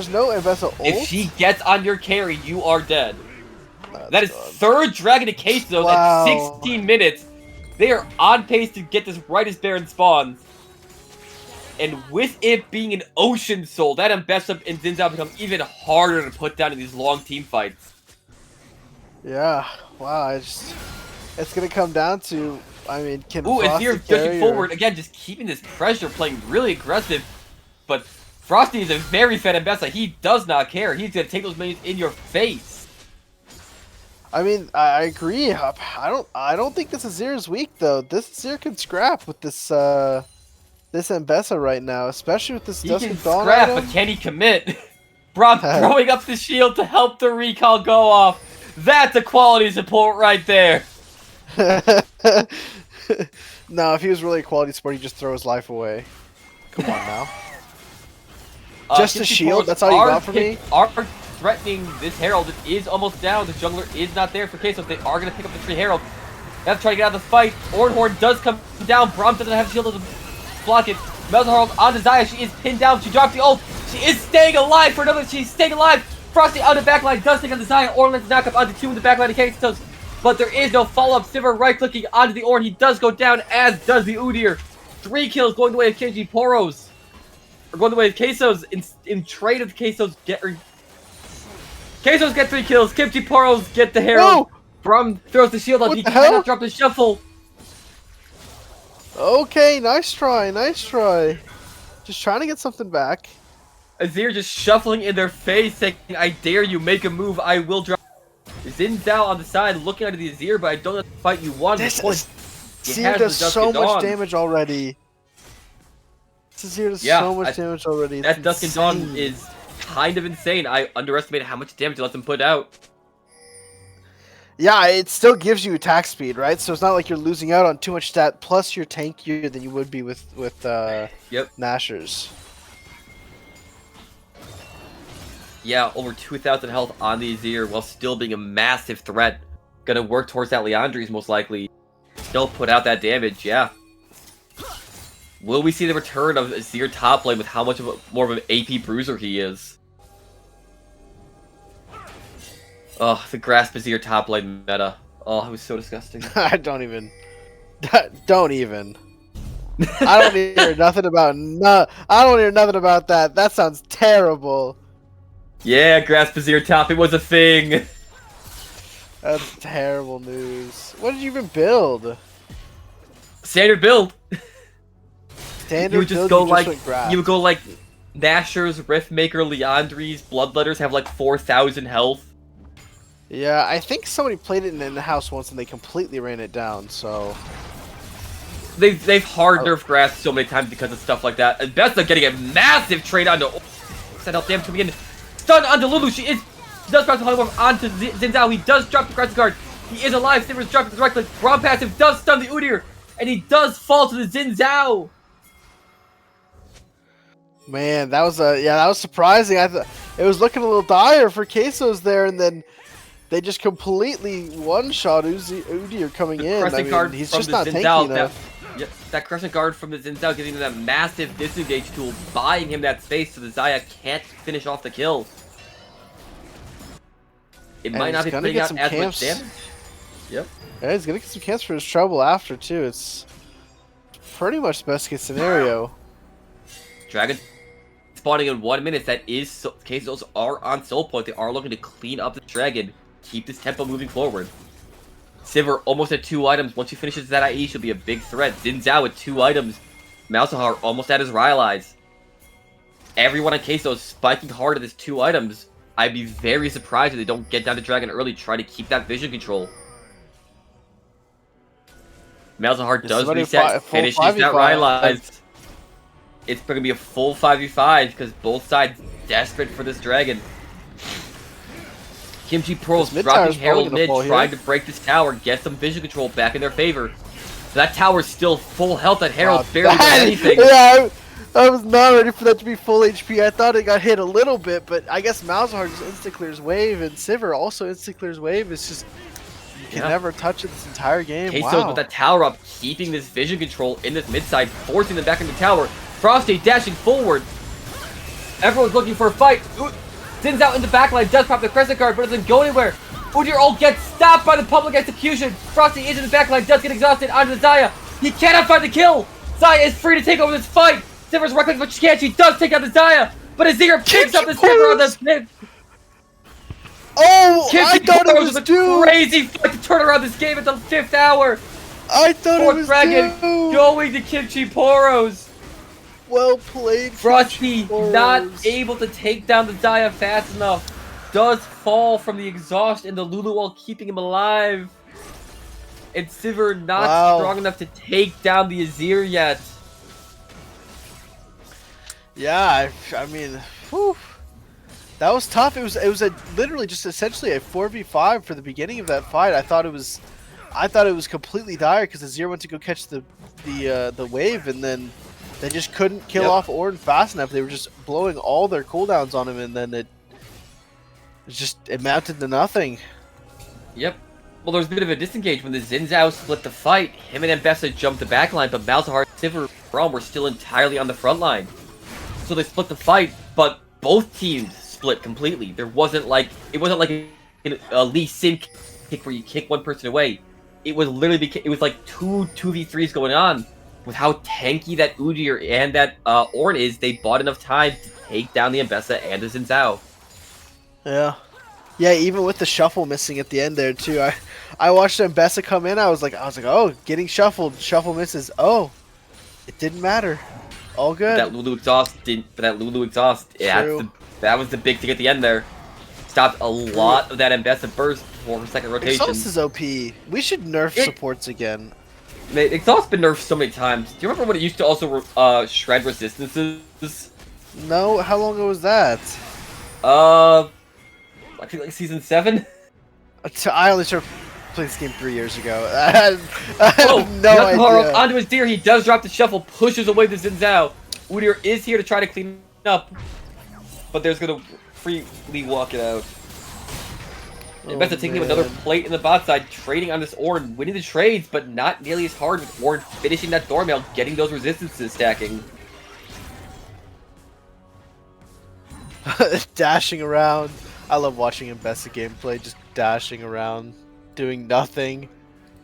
Speaker 3: no Ambessa ult.
Speaker 2: If she gets on your carry, you are dead.
Speaker 3: That's
Speaker 2: That is
Speaker 3: done.
Speaker 2: 3rd Dragon to CaseOhs
Speaker 3: Wow.
Speaker 2: at 16 minutes. They are on pace to get this right as Baron spawns. And with it being an Ocean Soul, that Ambessa and Xin Zhao become even harder to put down in these long team fights.
Speaker 3: Yeah. Wow. It's gonna come down to. I mean, can
Speaker 2: Ooh,
Speaker 3: Frosty
Speaker 2: Azir
Speaker 3: carry
Speaker 2: pushing
Speaker 3: her?
Speaker 2: forward, again, just keeping this pressure, playing really aggressive. But Frosty is a very fed Ambessa. He does not care. He's going to take those minions in your face.
Speaker 3: I mean, I agree. I don't think this Azir is weak though. This Azir can scrap with this this Ambessa right now, especially with this
Speaker 2: He
Speaker 3: Dusk
Speaker 2: can
Speaker 3: of Dawn
Speaker 2: scrap,
Speaker 3: item.
Speaker 2: but can he commit? Braum throwing up the shield to help the recall go off. That's a quality support right there.
Speaker 3: No, if he was really a quality support, he'd just throw his life away. Come on now. Just a
Speaker 2: Kimchi
Speaker 3: shield?
Speaker 2: Poros
Speaker 3: That's all you
Speaker 2: are
Speaker 3: got for me?
Speaker 2: Are threatening this Herald. It is almost down. The jungler is not there for CaseOhs. They are going to pick up the free Herald. They have to try to get out of the fight. Ornhorn does come down. Braum doesn't have shield to block it. Malzahar on to Xayah. She is pinned down. She dropped the ult. She is staying alive for another. She's staying alive. Frosty on the backline does take on the Xayah. Ornn lets knock up onto 2 in the backline of CaseOhs. But there is no follow-up. Sivir right-clicking onto the Ornn. He does go down, as does the Udyr. 3 kills going the way of Kimchi Poros. Or going the way of CaseOhs in trade of CaseOhs CaseOhs get 3 kills. Kimchi Poros get the Herald. Braum throws the shield up.
Speaker 3: What
Speaker 2: He
Speaker 3: the hell?
Speaker 2: cannot drop the shuffle.
Speaker 3: Okay, nice try, nice try. Just trying to get something back.
Speaker 2: Azir just shuffling in their face, saying, I dare you, make a move, I will drop. Xin Zhao on the side looking at the Azir, but I don't know the fight you want.
Speaker 3: This
Speaker 2: He
Speaker 3: Azir
Speaker 2: has
Speaker 3: does
Speaker 2: the Dusk
Speaker 3: so
Speaker 2: and
Speaker 3: much
Speaker 2: Dawn.
Speaker 3: damage already. This Azir does
Speaker 2: Yeah,
Speaker 3: so much damage already. It's
Speaker 2: That Dusk and Dawn
Speaker 3: insane.
Speaker 2: is kind of insane. I underestimated how much damage it lets them put out.
Speaker 3: Yeah, it still gives you attack speed, right? So it's not like you're losing out on too much stat. Plus, you're tankier than you would be with
Speaker 2: Yep.
Speaker 3: Nashers.
Speaker 2: Yeah, over 2,000 health on the Azir while still being a massive threat. Gonna work towards that Leandries most likely. Still put out that damage, yeah. Will we see the return of Azir top lane with how much of more of an AP bruiser he is? Oh, the grasp Azir top lane meta. Oh, it was so disgusting.
Speaker 3: I don't even. Don't even. I don't hear nothing about I don't hear nothing about that. That sounds terrible.
Speaker 2: Yeah, grasp Azir top, it was a thing.
Speaker 3: That's terrible news. What did you even build?
Speaker 2: Standard build.
Speaker 3: Standard
Speaker 2: You would just
Speaker 3: build,
Speaker 2: go
Speaker 3: you
Speaker 2: like
Speaker 3: went grab.
Speaker 2: you would go like Nashers, Riftmaker, Leandries, Bloodletters have like 4,000 health.
Speaker 3: Yeah, I think somebody played it in the house once and they completely ran it down. So
Speaker 2: They've hard nerfed grass so many times because of stuff like that. And Besta getting a massive trade onto set health damage coming in. Stun onto Lulu. She does drop the polymorph onto Xin Zhao. He does drop the Crescent Guard. He is alive. Sivir's dropping the right click. Braum passive does stun the Udyr. And he does fall to the Xin Zhao.
Speaker 3: man, that was surprising. I thought it was looking a little dire for CaseOhs there, and then they just completely one-shot Udyr coming
Speaker 2: The
Speaker 3: in. I
Speaker 2: Crescent
Speaker 3: mean,
Speaker 2: Guard
Speaker 3: he's
Speaker 2: from
Speaker 3: just
Speaker 2: the
Speaker 3: not
Speaker 2: Xin
Speaker 3: tanky
Speaker 2: Zhao.
Speaker 3: enough.
Speaker 2: That Crescent Guard from the Xin Zhao giving him that massive disengage tool, buying him that space so the Xayah can't finish off the kill. It
Speaker 3: And
Speaker 2: might not
Speaker 3: he's
Speaker 2: be
Speaker 3: gonna
Speaker 2: putting
Speaker 3: get
Speaker 2: out
Speaker 3: some
Speaker 2: as
Speaker 3: camps.
Speaker 2: much damage. Yep.
Speaker 3: Yeah, he's gonna get some camps for his trouble after too. It's pretty much the best case scenario.
Speaker 2: Dragon spawning in 1 minute. That is CaseOhs are on soul point. They are looking to clean up the dragon, keep this tempo moving forward. Sivir almost at 2 items. Once he finishes that IE, she'll be a big threat. Xin Zhao with 2 items. Malzahar almost at his Rylai's. Everyone on CaseOhs spiking hard at his 2 items. I'd be very surprised if they don't get down to dragon early, try to keep that vision control. Malzahar does reset, finishes that Rylai's. It's going to be a full 5v5 because both sides desperate for this dragon. Kimchi Poros dropping Herald mid, trying to break this tower, get some vision control back in their favor. That tower's still full health, that Herald barely does anything.
Speaker 3: Yeah, I was not ready for that to be full HP. I thought it got hit a little bit, but I guess Malzahar just insta-clears wave, and Sivir also insta-clears wave. It's just, you can never touch it this entire game.
Speaker 2: CaseOhs with that tower up, keeping this vision control in this mid side, forcing them back into the tower. Frosty dashing forward. Everyone's looking for a fight. Xin Zhao in the backline, does pop the crescent guard, but doesn't go anywhere. Udyr ult gets stopped by the public execution. Frosty is in the backline, does get exhausted onto Xayah. He cannot find the kill. Xayah is free to take over this fight. Sivir's right-click for Kimchi, does take out the Xayah, but Azir picks up the Sivir on the pit.
Speaker 3: Oh,
Speaker 2: Kimchi
Speaker 3: I thought it was due.
Speaker 2: Crazy fight to turn around this game at the 5th hour.
Speaker 3: I thought it was
Speaker 2: dragon
Speaker 3: due.
Speaker 2: Going to Kimchi Poros.
Speaker 3: Well played,
Speaker 2: Frosty not able to take down the Xayah fast enough. Does fall from the exhaust in the Lulu while keeping him alive. And Sivir not strong enough to take down the Azir yet.
Speaker 3: Yeah, I mean, whew. That was tough. It was literally just essentially a 4v5 for the beginning of that fight. I thought it was completely dire because Azir went to go catch the wave, and then they just couldn't kill off Ornn fast enough. They were just blowing all their cooldowns on him, and then it amounted to nothing.
Speaker 2: Yep. Well, there was a bit of a disengage when the Xin Zhao split the fight. Him and Mbessa jumped the backline, but Malzahar, Sivir, and Braum were still entirely on the front line. So they split the fight, but both teams split completely. It wasn't like a Lee Sin kick where you kick one person away. It was literally like 2v3s going on. With how tanky that Udyr and that Ornn is, they bought enough time to take down the Mbessa and the Xin Zhao.
Speaker 3: Yeah. Yeah, even with the shuffle missing at the end there too. I watched Mbessa come in, I was like, oh, getting shuffled, shuffle misses. Oh, it didn't matter. All good.
Speaker 2: That Lulu exhaust that was the big thing at the end there. Stopped a lot of that Mbessa burst for second rotation.
Speaker 3: Exhaust is OP. We should nerf supports again.
Speaker 2: Mate, exhaust's been nerfed so many times. Do you remember when it used to also shred resistances?
Speaker 3: No, how long ago was that?
Speaker 2: I think like season 7.
Speaker 3: I only started playing this game 3 years ago. I have no idea.
Speaker 2: Onto his deer, he does drop the shuffle, pushes away the Xin Zhao. Udyr is here to try to clean up, but there's gonna freely walk it out. Mbessa taking him another plate in the bot side, trading on this Ornn, winning the trades, but not nearly as hard with Ornn finishing that Doormail, getting those resistances stacking.
Speaker 3: Dashing around. I love watching Mbessa gameplay, just dashing around, doing nothing.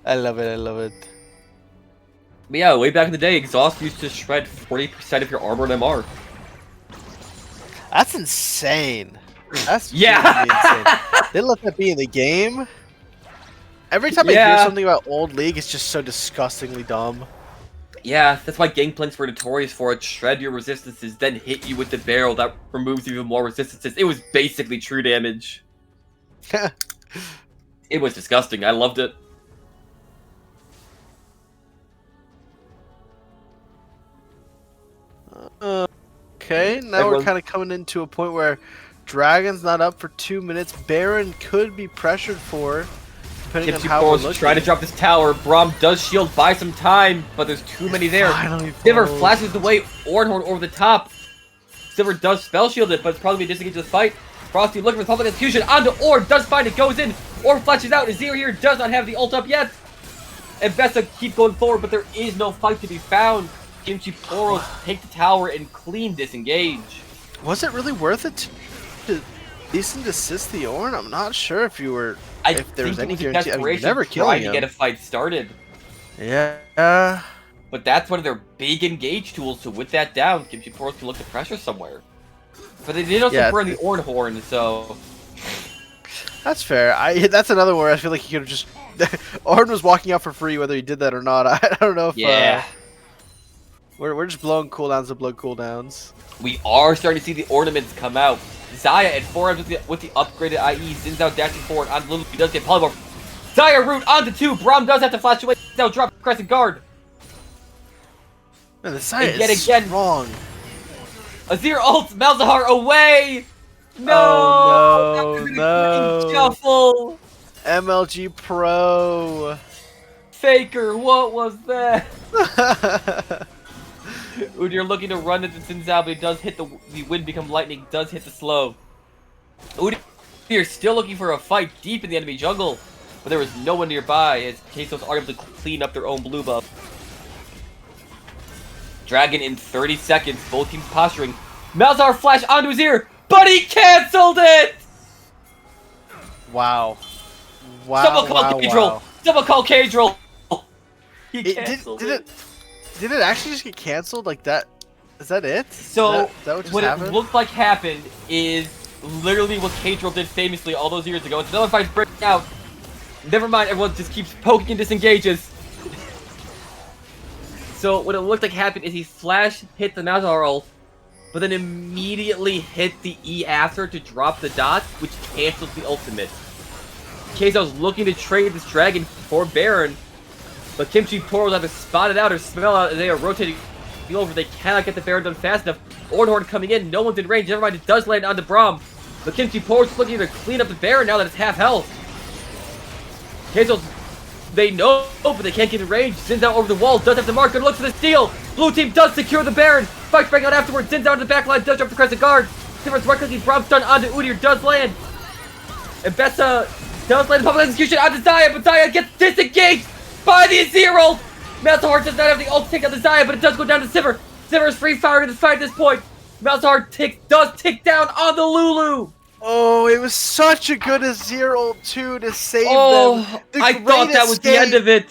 Speaker 3: I love it, I love it.
Speaker 2: But yeah, way back in the day, exhaust used to shred 40% of your armor and MR.
Speaker 3: That's insane. That's
Speaker 2: yeah.
Speaker 3: Insane. They let that be in the game. Every time I hear something about old League, it's just so disgustingly dumb.
Speaker 2: Yeah, that's why Gangplanks were notorious for it. Shred your resistances, then hit you with the barrel that removes even more resistances. It was basically true damage. It was disgusting. I loved it.
Speaker 3: Okay, now we're kind of coming into a point where Dragon's not up for 2 minutes. Baron could be pressured for, depending on how we're looking.
Speaker 2: Trying to drop this tower. Braum does shield, buy some time, but there's too many there. Sivir flashes away, Ornhorn over the top. Sivir does spell shield it, but it's probably disengaged the fight. Frosty looking for public execution onto Ornn, does find it, goes in. Ornn flashes out, Azir here does not have the ult up yet. And Mbessa keep going forward, but there is no fight to be found. Kimchi Poros take the tower and clean disengage.
Speaker 3: Was it really worth it to decent assist the Ornn? I'm not sure if you were. If there was any guarantee. I mean, never killing him.
Speaker 2: To get a fight started.
Speaker 3: Yeah.
Speaker 2: But that's one of their big engage tools. So with that down, Kimchi Poros can look to pressure somewhere. But they did also
Speaker 3: Yeah,
Speaker 2: burn the Orn Horn, so...
Speaker 3: That's fair. That's another where I feel like he could have just. Orn was walking out for free whether he did that or not. I don't know if.
Speaker 2: Yeah.
Speaker 3: We're just blowing cooldowns to blow cooldowns.
Speaker 2: We are starting to see the ornaments come out. Zaya at 4 with the upgraded IE. Zin's out dashing forward on Lulu. He does get polymorph. Zaya root onto 2. Braum does have to flash away. Now drop Crescent Guard.
Speaker 3: Man, the Zaya
Speaker 2: And yet
Speaker 3: is
Speaker 2: again,
Speaker 3: strong.
Speaker 2: Azir ults Malzahar away. No.
Speaker 3: Oh, no.
Speaker 2: Shuffle.
Speaker 3: MLG Pro.
Speaker 2: Faker, what was that? Udyr looking to run into Zinzao, but he does hit the wind become lightning, does hit the slow. Udyr still looking for a fight deep in the enemy jungle, but there was no one nearby as CaseOhs are able to clean up their own blue buff. Dragon in 30 seconds, both teams posturing. Malzahar flash onto his ear, but he cancelled it!
Speaker 3: Wow. Wow.
Speaker 2: Someone call Cadril! Someone call Cadril! He
Speaker 3: It,
Speaker 2: canceled
Speaker 3: did it actually just get canceled like that? Is that it?
Speaker 2: So,
Speaker 3: is that what just
Speaker 2: what
Speaker 3: happened?
Speaker 2: it looked like happened is literally what Cadril did famously all those years ago. It's another fight breaking out. Never mind, everyone just keeps poking and disengages. So, what it looked like happened is he flash hit the Malzahar ult, but then immediately hit the E after to drop the dots, which cancels the ultimate. CaseOhs looking to trade this dragon for Baron, but Kimchi Poros either spotted out or smell out as they are rotating over. They cannot get the Baron done fast enough. Ornhorn coming in, no one's in range. Never mind, it does land onto Braum. But Kimchi Poros looking to clean up the Baron now that it's half health. CaseOhs, they know, but they can't get in range. Zin's out over the wall, does have the mark, good look for the steal. Blue team does secure the Baron. Fight breaking out afterwards. Zin's out in the back line, does drop the Crescent Guard. Difference right clicking, Braum stun onto Udyr, does land. And Bessa does land the public execution onto Zaya, but Zaya gets disengaged by the Azir ult! Malzahar does not have the ult to take out the Zaya, but it does go down to Sivir. Sivir is free firing in this fight at this point. Malzahar does tick down on the Lulu.
Speaker 3: Oh, it was such a good Azir ult too to save them.
Speaker 2: I thought that was the end of it.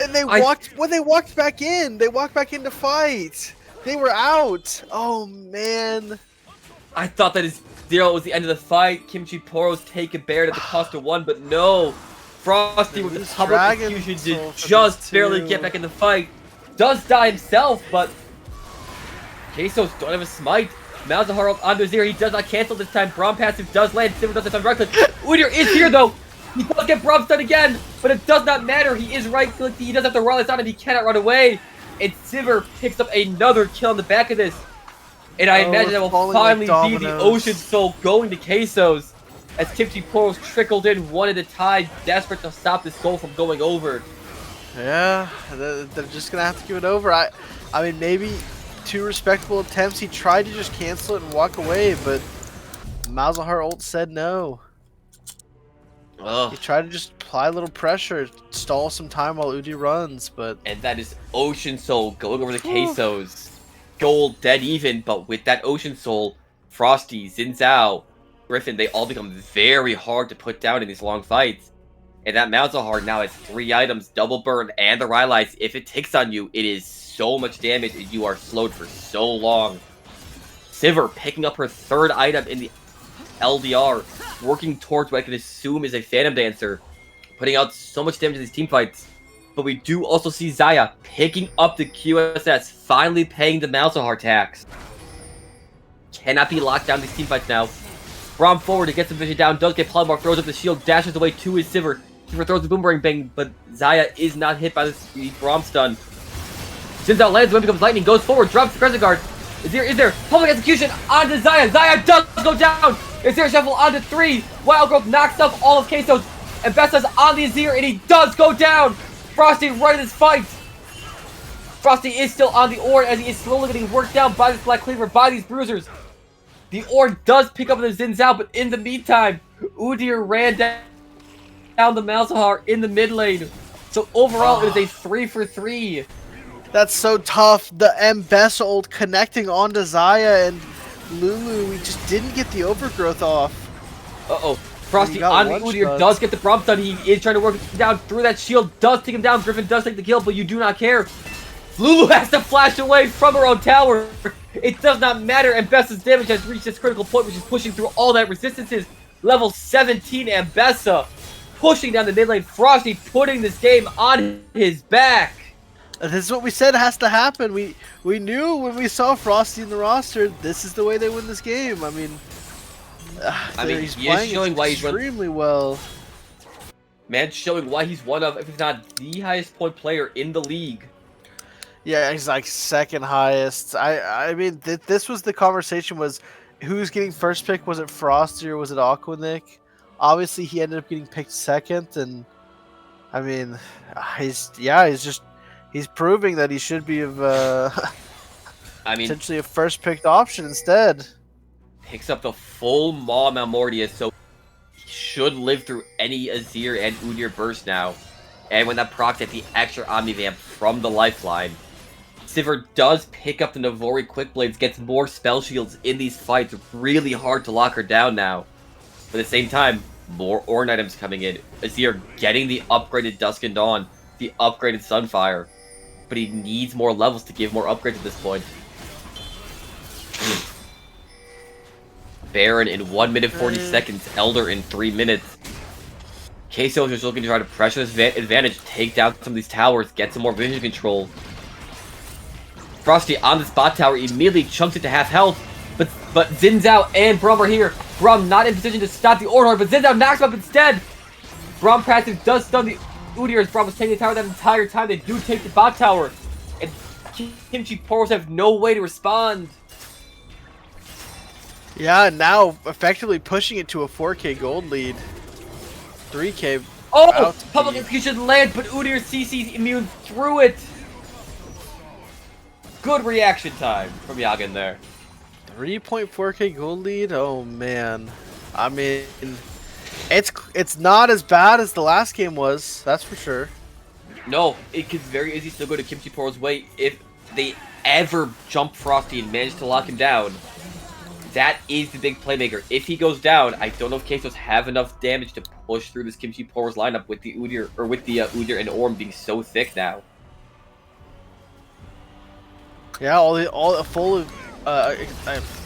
Speaker 3: And they walked back in. They walked back in to fight. They were out. Oh man.
Speaker 2: I thought that his Zero was the end of the fight. Kimchi Poros take a Baron at the cost of 1, but no. Frosty with the public execution did just barely get back in the fight. Does die himself, but CaseOhs don't have a smite. Malzahar onto Azir, he does not cancel this time. Braum passive does land, Sivir does have time right click. Udyr is here though. He does get Braum stun again, but it does not matter. He is right click, he does have to run this on him, he cannot run away. And Sivir picks up another kill on the back of this. And I imagine that will finally be the Ocean Soul going to CaseOhs. As Kimchi Poros trickled in one at a time, desperate to stop this goal from going over.
Speaker 3: Yeah, they're just gonna have to give it over. I mean, maybe 2 respectable attempts. He tried to just cancel it and walk away, but Malzahar ult said no.
Speaker 2: Ugh.
Speaker 3: He tried to just apply a little pressure, stall some time while Udyr runs, but...
Speaker 2: And that is Ocean Soul going over the CaseOhs. Gold dead even, but with that Ocean Soul, Frosty, Zinzao, Griffin, they all become very hard to put down in these long fights. And that Malzahar now has 3 items, double burn, and the Rylai's. If it ticks on you, it is so much damage and you are slowed for so long. Sivir picking up her 3rd item in the LDR, working towards what I can assume is a Phantom Dancer, putting out so much damage in these team fights. But we do also see Zaya picking up the QSS, finally paying the Malzahar tax. Cannot be locked down these team fights now. Braum forward to get some vision down, does get polymorph, throws up the shield, dashes away to his Sivir. Sivir throws the boomerang bang, but Zaya is not hit by the Braum stun. Zinzao lands, when becomes lightning, goes forward, drops the Crescent Guard. Is there public execution onto Zaya? Zaya does go down! Azir shuffle onto 3. Wild Growth knocks up all of CaseOhs. And Bessa's on the Azir, and he does go down! Frosty right in this fight! Frosty is still on the Orn as he is slowly getting worked down by this Black Cleaver, by these Bruisers. The Orn does pick up the Zinzao, but in the meantime, Udyr ran down the Malzahar in the mid lane. So overall, it is a 3 for 3.
Speaker 3: That's so tough. The Bessa ult connecting onto Zaya and Lulu, we just didn't get the overgrowth off.
Speaker 2: Uh-oh. Frosty on the Udyr does get the Braum stun. He is trying to work him down through that shield. Does take him down. Griffin does take the kill, but you do not care. Lulu has to flash away from her own tower. It does not matter. Ambessa's damage has reached its critical point, which is pushing through all that resistances. Level 17 Ambessa pushing down the mid lane. Frosty putting this game on his back.
Speaker 3: This is what we said has to happen. We knew when we saw Frosty in the roster, this is the way they win this game. I mean, he's playing
Speaker 2: showing why he's
Speaker 3: extremely well.
Speaker 2: Man, showing why he's one of, if not the highest point player in the league.
Speaker 3: Yeah, he's like second highest. I mean, this was the conversation, was who's getting first pick? Was it Frosty or was it Aquanic? Obviously, he ended up getting picked second, and I mean, he's proving that he should be of potentially a first picked option instead.
Speaker 2: Picks up the full Maw Malmortius, so he should live through any Azir and Udyr burst now. And when that procs at the extra Omnivamp from the Lifeline, Sivir does pick up the Navori Quick Blades, gets more spell shields in these fights. Really hard to lock her down now. But at the same time, more Ornn items coming in. Azir getting the upgraded Dusk and Dawn, the upgraded Sunfire. But he needs more levels to give more upgrades at this point. Baron in 1 minute 40 seconds, Elder in 3 minutes. CaseOhs is looking to try to pressure this advantage, take down some of these towers, get some more vision control. Frosty on the spot tower immediately chunks it to half health, but Xin Zhao and Braum are here. Braum not in position to stop the Ornn, but Xin Zhao knocks him up instead. Braum passive does stun the Udyr as Braum was taking the tower that entire time. They do take the bot tower, and Kimchi Poros have no way to respond.
Speaker 3: Yeah, now effectively pushing it to a 4K gold lead. 3K.
Speaker 2: Oh! Public execution land, but Udyr CC's immune through it. Good reaction time from Yagan there.
Speaker 3: 3.4K gold lead? Oh man. I mean, it's not as bad as the last game was, that's for sure.
Speaker 2: No, it could very easily still go to Kimchi Poros' way if they ever jump Frosty and manage to lock him down. That is the big playmaker. If he goes down, I don't know if CaseOhs have enough damage to push through this Kimchi Poros lineup with the Udyr, or with the Udyr and Ornn being so thick now.
Speaker 3: Yeah,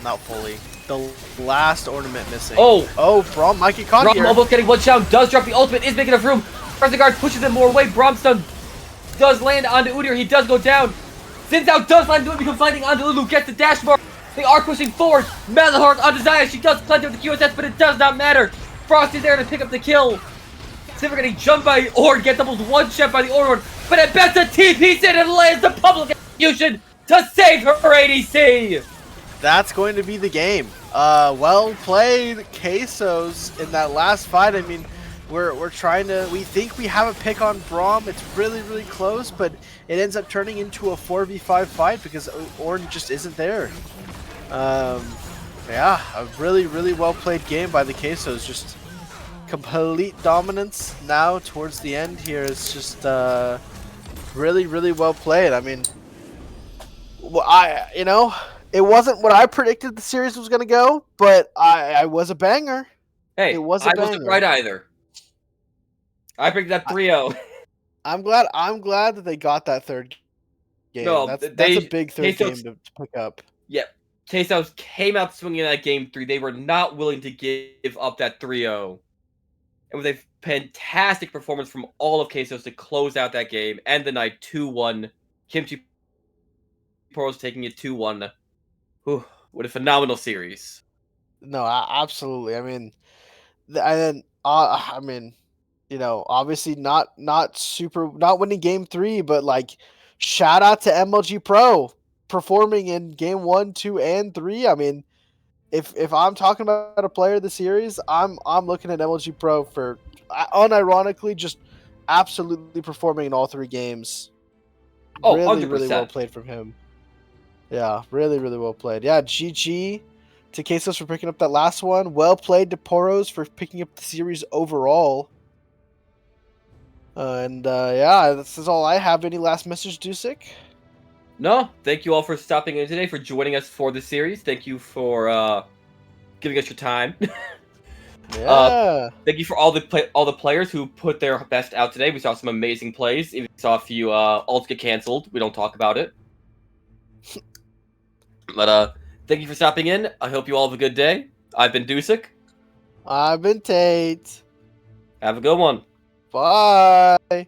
Speaker 3: not fully. The last ornament missing.
Speaker 2: Oh,
Speaker 3: Braum might get caught here.
Speaker 2: Braum almost getting one shot. Does drop the ultimate. Is making enough room. Guard pushes him more away. Braum stun does land onto Udyr. He does go down. Xin Zhao does land into it. Becomes landing onto Lulu. Gets the dash bar. They are pushing forward. Malahart onto Zaya. She does plenty with the QSS, but it does not matter. Frosty's there to pick up the kill. Sivir getting jumped by Ornn. Gets almost one shot by the Ornn. But Ambessa TP's in and lands the public execution to save her ADC.
Speaker 3: That's going to be the game. Well played, CaseOhs, in that last fight. I mean, we're trying to. We think we have a pick on Braum. It's really close, but it ends up turning into a 4v5 fight because Ornn just isn't there. Yeah, a really well played game by the CaseOhs. Just complete dominance now towards the end here. It's just really well played. I mean, well, it wasn't what I predicted the series was going to go, but I was a banger.
Speaker 2: Hey,
Speaker 3: it was a banger.
Speaker 2: I wasn't right either. I picked that 3-0.
Speaker 3: I'm glad that they got that third game.
Speaker 2: No,
Speaker 3: that's a big third game to pick up.
Speaker 2: Yeah, CaseOhs came out swinging that game 3. They were not willing to give up that 3-0. And with a fantastic performance from all of CaseOhs to close out that game, and the night 2-1. Kimchi Poros taking it 2-1. Whew, what a phenomenal series.
Speaker 3: No, absolutely. I mean, obviously not winning game 3, but like, shout out to MLG Pro performing in game 1, 2, and 3. I mean, if I'm talking about a player of the series, I'm looking at MLG Pro for unironically just absolutely performing in all 3 games.
Speaker 2: Oh,
Speaker 3: really
Speaker 2: 100%.
Speaker 3: well played from him. Yeah, really well played. Yeah, GG to CaseOhs for picking up that last one. Well played to Poros for picking up the series overall. Yeah, this is all I have. Any last message, Dusik?
Speaker 2: No, thank you all for stopping in today, for joining us for the series. Thank you for giving us your time.
Speaker 3: Yeah.
Speaker 2: Thank you for all the players who put their best out today. We saw some amazing plays. Even saw a few ults get canceled. We don't talk about it. But thank you for stopping in. I hope you all have a good day. I've been Dusik.
Speaker 3: I've been Tate.
Speaker 2: Have a good one.
Speaker 3: Bye.